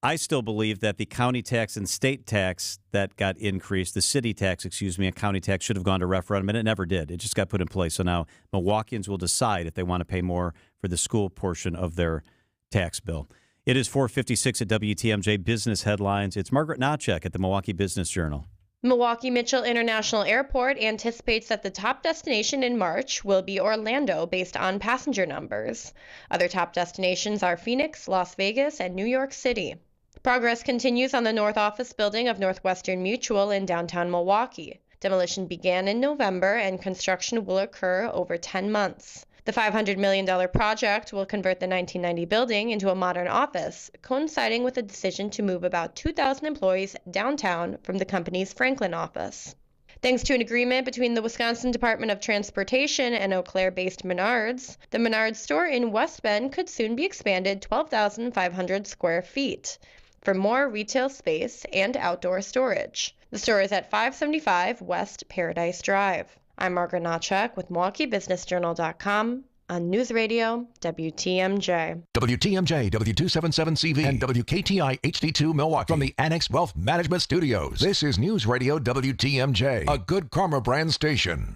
I still believe that the county tax and state tax that got increased, the city tax, and county tax should have gone to referendum, and it never did. It just got put in place. So now Milwaukeeans will decide if they want to pay more for the school portion of their tax bill. It is 4:56 at WTMJ Business Headlines. It's Margaret Notchek at the Milwaukee Business Journal. Milwaukee Mitchell International Airport anticipates that the top destination in March will be Orlando based on passenger numbers. Other top destinations are Phoenix, Las Vegas, and New York City. Progress continues on the North Office building of Northwestern Mutual in downtown Milwaukee. Demolition began in November and construction will occur over 10 months. The $500 million project will convert the 1990 building into a modern office, coinciding with a decision to move about 2,000 employees downtown from the company's Franklin office. Thanks to an agreement between the Wisconsin Department of Transportation and Eau Claire-based Menards, the Menards store in West Bend could soon be expanded 12,500 square feet for more retail space and outdoor storage. The store is at 575 West Paradise Drive. I'm Margaret Knotchak with MilwaukeeBusinessJournal.com on News Radio WTMJ. WTMJ, W277CV, and WKTI HD2 Milwaukee. From the Annex Wealth Management Studios, this is News Radio WTMJ, a Good Karma brand station.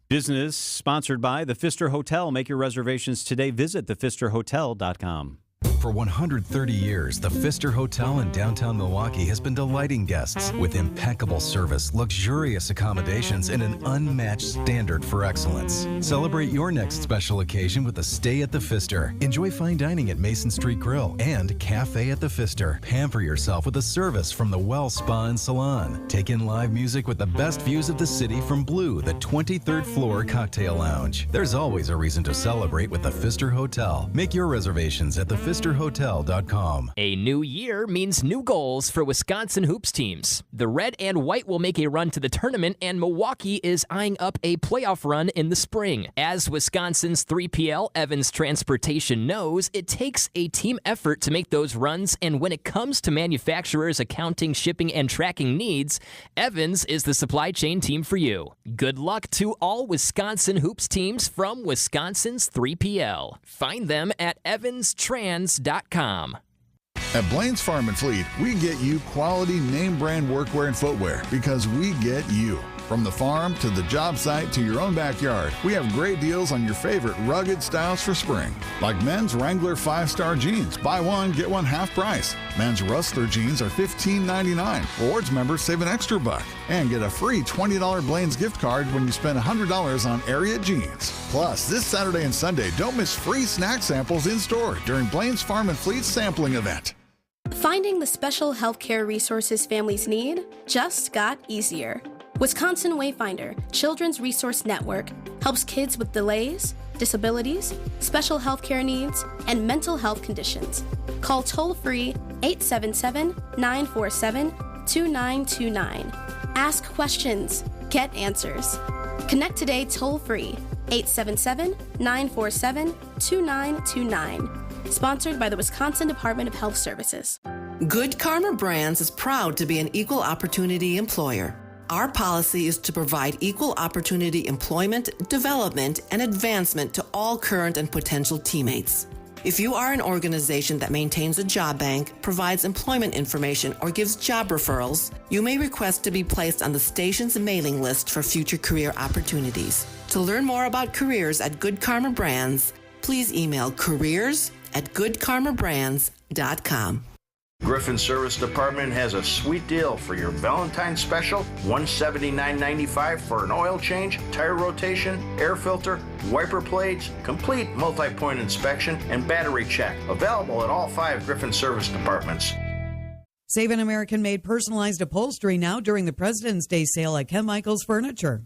Business sponsored by the Pfister Hotel. Make your reservations today. Visit thepfisterhotel.com. For 130 years, the Pfister Hotel in downtown Milwaukee has been delighting guests with impeccable service, luxurious accommodations, and an unmatched standard for excellence. Celebrate your next special occasion with a stay at the Pfister. Enjoy fine dining at Mason Street Grill and Cafe at the Pfister. Pamper yourself with a service from the Well Spa and Salon. Take in live music with the best views of the city from Blue, the 23rd floor cocktail lounge. There's always a reason to celebrate with the Pfister Hotel. Make your reservations at thepfisterhotel.com. A new year means new goals for Wisconsin hoops teams. The red and white will make a run to the tournament, and Milwaukee is eyeing up a playoff run in the spring. As Wisconsin's 3PL Evans Transportation knows, it takes a team effort to make those runs, and when it comes to manufacturers' accounting, shipping, and tracking needs, Evans is the supply chain team for you. Good luck to all Wisconsin hoops teams from Wisconsin's 3PL. Find them at evanstrans.com. At Blaine's Farm and Fleet, we get you quality name brand workwear and footwear because we get you. From the farm to the job site to your own backyard, we have great deals on your favorite rugged styles for spring. Like men's Wrangler 5-star jeans, buy one, get one half price. Men's Rustler jeans are $15.99. Rewards members save an extra $1 and get a free $20 Blaine's gift card when you spend $100 on area jeans. Plus, this Saturday and Sunday, don't miss free snack samples in store during Blaine's Farm and Fleet sampling event. Finding the special healthcare resources families need just got easier. Wisconsin Wayfinder Children's Resource Network helps kids with delays, disabilities, special healthcare needs, and mental health conditions. Call toll-free 877-947-2929. Ask questions. Get answers. Connect today toll-free 877-947-2929. Sponsored by the Wisconsin Department of Health Services. Good Karma Brands is proud to be an equal opportunity employer. Our policy is to provide equal opportunity employment, development, and advancement to all current and potential teammates. If you are an organization that maintains a job bank, provides employment information, or gives job referrals, you may request to be placed on the station's mailing list for future career opportunities. To learn more about careers at Good Karma Brands, please email careers@goodkarmabrands.com. Griffin Service Department has a sweet deal for your Valentine's special, $179.95 for an oil change, tire rotation, air filter, wiper blades, complete multi-point inspection, and battery check. Available at all 5 Griffin Service Departments. Save an American-made personalized upholstery now during the President's Day sale at Ken Michaels Furniture.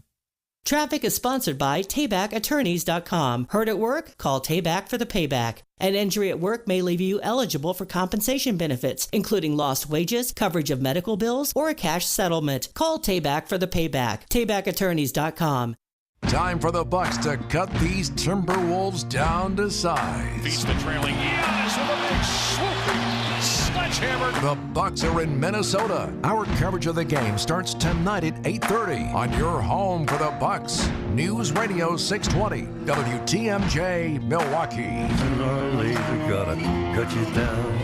Traffic is sponsored by TaybackAttorneys.com. Hurt at work? Call Tayback for the payback. An injury at work may leave you eligible for compensation benefits, including lost wages, coverage of medical bills, or a cash settlement. Call Tayback for the payback. TaybackAttorneys.com. Time for the Bucks to cut these Timberwolves down to size. Beats the trailing Giannis with a big swooping sledgehammer. The Bucks are in Minnesota. Our coverage of the game starts tonight at 8:30 on your home for the Bucks. News Radio 620 WTMJ Milwaukee. Sooner or later, gotta cut you down.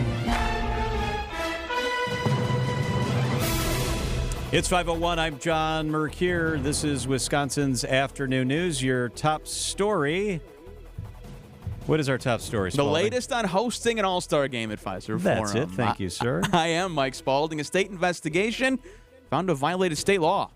It's 5:01. I'm John Mercure. This is Wisconsin's Afternoon News. Your top story. What is our top story, Spalding? The latest on hosting an all-star game at Pfizer Forum. That's it. Thank you, sir. I am Mike Spalding. A state investigation found to have violated state law.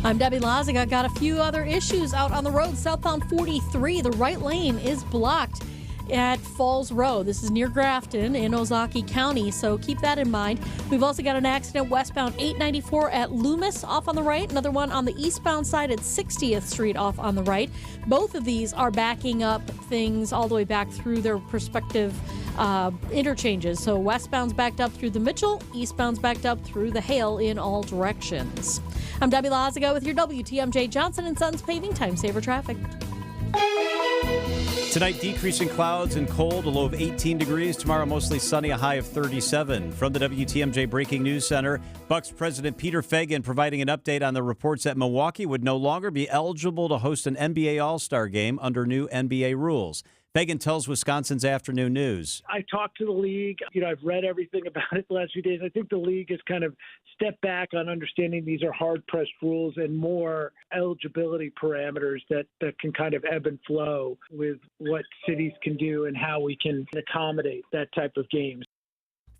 I'm Debbie Loziga. Got a few other issues out on the road. Southbound 43, the right lane is blocked at Falls Road. This is near Grafton in Ozaukee County, so keep that in mind. We've also got an accident westbound 894 at Loomis off on the right. Another one on the eastbound side at 60th Street off on the right. Both of these are backing up things all the way back through their respective interchanges. So westbound's backed up through the Mitchell, eastbound's backed up through the Hale in all directions. I'm Debbie Lazago with your WTMJ Johnson & Sons Paving Time Saver Traffic. Tonight, decreasing clouds and cold, a low of 18 degrees. Tomorrow, mostly sunny, a high of 37. From the WTMJ Breaking News Center, Bucks President Peter Feigin providing an update on the reports that Milwaukee would no longer be eligible to host an NBA All-Star game under new NBA rules. Feigin tells Wisconsin's Afternoon News. I talked to the league. I've read everything about it the last few days. I think the league has kind of stepped back on understanding these are hard-pressed rules and more eligibility parameters that can kind of ebb and flow with what cities can do and how we can accommodate that type of game.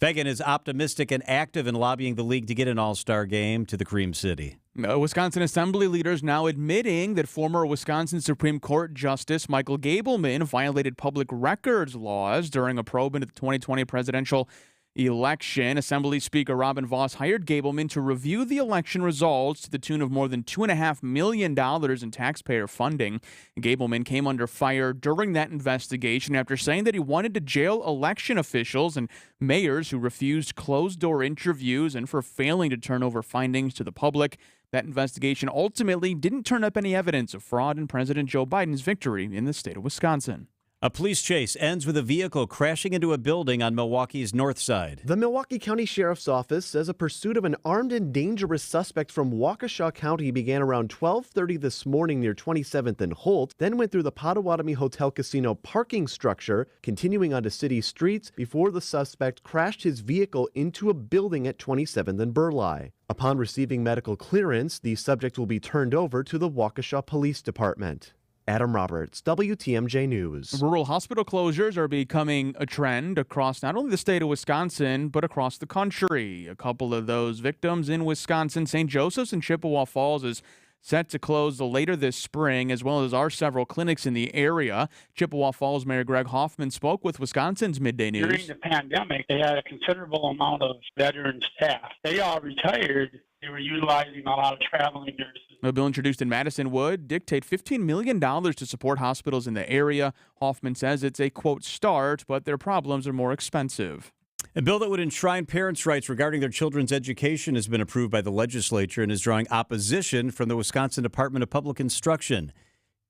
Feigin is optimistic and active in lobbying the league to get an all-star game to the Cream City. Wisconsin Assembly leaders now admitting that former Wisconsin Supreme Court Justice Michael Gableman violated public records laws during a probe into the 2020 presidential election. Assembly Speaker Robin Vos hired Gableman to review the election results to the tune of more than $2.5 million in taxpayer funding. Gableman came under fire during that investigation after saying that he wanted to jail election officials and mayors who refused closed-door interviews and for failing to turn over findings to the public. That investigation ultimately didn't turn up any evidence of fraud in President Joe Biden's victory in the state of Wisconsin. A police chase ends with a vehicle crashing into a building on Milwaukee's north side. The Milwaukee County Sheriff's Office says a pursuit of an armed and dangerous suspect from Waukesha County began around 12:30 this morning near 27th and Holt, then went through the Potawatomi Hotel Casino parking structure, continuing onto city streets before the suspect crashed his vehicle into a building at 27th and Burleigh. Upon receiving medical clearance, the subject will be turned over to the Waukesha Police Department. Adam Roberts, WTMJ News. Rural hospital closures are becoming a trend across not only the state of Wisconsin, but across the country. A couple of those victims in Wisconsin, St. Joseph's and Chippewa Falls, is set to close later this spring, as well as our several clinics in the area. Chippewa Falls Mayor Greg Hoffman spoke with Wisconsin's Midday News. During the pandemic, they had a considerable amount of veteran staff. They all retired. They were utilizing a lot of traveling nurses. A bill introduced in Madison would dictate $15 million to support hospitals in the area. Hoffman says it's a, quote, start, but their problems are more expensive. A bill that would enshrine parents' rights regarding their children's education has been approved by the legislature and is drawing opposition from the Wisconsin Department of Public Instruction.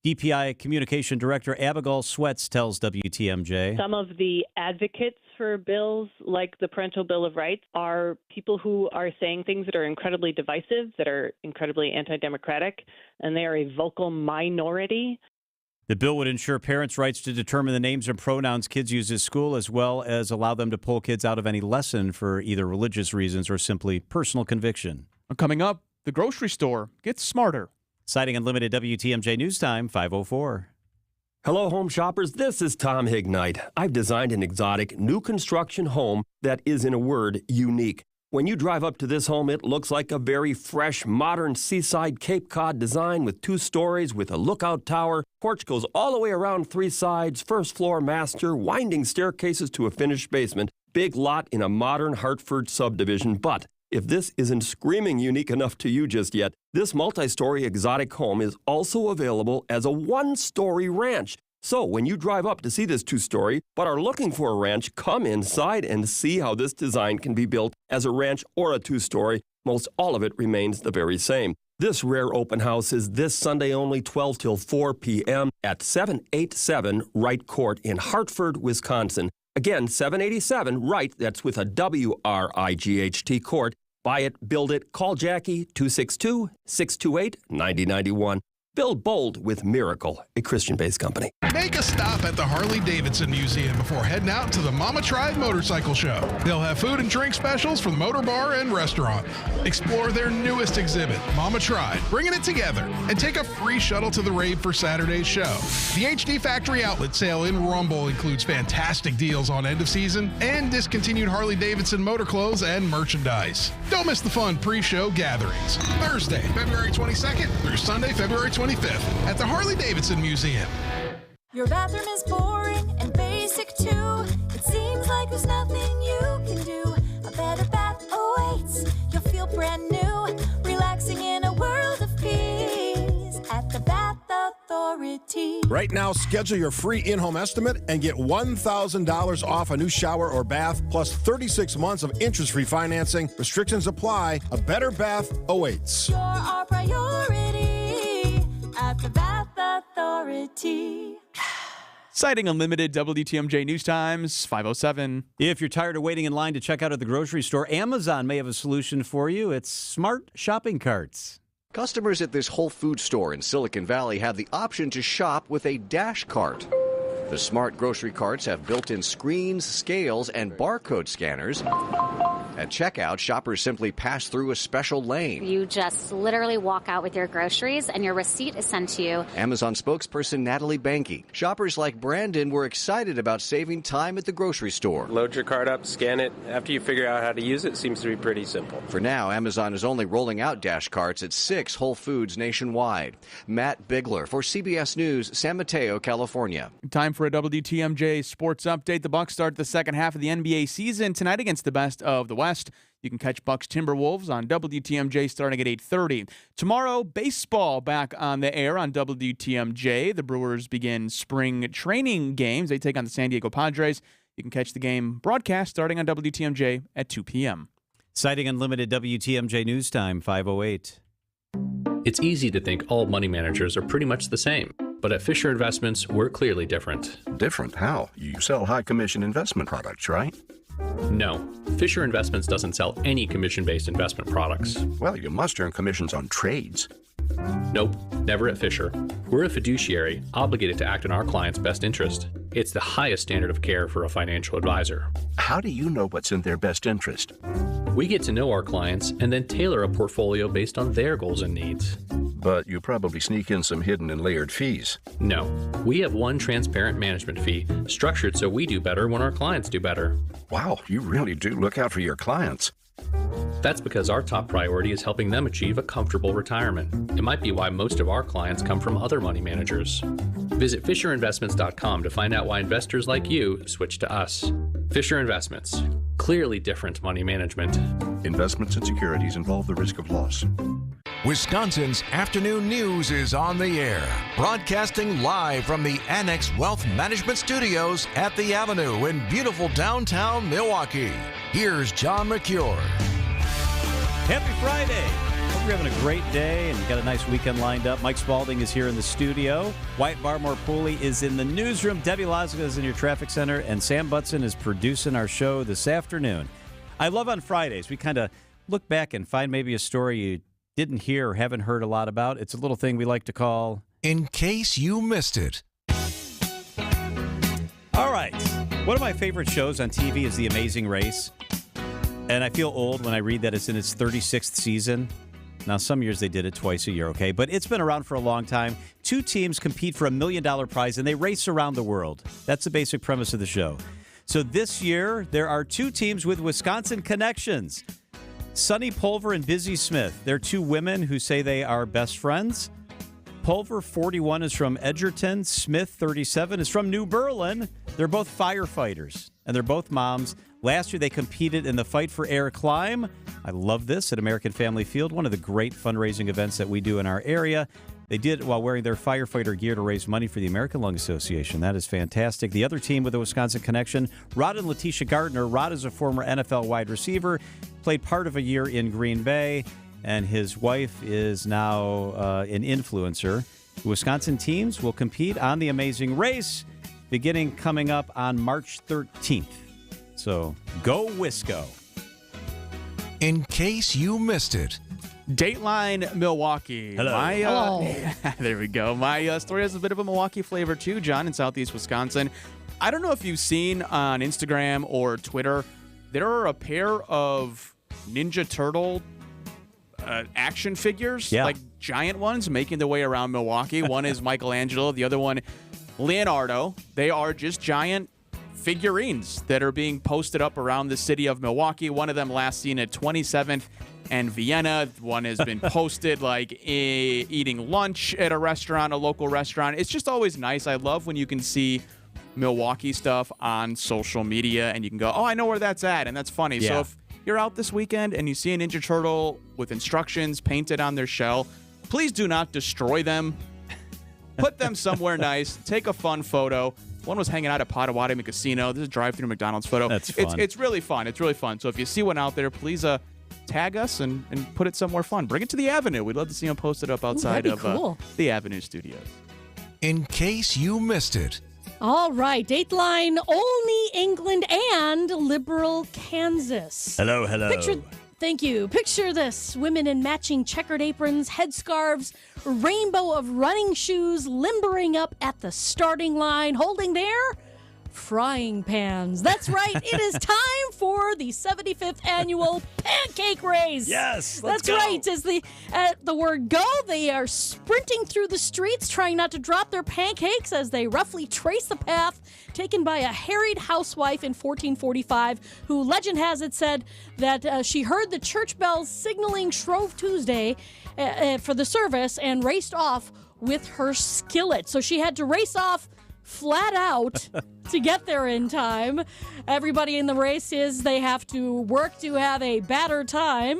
DPI Communication Director Abigail Sweats tells WTMJ. Some of the advocates for bills like the Parental Bill of Rights are people who are saying things that are incredibly divisive, that are incredibly anti-democratic, and they are a vocal minority. The bill would ensure parents' rights to determine the names and pronouns kids use at school, as well as allow them to pull kids out of any lesson for either religious reasons or simply personal conviction. Coming up, the grocery store gets smarter. Citing Unlimited WTMJ News Time, 5:04. Hello, home shoppers. This is Tom Hignite. I've designed an exotic new construction home that is, in a word, unique. When you drive up to this home, it looks like a very fresh, modern seaside Cape Cod design with 2 stories with a lookout tower. Porch goes all the way around 3 sides, first floor master, winding staircases to a finished basement. Big lot in a modern Hartford subdivision. But if this isn't screaming unique enough to you just yet, this multi-story exotic home is also available as a 1-story ranch. So when you drive up to see this 2-story, but are looking for a ranch, come inside and see how this design can be built as a ranch or a 2-story. Most all of it remains the very same. This rare open house is this Sunday only, 12 till 4 p.m. at 787 Wright Court in Hartford, Wisconsin. Again, 787 Wright, that's with a W-R-I-G-H-T Court. Buy it, build it, call Jackie, 262-628-9091. Build bold with Miracle, a Christian-based company. Make a stop at the Harley-Davidson Museum before heading out to the Mama Tried Motorcycle Show. They'll have food and drink specials for the motor bar and restaurant. Explore their newest exhibit, Mama Tried, bringing it together, and take a free shuttle to the rave for Saturday's show. The HD Factory Outlet Sale in Rumble includes fantastic deals on end of season and discontinued Harley-Davidson motor clothes and merchandise. Don't miss the fun pre-show gatherings. Thursday, February 22nd through Sunday, February 25th at the Harley-Davidson Museum. Your bathroom is boring and basic. sick too. It seems like there's nothing you can do. A better bath awaits. You'll feel brand new, relaxing in a world of peace at the Bath Authority. Right now, schedule your free in-home estimate and get $1,000 off a new shower or bath, plus 36 months of interest-free financing. Restrictions apply. A better bath awaits. You're our priority at the Bath Authority. Citing Unlimited, WTMJ News Times, 5:07. If you're tired of waiting in line to check out at the grocery store, Amazon may have a solution for you. It's smart shopping carts. Customers at this Whole Foods store in Silicon Valley have the option to shop with a dash cart. The smart grocery carts have built-in screens, scales, and barcode scanners. At checkout, shoppers simply pass through a special lane. You just literally walk out with your groceries and your receipt is sent to you. Amazon spokesperson Natalie Banky. Shoppers like Brandon were excited about saving time at the grocery store. Load your cart up, scan it. After you figure out how to use it, it seems to be pretty simple. For now, Amazon is only rolling out dash carts at 6 Whole Foods nationwide. Matt Bigler for CBS News, San Mateo, California. Time for a WTMJ sports update. The Bucks start the second half of the NBA season tonight against the best of the West. You can catch Bucks Timberwolves on WTMJ starting at 8:30. Tomorrow, baseball back on the air on WTMJ. The Brewers begin spring training games. They take on the San Diego Padres. You can catch the game broadcast starting on WTMJ at 2 p.m. Citing Unlimited, WTMJ News Time, 5:08. It's easy to think all money managers are pretty much the same. But at Fisher Investments, we're clearly different. Different? How? You sell high-commission investment products, right? No. Fisher Investments doesn't sell any commission-based investment products. Well, you must earn commissions on trades. Nope, never at Fisher. We're a fiduciary, obligated to act in our client's best interest. It's the highest standard of care for a financial advisor. How do you know what's in their best interest? We get to know our clients and then tailor a portfolio based on their goals and needs. But you probably sneak in some hidden and layered fees. No. We have one transparent management fee, structured so we do better when our clients do better. Wow, you really do look out for your clients. That's because our top priority is helping them achieve a comfortable retirement. It might be why most of our clients come from other money managers. Visit FisherInvestments.com to find out why investors like you switch to us. Fisher Investments. Clearly different money management. Investments and securities involve the risk of loss. Wisconsin's afternoon news is on the air, broadcasting live from the Annex Wealth Management Studios at the Avenue in beautiful downtown Milwaukee. Here's John McCure. Happy Friday. Hope you're having a great day and you got a nice weekend lined up. Mike Spalding is here in the studio. Wyatt Barmore-Pooley is in the newsroom. Debbie Lozica is in your traffic center. And Sam Butson is producing our show this afternoon. I love on Fridays. We kind of look back and find maybe a story you didn't hear or haven't heard a lot about. It's a little thing we like to call In Case You Missed It. All right. One of my favorite shows on TV is The Amazing Race. And I feel old when I read that it's in its 36th season. Now, some years they did it twice a year, okay? But it's been around for a long time. Two teams compete for $1 million prize, and they race around the world. That's the basic premise of the show. So this year, there are two teams with Wisconsin connections. Sunny Pulver and Busy Smith. They're two women who say they are best friends. Pulver, 41, is from Edgerton. Smith, 37, is from New Berlin. They're both firefighters, and they're both moms. Last year, they competed in the Fight for Air Climb. I love this at American Family Field, one of the great fundraising events that we do in our area. They did it while wearing their firefighter gear to raise money for the American Lung Association. That is fantastic. The other team with the Wisconsin connection, Rod and Letitia Gardner. Rod is a former NFL wide receiver, played part of a year in Green Bay, and his wife is now an influencer. The Wisconsin teams will compete on The Amazing Race, beginning coming up on March 13th. So go Wisco. In case you missed it. Dateline Milwaukee. Hello. Hello. There we go. My story has a bit of a Milwaukee flavor too, John, in southeast Wisconsin. I don't know if you've seen on Instagram or Twitter, there are a pair of Ninja Turtle action figures, like giant ones, making their way around Milwaukee. One is Michelangelo, the other one, Leonardo. They are just giant figurines that are being posted up around the city of Milwaukee. One of them last seen at 27th and Vienna. One has been posted like eating lunch at a restaurant, a local restaurant. It's just always nice. I love when you can see Milwaukee stuff on social media, and you can go, oh, I know where that's at, and that's funny. Yeah. So if you're out this weekend and you see a Ninja Turtle with instructions painted on their shell, please do not destroy them. Put them somewhere nice. Take a fun photo. One was hanging out at Potawatomi Casino. This is a drive-through McDonald's photo. That's fun. It's really fun. It's really fun. So if you see one out there, please tag us and put it somewhere fun. Bring it to the Avenue. We'd love to see them posted up outside that'd be of cool. the Avenue Studios. In case you missed it. All right, Dateline, Olney, England, and Liberal, Kansas. Hello. Thank you. Picture this. Women in matching checkered aprons, headscarves, rainbow of running shoes, limbering up at the starting line, holding their frying pans. That's right. It is time for the 75th annual pancake race. Yes, That's right. As the word go, they are sprinting through the streets, trying not to drop their pancakes as they roughly trace the path taken by a harried housewife in 1445, who legend has it said that she heard the church bells signaling Shrove Tuesday for the service and raced off with her skillet. So she had to race off flat out to get there in time. Everybody in the race they have to work to have a better time.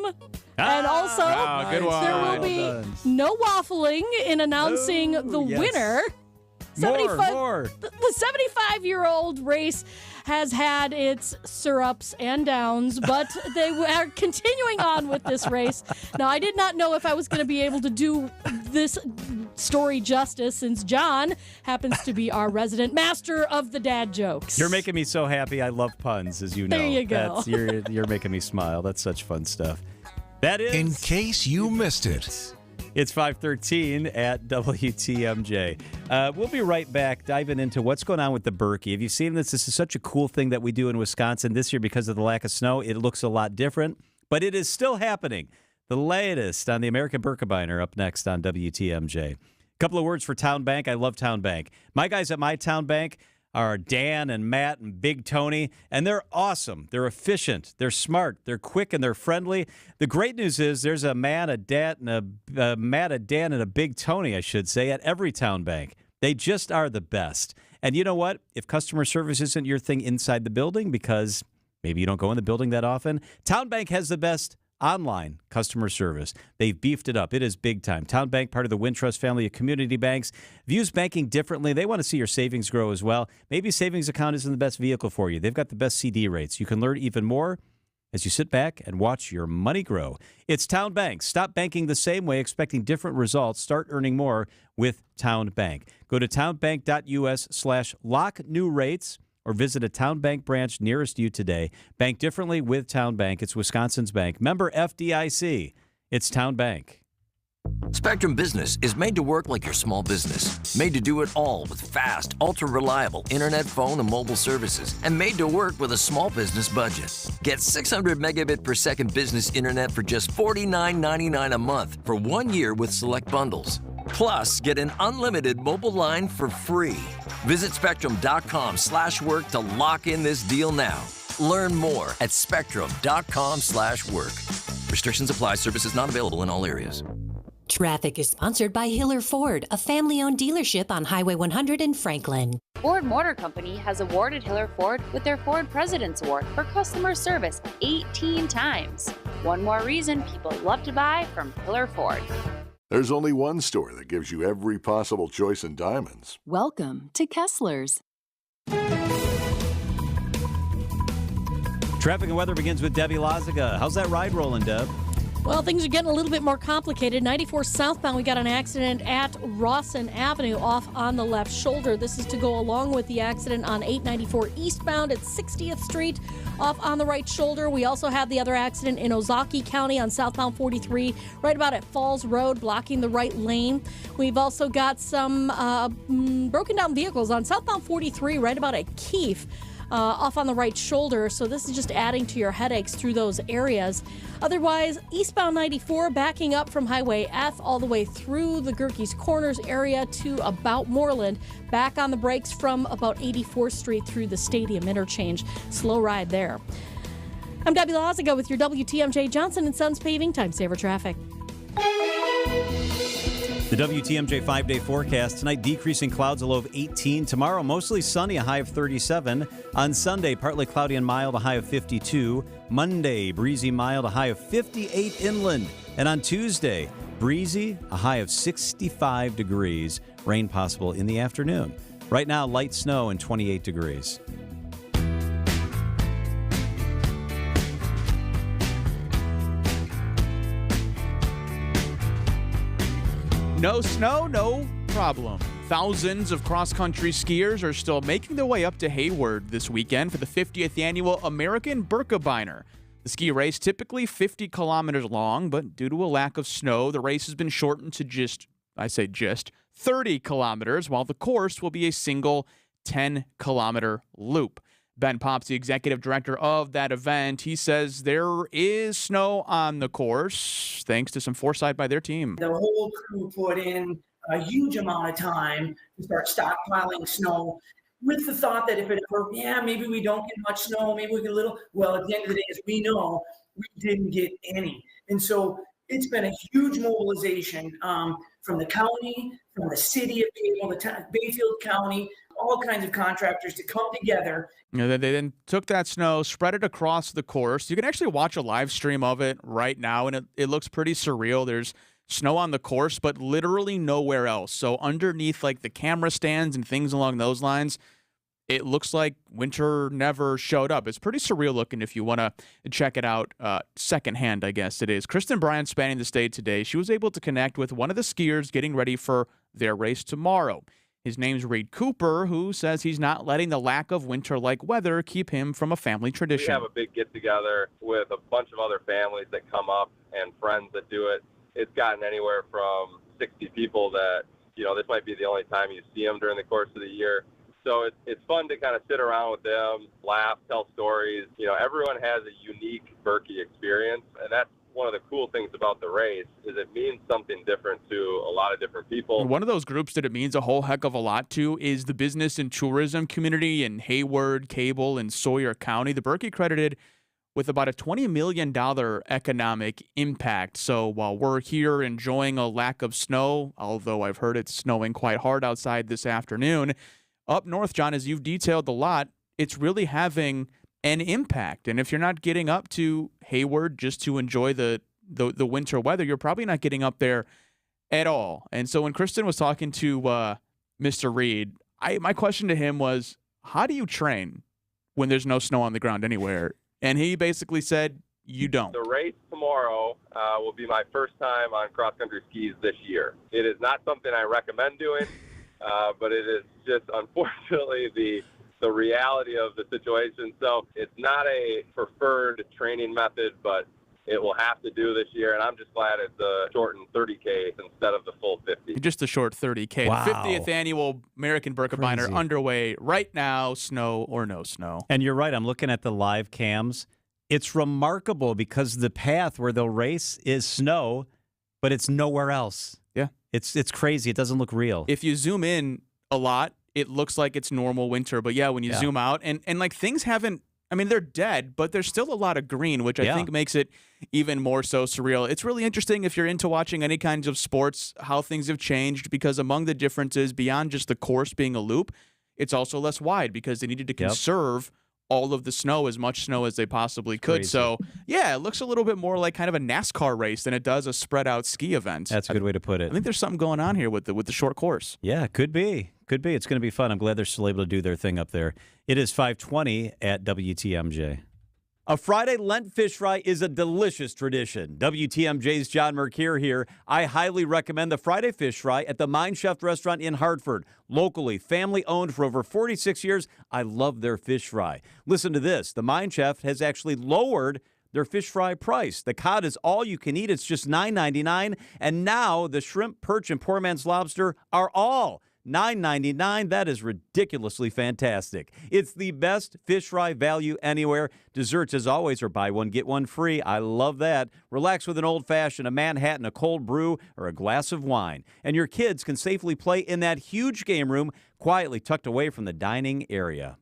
And also, good one. there will be no waffling in announcing the winner. More. The 75-year-old race has had its syrups and downs, but they are continuing on with this race. Now, I did not know if I was going to be able to do this story justice, since John happens to be our resident master of the dad jokes. You're making me so happy. I love puns, as you know. There you go. You're making me smile. That's such fun stuff. That is... In case you missed it. It's 5:13 at WTMJ. We'll be right back diving into what's going on with the Berkey. Have you seen this? This is such a cool thing that we do in Wisconsin. This year, because of the lack of snow, it looks a lot different, but it is still happening. The latest on the American Birkebeiner up next on WTMJ. A couple of words for Town Bank. I love Town Bank. My guys at my Town Bank are Dan and Matt and Big Tony, and they're awesome. They're efficient. They're smart. They're quick, and they're friendly. The great news is there's a Matt, a Dan, and a Big Tony, I should say, at every Town Bank. They just are the best. And you know what? If customer service isn't your thing inside the building, because maybe you don't go in the building that often, Town Bank has the best online customer service. They've beefed it up. It is big time. Town Bank, part of the Wintrust family of community banks, views banking differently. They want to see your savings grow as well. Maybe a savings account isn't the best vehicle for you. They've got the best CD rates. You can learn even more as you sit back and watch your money grow. It's Town Bank. Stop banking the same way, expecting different results. Start earning more with Town Bank. Go to townbank.us/lock-new-rates or visit a Town Bank branch nearest you today. Bank differently with Town Bank. It's Wisconsin's bank. Member FDIC. It's Town Bank. Spectrum Business is made to work like your small business. Made to do it all with fast, ultra-reliable internet, phone, and mobile services. And made to work with a small business budget. Get 600 megabit per second business internet for just $49.99 a month for 1 year with select bundles. Plus, get an unlimited mobile line for free. Visit spectrum.com/work to lock in this deal now. Learn more at spectrum.com/work. Restrictions apply. Services not available in all areas. Traffic is sponsored by Hiller Ford, a family-owned dealership on Highway 100 in Franklin. Ford Motor Company has awarded Hiller Ford with their Ford President's Award for customer service 18 times. One more reason people love to buy from Hiller Ford. There's only one store that gives you every possible choice in diamonds. Welcome to Kessler's. Traffic and weather begins with Debbie Lazaga. How's that ride rolling, Deb? Well, things are getting a little bit more complicated. 94 southbound, we got an accident at Rawson Avenue off on the left shoulder. This is to go along with the accident on 894 eastbound at 60th Street off on the right shoulder. We also had the other accident in Ozaukee County on southbound 43, right about at Falls Road, blocking the right lane. We've also got some broken down vehicles on southbound 43, right about at Keefe. Off on the right shoulder, so this is just adding to your headaches through those areas. Otherwise, eastbound 94 backing up from Highway F all the way through the Gerkes Corners area to about Moreland, back on the brakes from about 84th Street through the Stadium interchange. Slow ride there. I'm Debbie Lazaga with your WTMJ Johnson & Sons Paving Time Saver Traffic. The WTMJ 5-day forecast. Tonight, decreasing clouds, a low of 18. Tomorrow, mostly sunny, a high of 37. On Sunday, partly cloudy and mild, a high of 52. Monday, breezy, mild, a high of 58 inland. And on Tuesday, breezy, a high of 65 degrees. Rain possible in the afternoon. Right now, light snow and 28 degrees. No snow, no problem. Thousands of cross-country skiers are still making their way up to Hayward this weekend for the 50th annual American Birkebeiner. The ski race, typically 50 kilometers long, but due to a lack of snow, the race has been shortened to just 30 kilometers, while the course will be a single 10-kilometer loop. Ben Pops, the executive director of that event, he says there is snow on the course thanks to some foresight by their team. The whole crew put in a huge amount of time to start stockpiling snow with the thought that if it ever, maybe we don't get much snow, maybe we get a little. Well, at the end of the day, as we know, we didn't get any. And so it's been a huge mobilization from the county, from the city of Bayfield County, all kinds of contractors to come together. They then took that snow, spread it across the course. You can actually watch a live stream of it right now, and it looks pretty surreal. There's snow on the course, but literally nowhere else. So underneath like the camera stands and things along those lines, it looks like winter never showed up. It's pretty surreal looking if you want to check it out secondhand, I guess it is. Kristen Bryant spanning the state today. She was able to connect with one of the skiers getting ready for their race tomorrow. His name's Reed Cooper, who says he's not letting the lack of winter-like weather keep him from a family tradition. We have a big get-together with a bunch of other families that come up and friends that do it. It's gotten anywhere from 60 people that, this might be the only time you see them during the course of the year. So it's fun to kind of sit around with them, laugh, tell stories. Everyone has a unique Berkey experience, and that's one of the cool things about the race is it means something different to a lot of different people. One of those groups that it means a whole heck of a lot to is the business and tourism community in Hayward, Cable, and Sawyer County. The Berkey credited with about a $20 million economic impact. So while we're here enjoying a lack of snow, although I've heard it's snowing quite hard outside this afternoon, up north, John, as you've detailed a lot, it's really having an impact. And if you're not getting up to Hayward just to enjoy the winter weather, you're probably not getting up there at all. And so when Kristen was talking to Mr. Reed, my question to him was, how do you train when there's no snow on the ground anywhere? And he basically said, you don't. The race tomorrow will be my first time on cross-country skis this year. It is not something I recommend doing, but it is just unfortunately the reality of the situation. So it's not a preferred training method, but it will have to do this year. And I'm just glad it's a shortened 30K instead of the full 50. Just a short 30K. Wow. The 50th annual American Birkebeiner Crazy. underway right now, snow or no snow. And you're right. I'm looking at the live cams. It's remarkable because the path where they'll race is snow, but it's nowhere else. Yeah. It's crazy. It doesn't look real. If you zoom in a lot, it looks like it's normal winter. But yeah, when you zoom out and like things haven't, they're dead, but there's still a lot of green, which I think makes it even more so surreal. It's really interesting if you're into watching any kinds of sports, how things have changed, because among the differences beyond just the course being a loop, it's also less wide because they needed to conserve all of the snow, as much snow as they possibly could. Crazy. So, yeah, it looks a little bit more like kind of a NASCAR race than it does a spread-out ski event. That's a good way to put it. I think there's something going on here with the short course. Yeah, could be. Could be. It's going to be fun. I'm glad they're still able to do their thing up there. It is 5:20 at WTMJ. A Friday Lent fish fry is a delicious tradition. WTMJ's John Mercure here. I highly recommend the Friday fish fry at the Mine Chef restaurant in Hartford. Locally, family-owned for over 46 years. I love their fish fry. Listen to this. The Mine Chef has actually lowered their fish fry price. The cod is all you can eat. It's just $9.99. And now the shrimp, perch, and poor man's lobster are all $9.99. That is ridiculously fantastic. It's the best fish fry value anywhere. Desserts, as always, are buy one, get one free. I love that. Relax with an old-fashioned, a Manhattan, a cold brew, or a glass of wine. And your kids can safely play in that huge game room quietly tucked away from the dining area.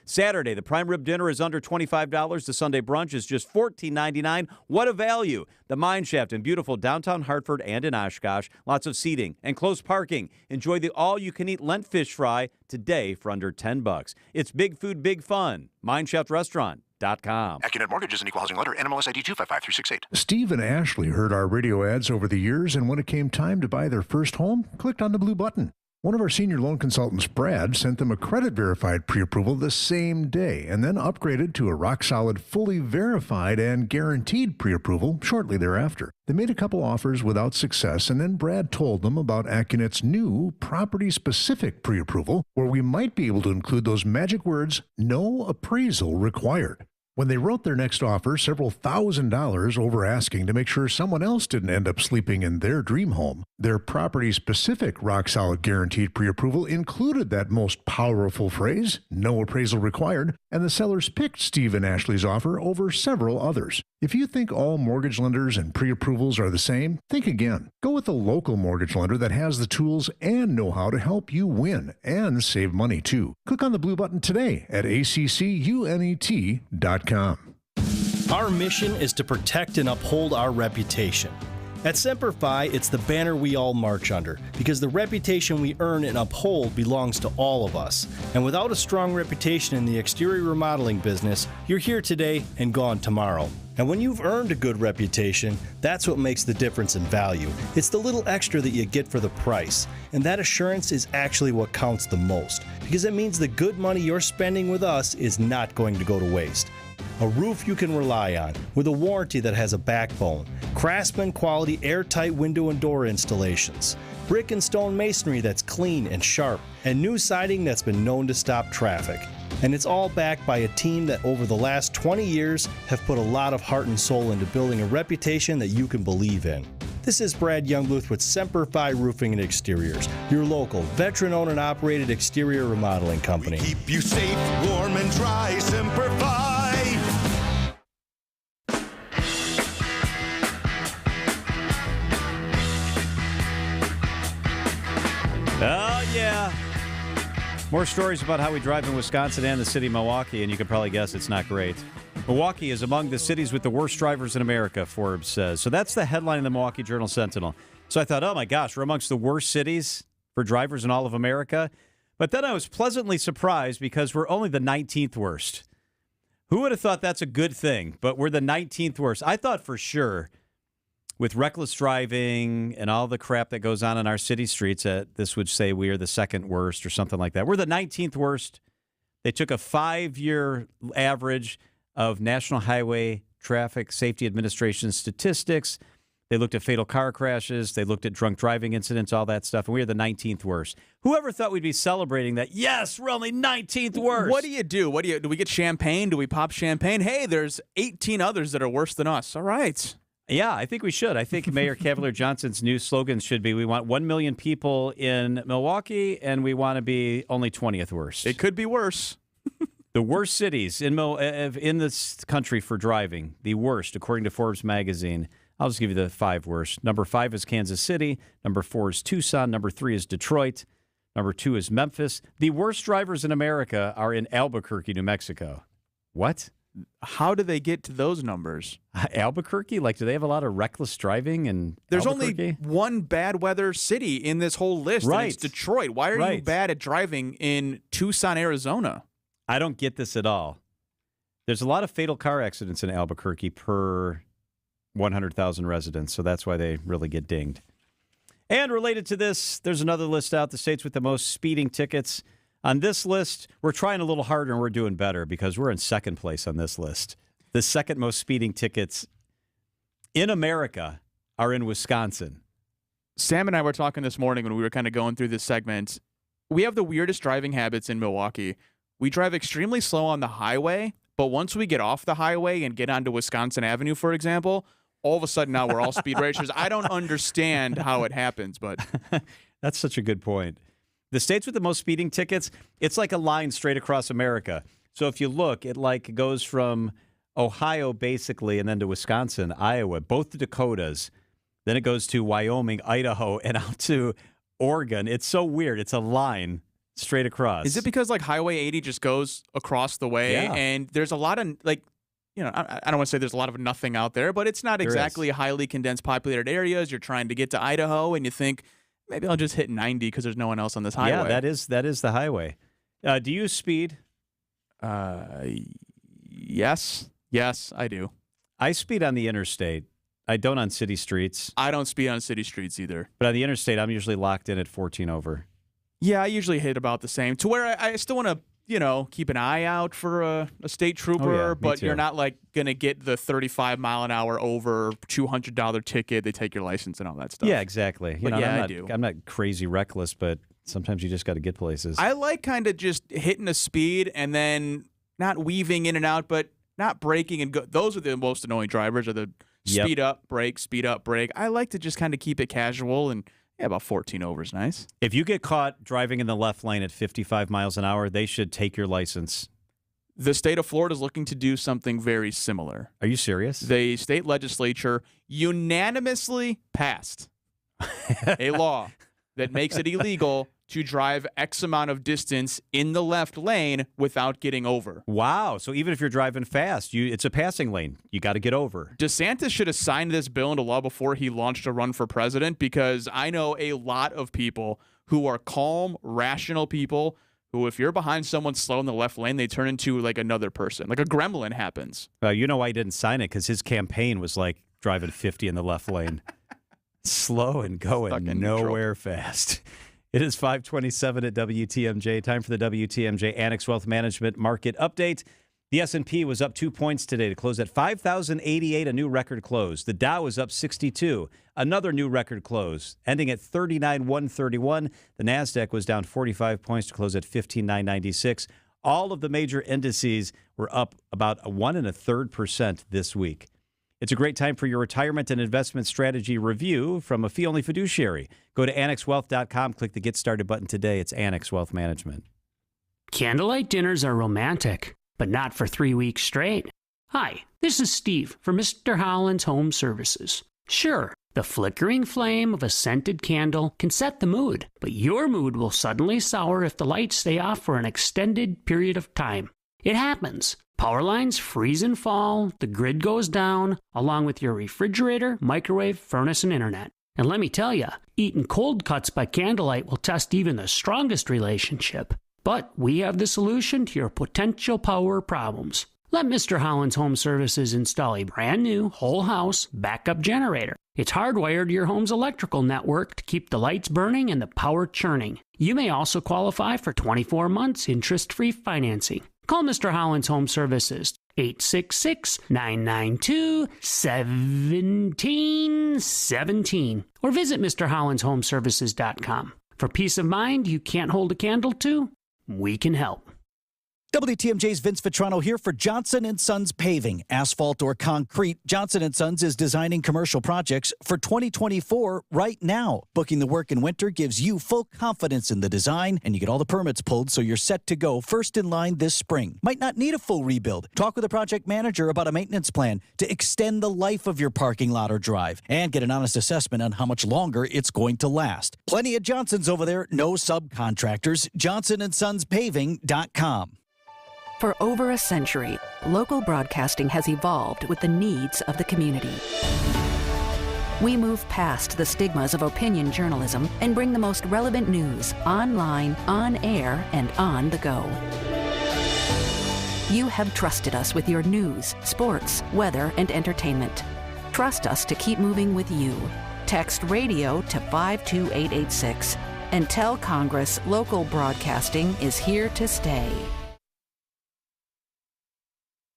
Saturday, the prime rib dinner is under $25. The Sunday brunch is just $14.99. What a value. The Mine Shaft in beautiful downtown Hartford and in Oshkosh. Lots of seating and close parking. Enjoy the all-you-can-eat Lent fish fry today for under $10. It's big food, big fun. MineshaftRestaurant.com. Accunet Mortgage is an equal housing lender. NMLS ID 255368. Steve and Ashley heard our radio ads over the years, and when it came time to buy their first home, clicked on the blue button. One of our senior loan consultants, Brad, sent them a credit-verified pre-approval the same day and then upgraded to a rock-solid, fully verified and guaranteed pre-approval shortly thereafter. They made a couple offers without success, and then Brad told them about Accunet's new property-specific pre-approval, where we might be able to include those magic words, no appraisal required. When they wrote their next offer, several $1,000s over asking to make sure someone else didn't end up sleeping in their dream home, their property-specific rock-solid guaranteed pre-approval included that most powerful phrase, no appraisal required, and the sellers picked Steve and Ashley's offer over several others. If you think all mortgage lenders and pre-approvals are the same, think again. Go with a local mortgage lender that has the tools and know-how to help you win and save money, too. Click on the blue button today at accunet.com. Our mission is to protect and uphold our reputation. At Semper Fi, it's the banner we all march under, because the reputation we earn and uphold belongs to all of us. And without a strong reputation in the exterior remodeling business, you're here today and gone tomorrow. And when you've earned a good reputation, that's what makes the difference in value. It's the little extra that you get for the price. And that assurance is actually what counts the most, because it means the good money you're spending with us is not going to go to waste. A roof you can rely on, with a warranty that has a backbone, Craftsman quality airtight window and door installations, brick and stone masonry that's clean and sharp, and new siding that's been known to stop traffic. And it's all backed by a team that over the last 20 years have put a lot of heart and soul into building a reputation that you can believe in. This is Brad Youngluth with Semper Fi Roofing and Exteriors, your local, veteran-owned and operated exterior remodeling company. We keep you safe, warm, and dry, Semper Fi. Oh, yeah. More stories about how we drive in Wisconsin and the city of Milwaukee, and you can probably guess it's not great. Milwaukee is among the cities with the worst drivers in America, Forbes says. So that's the headline in the Milwaukee Journal-Sentinel. So I thought, oh my gosh, we're amongst the worst cities for drivers in all of America. But then I was pleasantly surprised because we're only the 19th worst. Who would have thought that's a good thing? But we're the 19th worst. I thought for sure, with reckless driving and all the crap that goes on in our city streets, this would say we are the second worst or something like that. We're the 19th worst. They took a 5-year average of National Highway Traffic Safety Administration statistics. They looked at fatal car crashes. They looked at drunk driving incidents, all that stuff. And we are the 19th worst. Whoever thought we'd be celebrating that? Yes, we're only 19th worst. What do you do? Do we get champagne? Do we pop champagne? Hey, there's 18 others that are worse than us. All right. Yeah, I think we should. I think Mayor Cavalier Johnson's new slogan should be, we want 1 million people in Milwaukee, and we want to be only 20th worst. It could be worse. The worst cities in this country for driving, the worst, according to Forbes magazine. I'll just give you the 5 worst. Number 5 is Kansas City. Number 4 is Tucson. Number 3 is Detroit. Number 2 is Memphis. The worst drivers in America are in Albuquerque, New Mexico. What? How do they get to those numbers? Albuquerque? Like, do they have a lot of reckless driving in There's Albuquerque? only one bad weather city in this whole list, right. And it's Detroit. Why are you bad at driving in Tucson, Arizona? I don't get this at all. There's a lot of fatal car accidents in Albuquerque per 100,000 residents, so that's why they really get dinged. And related to this, there's another list out, the states with the most speeding tickets. On this list, we're trying a little harder and we're doing better because we're in second place on this list. The second most speeding tickets in America are in Wisconsin. Sam and I were talking this morning when we were kind of going through this segment. We have the weirdest driving habits in Milwaukee. We drive extremely slow on the highway, but once we get off the highway and get onto Wisconsin Avenue, for example, all of a sudden now we're all speed racers. I don't understand how it happens, but that's such a good point. The states with the most speeding tickets, it's like a line straight across America. So if you look, it like goes from Ohio basically and then to Wisconsin, Iowa, both the Dakotas. Then it goes to Wyoming, Idaho, and out to Oregon. It's so weird. It's a line straight across. Is it because like Highway 80 just goes across the way Yeah. and there's a lot of like, I don't want to say there's a lot of nothing out there, but it's not exactly highly condensed populated areas. You're trying to get to Idaho and you think maybe I'll just hit 90 because there's no one else on this highway. Yeah, that is the highway. Do you speed? Yes, I do. I speed on the interstate. I don't on city streets. I don't speed on city streets either. But on the interstate, I'm usually locked in at 14 over. Yeah, I usually hit about the same. To where I still want to, keep an eye out for a state trooper, but you're not like going to get the 35 mile an hour over $200 ticket. They take your license and all that stuff. Yeah, exactly. I do. I'm not crazy reckless, but sometimes you just got to get places. I like kind of just hitting a speed and then not weaving in and out, but not braking and go. Those are the most annoying drivers. Are the speed up, brake, speed up, brake. I like to just kind of keep it casual and. Yeah, about 14 over is nice. If you get caught driving in the left lane at 55 miles an hour, they should take your license. The state of Florida is looking to do something very similar. Are you serious? The state legislature unanimously passed a law that makes it illegal to drive X amount of distance in the left lane without getting over. Wow. So even if you're driving fast, it's a passing lane. You got to get over. DeSantis should have signed this bill into law before he launched a run for president, because I know a lot of people who are calm, rational people who, if you're behind someone slow in the left lane, they turn into like another person. Like a gremlin happens. You know why he didn't sign it? Because his campaign was like driving 50 in the left lane. Slow and going nowhere fast. It is 5:27 at WTMJ. Time for the WTMJ Annex Wealth Management Market Update. The S&P was up 2 points today to close at 5,088, a new record close. The Dow is up 62, another new record close, ending at 39,131. The NASDAQ was down 45 points to close at 15,996. All of the major indices were up about 1.33% this week. It's a great time for your retirement and investment strategy review from a fee-only fiduciary. Go to annexwealth.com, click the Get Started button today. It's Annex Wealth Management. Candlelight dinners are romantic, but not for 3 weeks straight. Hi, this is Steve from Mr. Holland's Home Services. Sure, the flickering flame of a scented candle can set the mood, but your mood will suddenly sour if the lights stay off for an extended period of time. It happens. Power lines freeze and fall, the grid goes down, along with your refrigerator, microwave, furnace, and internet. And let me tell you, eating cold cuts by candlelight will test even the strongest relationship. But we have the solution to your potential power problems. Let Mr. Holland's Home Services install a brand new whole house backup generator. It's hardwired to your home's electrical network to keep the lights burning and the power churning. You may also qualify for 24 months interest-free financing. Call Mr. Holland's Home Services, 866-992-1717, or visit MrHollandsHomeservices.com. For peace of mind you can't hold a candle to, we can help. WTMJ's Vince Vitrano here for Johnson & Sons Paving. Asphalt or concrete, Johnson & Sons is designing commercial projects for 2024 right now. Booking the work in winter gives you full confidence in the design, and you get all the permits pulled so you're set to go first in line this spring. Might not need a full rebuild. Talk with a project manager about a maintenance plan to extend the life of your parking lot or drive, and get an honest assessment on how much longer it's going to last. Plenty of Johnsons over there, no subcontractors. JohnsonandSonsPaving.com. For over a century, local broadcasting has evolved with the needs of the community. We move past the stigmas of opinion journalism and bring the most relevant news online, on air, and on the go. You have trusted us with your news, sports, weather, and entertainment. Trust us to keep moving with you. Text radio to 52886 and tell Congress local broadcasting is here to stay.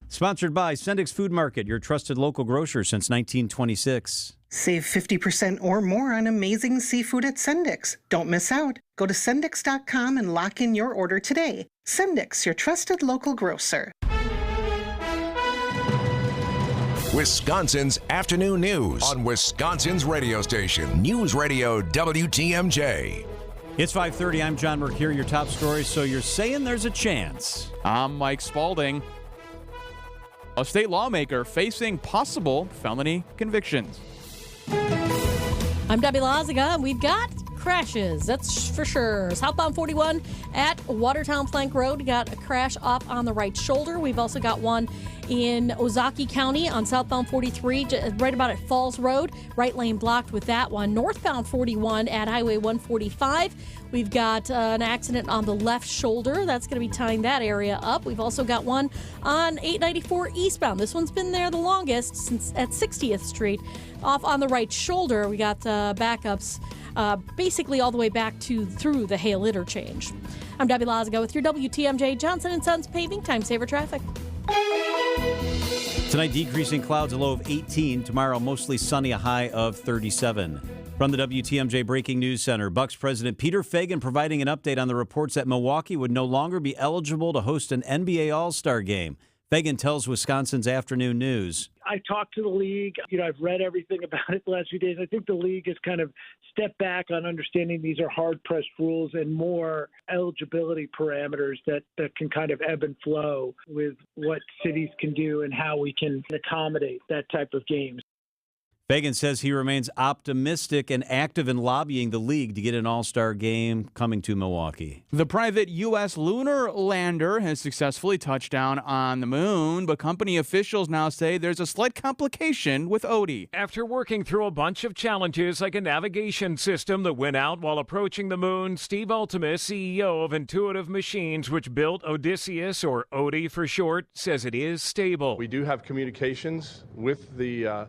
Sponsored by Sendik's Food Market, your trusted local grocer since 1926. Save 50% or more on amazing seafood at Sendik's. Don't miss out. Go to Sendik's.com and lock in your order today. Sendik's, your trusted local grocer. Wisconsin's afternoon news on Wisconsin's radio station, News Radio WTMJ. It's 5:30. I'm John Mercure, your top story. So you're saying there's a chance. I'm Mike Spalding. A state lawmaker facing possible felony convictions. I'm Debbie Lazaga, and we've got crashes, that's for sure. Southbound 41 at Watertown Plank Road got a crash off on the right shoulder. We've also got one in Ozaki County on southbound 43, right about at Falls Road. Right lane blocked with that one. Northbound 41 at Highway 145. We've got an accident on the left shoulder. That's going to be tying that area up. We've also got one on 894 eastbound. This one's been there the longest, since at 60th Street. Off on the right shoulder, we got backups basically all the way back through the Hale interchange. I'm Debbie Lazago with your WTMJ Johnson & Sons Paving Time Saver Traffic. Tonight, decreasing clouds, a low of 18. Tomorrow, mostly sunny, a high of 37. From the WTMJ Breaking News Center, Bucks President Peter Feigin providing an update on the reports that Milwaukee would no longer be eligible to host an NBA All-Star game. Feigin tells Wisconsin's Afternoon News. I talked to the league. I've read everything about it the last few days. I think the league has kind of stepped back on understanding these are hard-pressed rules and more eligibility parameters that can kind of ebb and flow with what cities can do and how we can accommodate that type of games. Feigin says he remains optimistic and active in lobbying the league to get an all-star game coming to Milwaukee. The private U.S. lunar lander has successfully touched down on the moon, but company officials now say there's a slight complication with Odie. After working through a bunch of challenges like a navigation system that went out while approaching the moon, Steve Ultimus, CEO of Intuitive Machines, which built Odysseus, or Odie for short, says it is stable. We do have communications with the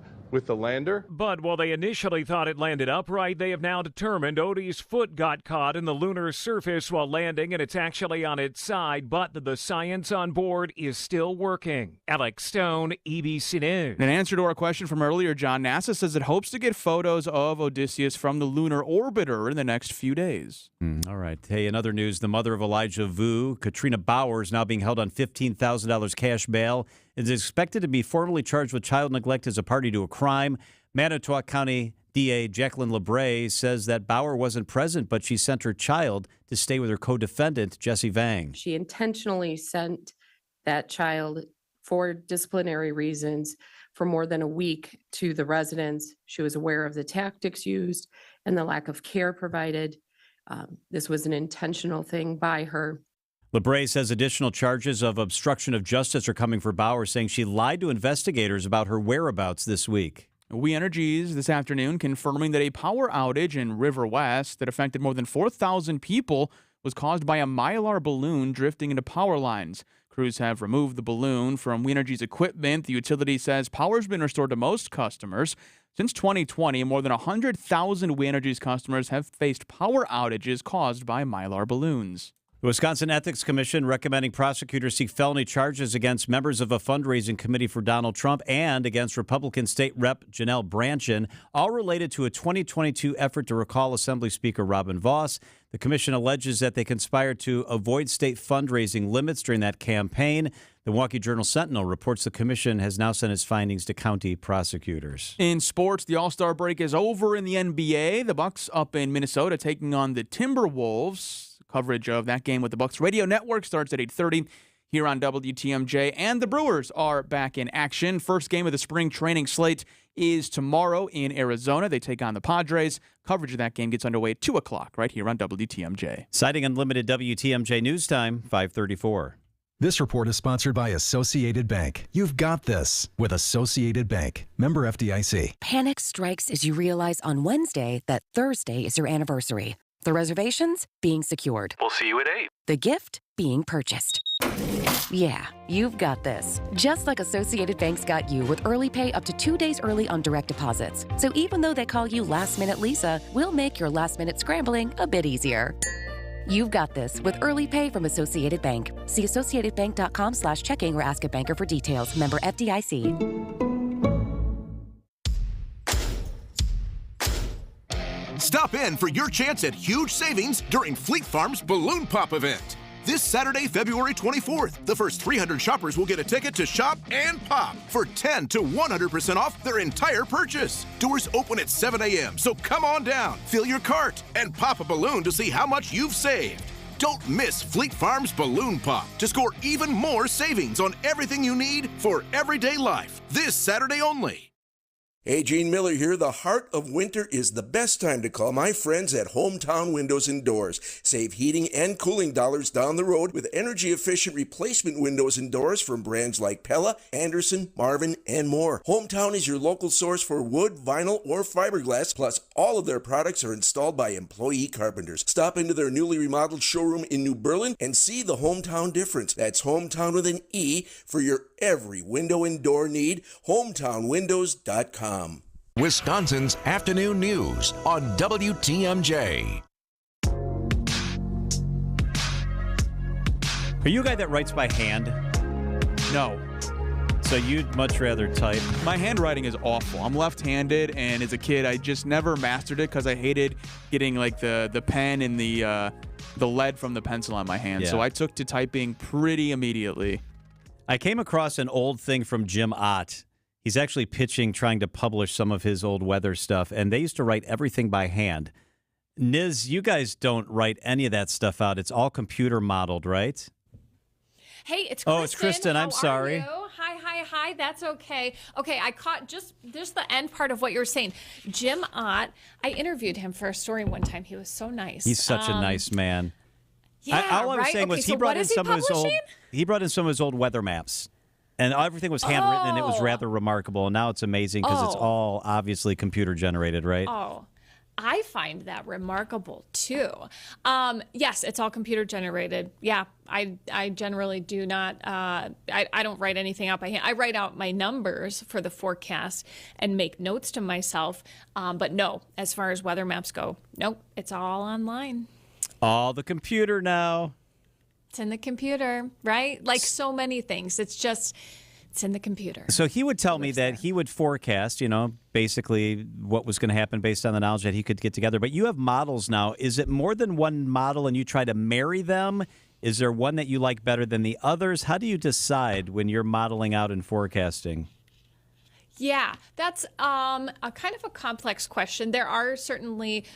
lander. But while they initially thought it landed upright, they have now determined Odie's foot got caught in the lunar surface while landing, and it's actually on its side, but the science on board is still working. Alex Stone, ABC News. In answer to our question from earlier, John, NASA says it hopes to get photos of Odysseus from the lunar orbiter in the next few days. All right. Hey, in other news, the mother of Elijah Vu, Katrina Bauer, is now being held on $15,000 cash bail. Is expected to be formally charged with child neglect as a party to a crime. Manitowoc County DA Jacqueline LeBray says that Bauer wasn't present, but she sent her child to stay with her co-defendant, Jesse Vang. She intentionally sent that child for disciplinary reasons for more than a week to the residence. She was aware of the tactics used and the lack of care provided. This was an intentional thing by her. LeBray says additional charges of obstruction of justice are coming for Bauer, saying she lied to investigators about her whereabouts this week. We Energies this afternoon confirming that a power outage in River West that affected more than 4,000 people was caused by a Mylar balloon drifting into power lines. Crews have removed the balloon from We Energies equipment. The utility says power's been restored to most customers. Since 2020, more than 100,000 We Energies customers have faced power outages caused by Mylar balloons. The Wisconsin Ethics Commission recommending prosecutors seek felony charges against members of a fundraising committee for Donald Trump and against Republican State Rep Janelle Brandtjen, all related to a 2022 effort to recall Assembly Speaker Robin Vos. The commission alleges that they conspired to avoid state fundraising limits during that campaign. The Milwaukee Journal-Sentinel reports the commission has now sent its findings to county prosecutors. In sports, the All-Star break is over in the NBA. The Bucks up in Minnesota taking on the Timberwolves. Coverage of that game with the Bucks Radio Network starts at 8:30 here on WTMJ. And the Brewers are back in action. First game of the spring training slate is tomorrow in Arizona. They take on the Padres. Coverage of that game gets underway at 2 o'clock right here on WTMJ. Citing Unlimited WTMJ News Time, 5:34. This report is sponsored by Associated Bank. You've got this with Associated Bank. Member FDIC. Panic strikes as you realize on Wednesday that Thursday is your anniversary. The reservations being secured. We'll see you at 8. The gift being purchased. Yeah, you've got this. Just like Associated Bank's got you with early pay up to 2 days early on direct deposits. So even though they call you Last Minute Lisa, we'll make your last minute scrambling a bit easier. You've got this with early pay from Associated Bank. See associatedbank.com/checking or ask a banker for details. Member FDIC. Stop in for your chance at huge savings during Fleet Farm's Balloon Pop event. This Saturday, February 24th, the first 300 shoppers will get a ticket to shop and pop for 10 to 100% off their entire purchase. Doors open at 7 a.m., so come on down, fill your cart, and pop a balloon to see how much you've saved. Don't miss Fleet Farm's Balloon Pop to score even more savings on everything you need for everyday life this Saturday only. Hey, Gene Miller here. The heart of winter is the best time to call my friends at Hometown Windows and Doors. Save heating and cooling dollars down the road with energy-efficient replacement windows and doors from brands like Pella, Anderson, Marvin, and more. Hometown is your local source for wood, vinyl, or fiberglass, plus all of their products are installed by employee carpenters. Stop into their newly remodeled showroom in New Berlin and see the Hometown difference. That's Hometown with an E for your every window and door need. HometownWindows.com. Wisconsin's afternoon news on WTMJ. Are you a guy that writes by hand? No. So you'd much rather type? My handwriting is awful. I'm left-handed, and as a kid, I just never mastered it because I hated getting like the pen and the lead from the pencil on my hand. Yeah. So I took to typing pretty immediately. I came across an old thing from Jim Ott. He's actually pitching, trying to publish some of his old weather stuff, and they used to write everything by hand. Niz, you guys don't write any of that stuff out. It's all computer modeled, right? Hey, it's Kristen. Oh, it's Kristen. I'm sorry. Hi. That's okay. Okay, I caught just the end part of what you were saying. Jim Ott, I interviewed him for a story one time. He was so nice. He's such a nice man. Yeah, all I was right? saying was Okay, he brought what in is he some of his old. publishing? He brought in some of his old weather maps. And everything was handwritten, and it was rather remarkable. And now it's amazing because it's all obviously computer generated, right? Oh, I find that remarkable too. Yes, it's all computer generated. Yeah, I generally do not. I don't write anything out by hand. I write out my numbers for the forecast and make notes to myself. But no, as far as weather maps go, nope, it's all online. All the computer now. It's in the computer, right? Like so many things. It's in the computer. So he would tell me that he would forecast, basically what was going to happen based on the knowledge that he could get together. But you have models now. Is it more than one model and you try to marry them? Is there one that you like better than the others? How do you decide when you're modeling out and forecasting? Yeah, that's a kind of a complex question. There are certainly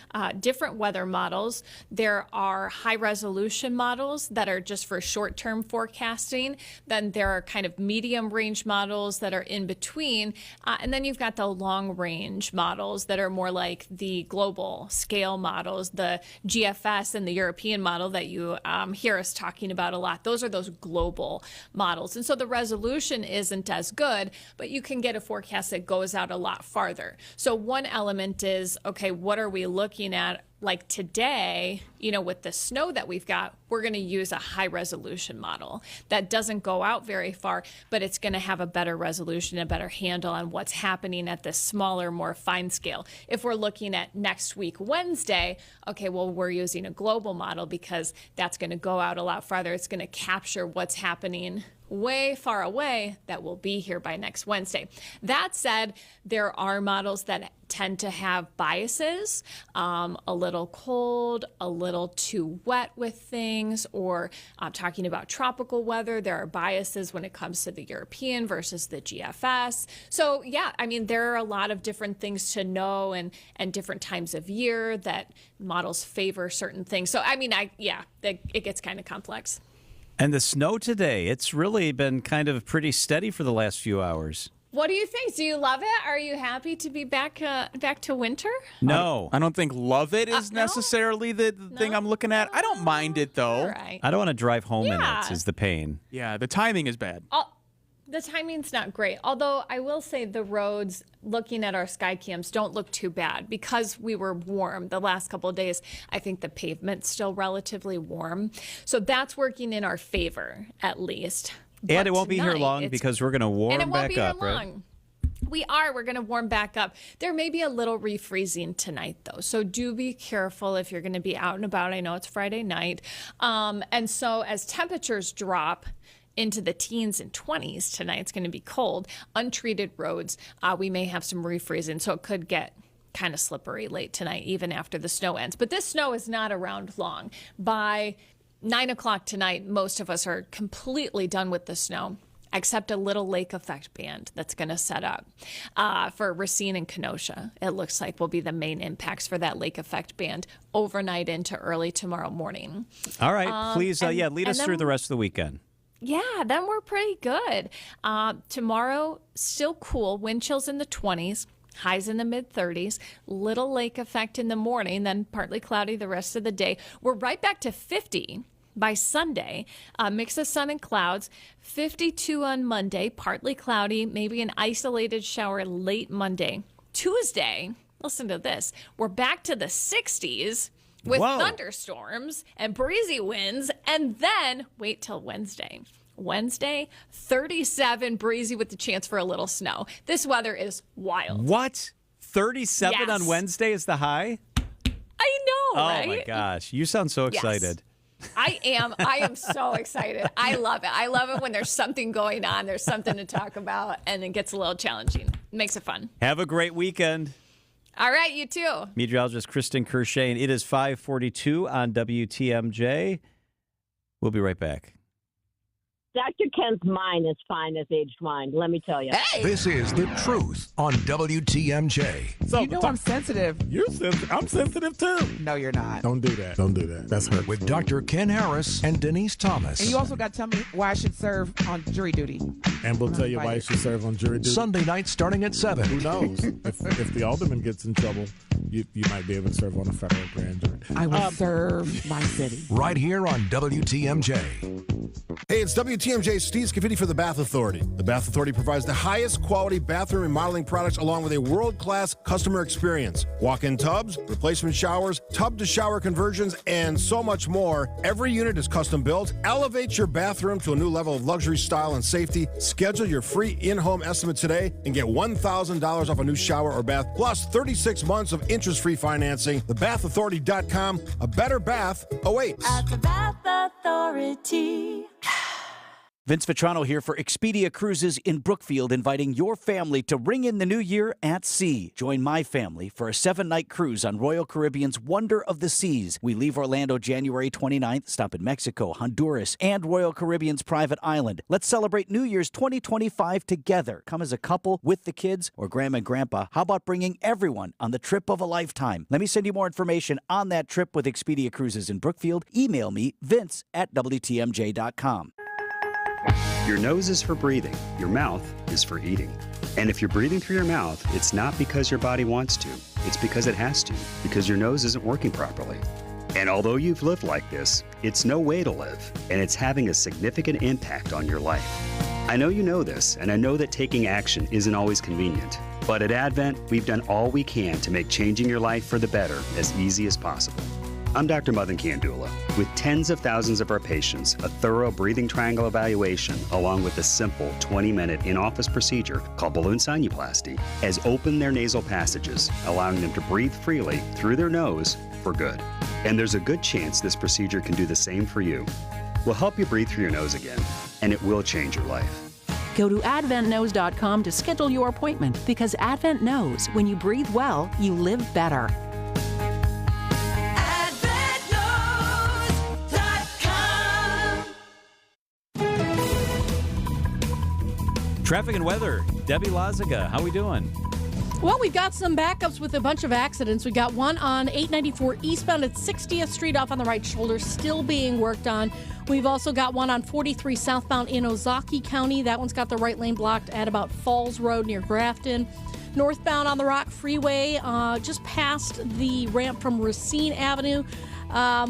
different weather models. There are high-resolution models that are just for short-term forecasting. Then there are kind of medium-range models that are in between. And then you've got the long-range models that are more like the global scale models, the GFS and the European model that you hear us talking about a lot. Those are those global models. And so the resolution isn't as good, but you can get a forecast that goes out a lot farther. So one element is, okay, what are we looking at? Like today, with the snow that we've got, we're going to use a high resolution model that doesn't go out very far, but it's going to have a better resolution, a better handle on what's happening at this smaller, more fine scale. If we're looking at next week, Wednesday, okay, well, we're using a global model because that's going to go out a lot farther. It's going to capture what's happening way far away that will be here by next Wednesday. That said, there are models that tend to have biases, a little cold, a little too wet with things, or talking about tropical weather, there are biases when it comes to the European versus the GFS. So yeah, there are a lot of different things to know and different times of year that models favor certain things. So it gets kind of complex. And the snow today, it's really been kind of pretty steady for the last few hours. What do you think? Do you love it? Are you happy to be back to winter? No. I don't think love it is necessarily the thing I'm looking at. I don't mind it, though. Right. I don't want to drive home in it, is the pain. Yeah, the timing is bad. The timing's not great. Although I will say the roads, looking at our sky cams, don't look too bad because we were warm the last couple of days. I think the pavement's still relatively warm. So that's working in our favor, at least. And it won't be here long because we're going to warm back up, right? We're going to warm back up. There may be a little refreezing tonight, though. So do be careful if you're going to be out and about. I know it's Friday night. And so as temperatures drop into the teens and 20s tonight, it's going to be cold. Untreated roads, we may have some refreezing. So it could get kind of slippery late tonight, even after the snow ends. But this snow is not around long. By 9 o'clock tonight, most of us are completely done with the snow, except a little lake effect band that's going to set up for Racine and Kenosha. It looks like will be the main impacts for that lake effect band overnight into early tomorrow morning. All right. Please, lead us through the rest of the weekend. Yeah, then we're pretty good. Tomorrow, still cool. Wind chills in the 20s. Highs in the mid-30s, little lake effect in the morning, then partly cloudy the rest of the day. We're right back to 50 by Sunday. Mix of sun and clouds. 52 on Monday, partly cloudy, maybe an isolated shower late Monday. Tuesday, listen to this, we're back to the 60s with thunderstorms and breezy winds, and then wait till Wednesday. Wednesday, 37, breezy with the chance for a little snow. This weather is wild. What? 37 on Wednesday is the high? I know, right? Oh, my gosh. You sound so excited. I am so excited. I love it. I love it when there's something going on. There's something to talk about, and it gets a little challenging. It makes it fun. Have a great weekend. All right, you too. Meteorologist Kristen Kershay, and it is 5:42 on WTMJ. We'll be right back. Dr. Ken's mind is fine as aged wine, let me tell you. Hey! This is The Truth on WTMJ. So, you know I'm sensitive. You're sensitive. I'm sensitive, too. No, you're not. Don't do that. Don't do that. That's hurtful. With Dr. Ken Harris and Denise Thomas. And you also got to tell me why I should serve on jury duty. And we'll tell you why you should serve on jury duty. Sunday night starting at 7. Who knows? if the alderman gets in trouble, you might be able to serve on a federal grand jury. I will serve my city. Right here on WTMJ. Hey, it's WTMJ's Steve Scafidi for the Bath Authority. The Bath Authority provides the highest quality bathroom remodeling products along with a world-class customer experience. Walk-in tubs, replacement showers, tub-to-shower conversions, and so much more. Every unit is custom built. Elevate your bathroom to a new level of luxury, style, and safety. Schedule your free in-home estimate today and get $1,000 off a new shower or bath, plus 36 months of interest-free financing. TheBathAuthority.com. A better bath awaits. At the Bath Authority. Vince Vitrano here for Expedia Cruises in Brookfield, inviting your family to ring in the new year at sea. Join my family for a 7-night cruise on Royal Caribbean's Wonder of the Seas. We leave Orlando January 29th, stop in Mexico, Honduras, and Royal Caribbean's private island. Let's celebrate New Year's 2025 together. Come as a couple with the kids or grandma and grandpa. How about bringing everyone on the trip of a lifetime? Let me send you more information on that trip with Expedia Cruises in Brookfield. Email me, vince@WTMJ.com. Your nose is for breathing. Your mouth is for eating. And if you're breathing through your mouth, it's not because your body wants to. It's because it has to, because your nose isn't working properly. And although you've lived like this, it's no way to live, and it's having a significant impact on your life. I know you know this, and I know that taking action isn't always convenient. But at Advent, we've done all we can to make changing your life for the better as easy as possible. I'm Dr. Madan Kandula. With tens of thousands of our patients, a thorough breathing triangle evaluation, along with a simple 20-minute in-office procedure called balloon sinuplasty, has opened their nasal passages, allowing them to breathe freely through their nose for good. And there's a good chance this procedure can do the same for you. We'll help you breathe through your nose again, and it will change your life. Go to adventknows.com to schedule your appointment, because Advent knows when you breathe well, you live better. Traffic and weather. Debbie Lazaga, how we doing? Well, we've got some backups with a bunch of accidents. We got one on 894 eastbound at 60th Street off on the right shoulder, still being worked on. We've also got one on 43 southbound in Ozaukee County. That one's got the right lane blocked at about Falls Road near Grafton. Northbound on the Rock Freeway, just past the ramp from Racine Avenue.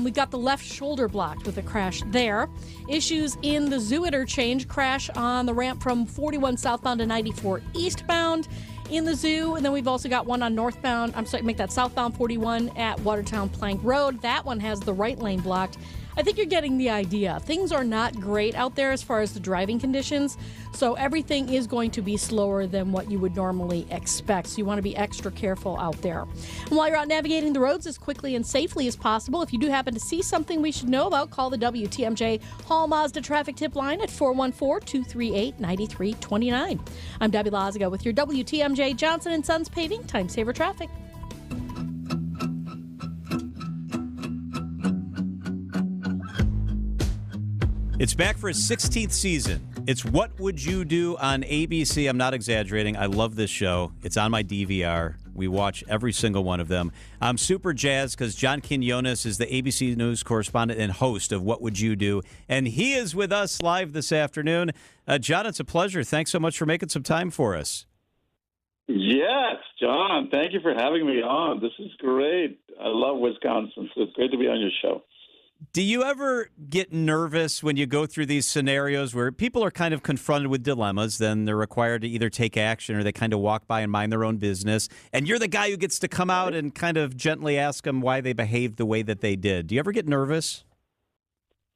We've got the left shoulder blocked with a crash there. Issues in the Zoo interchange, crash on the ramp from 41 southbound to 94 eastbound in the Zoo. And then we've also got one on southbound 41 at Watertown Plank Road. That one has the right lane blocked. I think you're getting the idea. Things are not great out there as far as the driving conditions, so everything is going to be slower than what you would normally expect. So you want to be extra careful out there. And while you're out navigating the roads as quickly and safely as possible, if you do happen to see something we should know about, call the WTMJ Hall Mazda traffic tip line at 414-238-9329. I'm Debbie Lazaga with your WTMJ Johnson & Sons Paving Time Saver Traffic. It's back for its 16th season. It's What Would You Do on ABC. I'm not exaggerating. I love this show. It's on my DVR. We watch every single one of them. I'm super jazzed because John Quinones is the ABC News correspondent and host of What Would You Do, and he is with us live this afternoon. John, it's a pleasure. Thanks so much for making some time for us. Yes, John, thank you for having me on. This is great. I love Wisconsin, so it's great to be on your show. Do you ever get nervous when you go through these scenarios where people are kind of confronted with dilemmas, then they're required to either take action or they kind of walk by and mind their own business, and you're the guy who gets to come out and kind of gently ask them why they behaved the way that they did? Do you ever get nervous?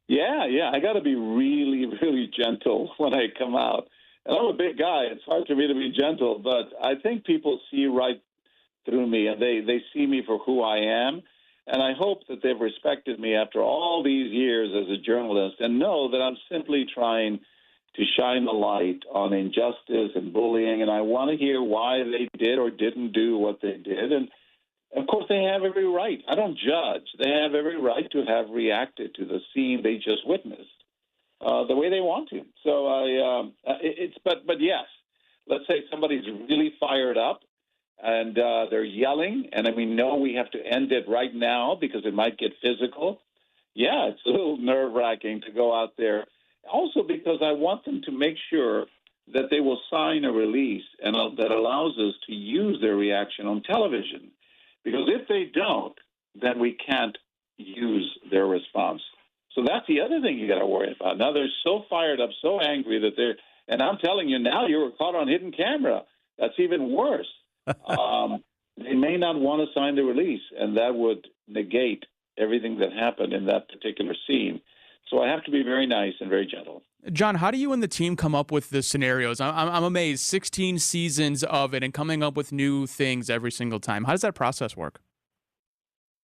Yeah, I got to be really, really gentle when I come out. And I'm a big guy. It's hard for me to be gentle, but I think people see right through me, and they see me for who I am. And I hope that they've respected me after all these years as a journalist and know that I'm simply trying to shine the light on injustice and bullying. And I want to hear why they did or didn't do what they did. And, of course, they have every right. I don't judge. They have every right to have reacted to the scene they just witnessed the way they want to. So but yes, let's say somebody's really fired up and they're yelling, and we know we have to end it right now because it might get physical. Yeah, it's a little nerve-wracking to go out there. Also because I want them to make sure that they will sign a release and that allows us to use their reaction on television. Because if they don't, then we can't use their response. So that's the other thing you got to worry about. Now they're so fired up, so angry that they're, and I'm telling you now, you were caught on hidden camera. That's even worse. They may not want to sign the release, and that would negate everything that happened in that particular scene. So I have to be very nice and very gentle. John, how do you and the team come up with the scenarios? I'm amazed. 16 seasons of it and coming up with new things every single time. How does that process work?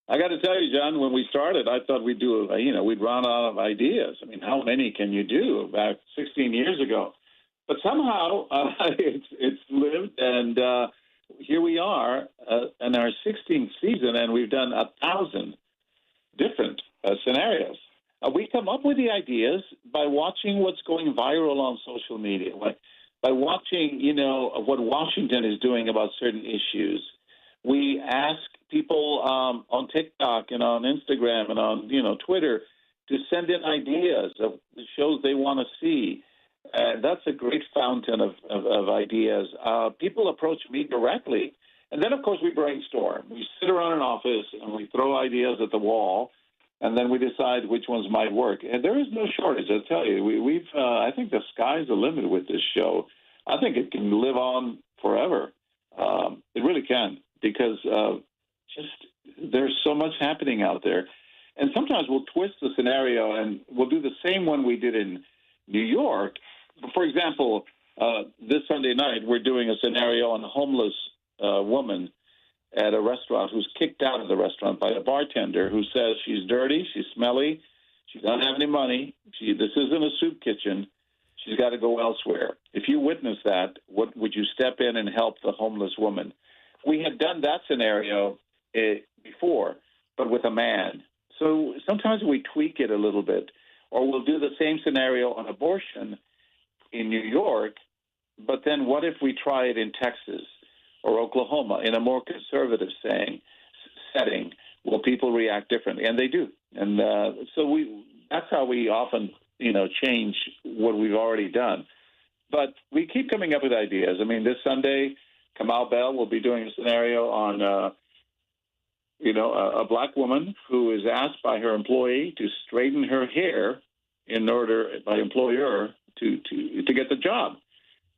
I got to tell you, John, when we started, I thought we'd we'd run out of ideas. How many can you do about 16 years ago? But somehow it's lived, and here we are in our 16th season, and we've done 1,000 different scenarios. We come up with the ideas by watching what's going viral on social media, by watching, what Washington is doing about certain issues. We ask people on TikTok and on Instagram and on, Twitter to send in ideas of the shows they want to see. That's a great fountain of ideas. People approach me directly. And then, of course, we brainstorm. We sit around an office and we throw ideas at the wall, and then we decide which ones might work. And there is no shortage, I'll tell you. I think the sky's the limit with this show. I think it can live on forever. It really can, because there's so much happening out there. And sometimes we'll twist the scenario, and we'll do the same one we did in New York. For example, this Sunday night, we're doing a scenario on a homeless woman at a restaurant who's kicked out of the restaurant by a bartender who says she's dirty, she's smelly, she doesn't have any money, this isn't a soup kitchen, she's got to go elsewhere. If you witness that, would you step in and help the homeless woman? We had done that scenario before, but with a man. So sometimes we tweak it a little bit, or we'll do the same scenario on abortion in New York, but then what if we try it in Texas or Oklahoma in a more conservative setting? Will people react differently? And they do. And so that's how we often, change what we've already done. But we keep coming up with ideas. This Sunday, Kamau Bell will be doing a scenario on, a black woman who is asked by her employee to straighten her hair in order, by employer, to get the job.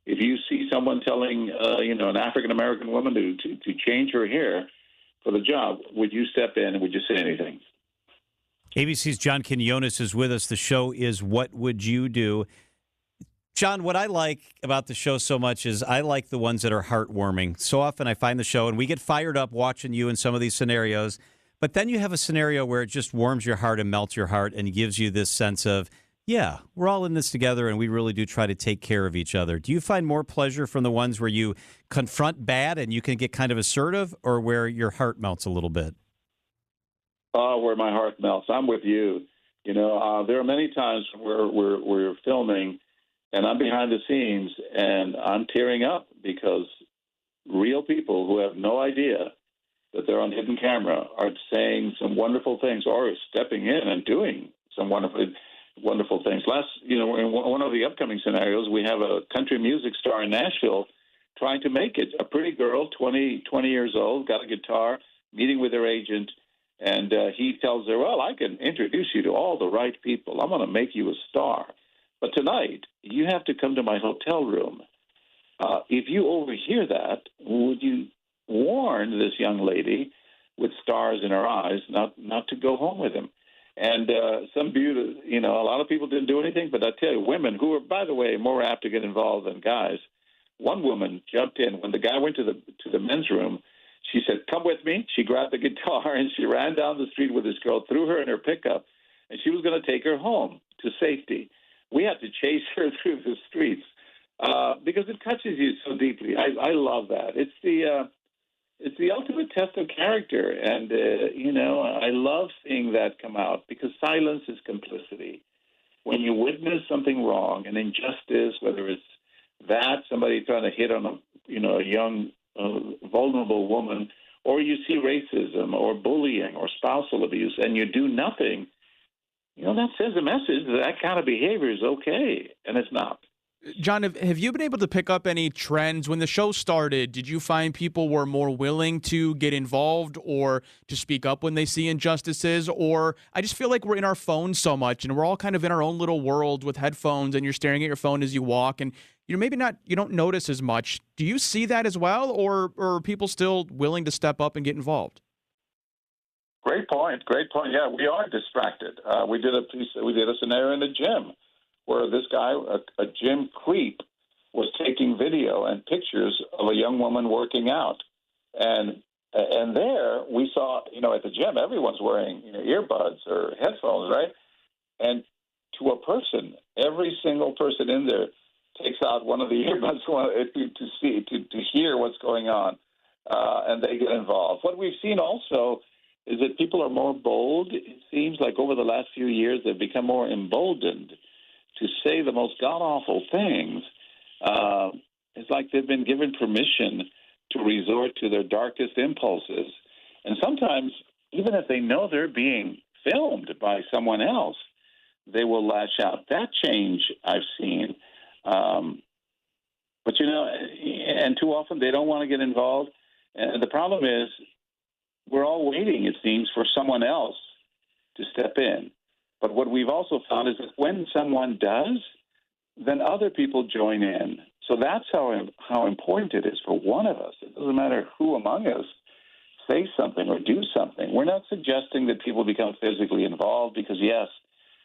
If you see someone telling, an African-American woman to change her hair for the job, would you step in and would you say anything? ABC's John Quinones is with us. The show is What Would You Do? John, what I like about the show so much is I like the ones that are heartwarming. So often I find the show, and we get fired up watching you in some of these scenarios, but then you have a scenario where it just warms your heart and melts your heart and gives you this sense of, yeah, we're all in this together, and we really do try to take care of each other. Do you find more pleasure from the ones where you confront bad and you can get kind of assertive, or where your heart melts a little bit? Oh, where my heart melts. I'm with you. There are many times where we're filming, and I'm behind the scenes, and I'm tearing up because real people who have no idea that they're on hidden camera are saying some wonderful things or stepping in and doing some wonderful things. In one of the upcoming scenarios, we have a country music star in Nashville trying to make it. A pretty girl, 20 years old, got a guitar, meeting with her agent, and he tells her, well, I can introduce you to all the right people. I'm going to make you a star. But tonight, you have to come to my hotel room. If you overhear that, would you warn this young lady with stars in her eyes not to go home with him? And some beauty, a lot of people didn't do anything, but I tell you, women who are, by the way, more apt to get involved than guys. One woman jumped in when the guy went to the men's room. She said, "Come with me." She grabbed the guitar and she ran down the street with this girl, threw her in her pickup, and she was going to take her home to safety. We had to chase her through the streets because it touches you so deeply. I love that. It's the ultimate test of character, and I love seeing that come out because silence is complicity. When you witness something wrong, an injustice, whether it's somebody trying to hit on a young vulnerable woman, or you see racism or bullying or spousal abuse, and you do nothing, that sends a message that kind of behavior is okay, and it's not. John, have you been able to pick up any trends? When the show started, did you find people were more willing to get involved or to speak up when they see injustices? Or I just feel like we're in our phones so much and we're all kind of in our own little world with headphones and you're staring at your phone as you walk and maybe you don't notice as much. Do you see that as well, or are people still willing to step up and get involved? Great point. Yeah, we are distracted. We did a scenario in the gym where this guy, a gym creep, was taking video and pictures of a young woman working out. And there we saw, at the gym, everyone's wearing earbuds or headphones, right? And to a person, every single person in there takes out one of the earbuds to hear what's going on, and they get involved. What we've seen also is that people are more bold. It seems like over the last few years they've become more emboldened to say the most god-awful things. It's like they've been given permission to resort to their darkest impulses. And sometimes, even if they know they're being filmed by someone else, they will lash out. That change I've seen. But, and too often they don't want to get involved. And the problem is we're all waiting, it seems, for someone else to step in. But what we've also found is that when someone does, then other people join in. So that's how important it is for one of us. It doesn't matter who among us say something or do something. We're not suggesting that people become physically involved because, yes,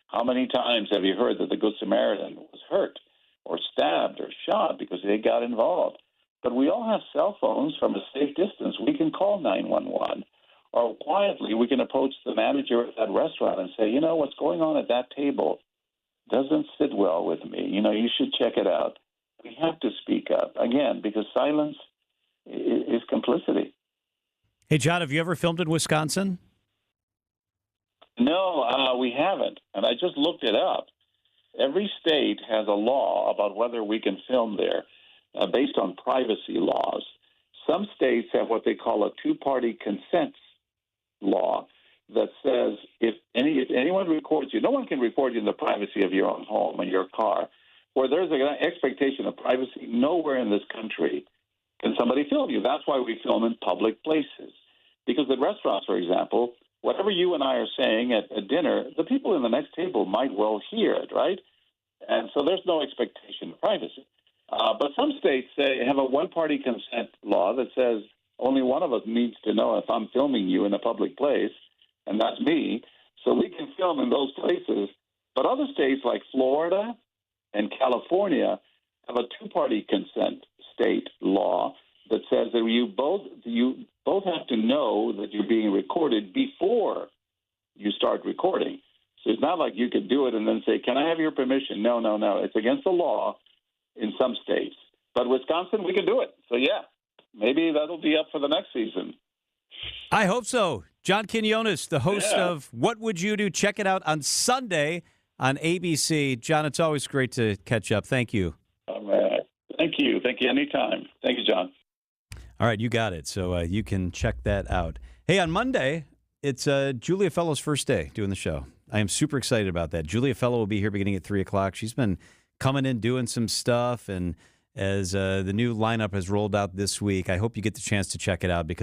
how many times have you heard that the Good Samaritan was hurt or stabbed or shot because they got involved? But we all have cell phones from a safe distance. We can call 911. Or quietly, we can approach the manager at that restaurant and say, what's going on at that table doesn't sit well with me. You should check it out. We have to speak up, again, because silence is complicity. Hey, John, have you ever filmed in Wisconsin? No, we haven't. And I just looked it up. Every state has a law about whether we can film there based on privacy laws. Some states have what they call a two-party consent law that says if anyone records you, no one can record you in the privacy of your own home and your car. Where there's an expectation of privacy, nowhere in this country can somebody film you. That's why we film in public places. Because at restaurants, for example, whatever you and I are saying at dinner, the people in the next table might well hear it, right? And so there's no expectation of privacy. But some states have a one-party consent law that says only one of us needs to know if I'm filming you in a public place, and that's me. So we can film in those places. But other states like Florida and California have a two-party consent state law that says that you both have to know that you're being recorded before you start recording. So it's not like you could do it and then say, "Can I have your permission?" No. It's against the law in some states. But Wisconsin, we can do it. So, yeah, maybe that'll be up for the next season. I hope so. John Quinones, the host of What Would You Do? Check it out on Sunday on ABC. John, it's always great to catch up. Thank you. All right. Thank you. Thank you anytime. Thank you, John. All right, you got it. So you can check that out. Hey, on Monday, it's Julia Fellows' first day doing the show. I am super excited about that. Julia Fellow will be here beginning at 3 o'clock. She's been coming in, doing some stuff, and as the new lineup has rolled out this week. I hope you get the chance to check it out because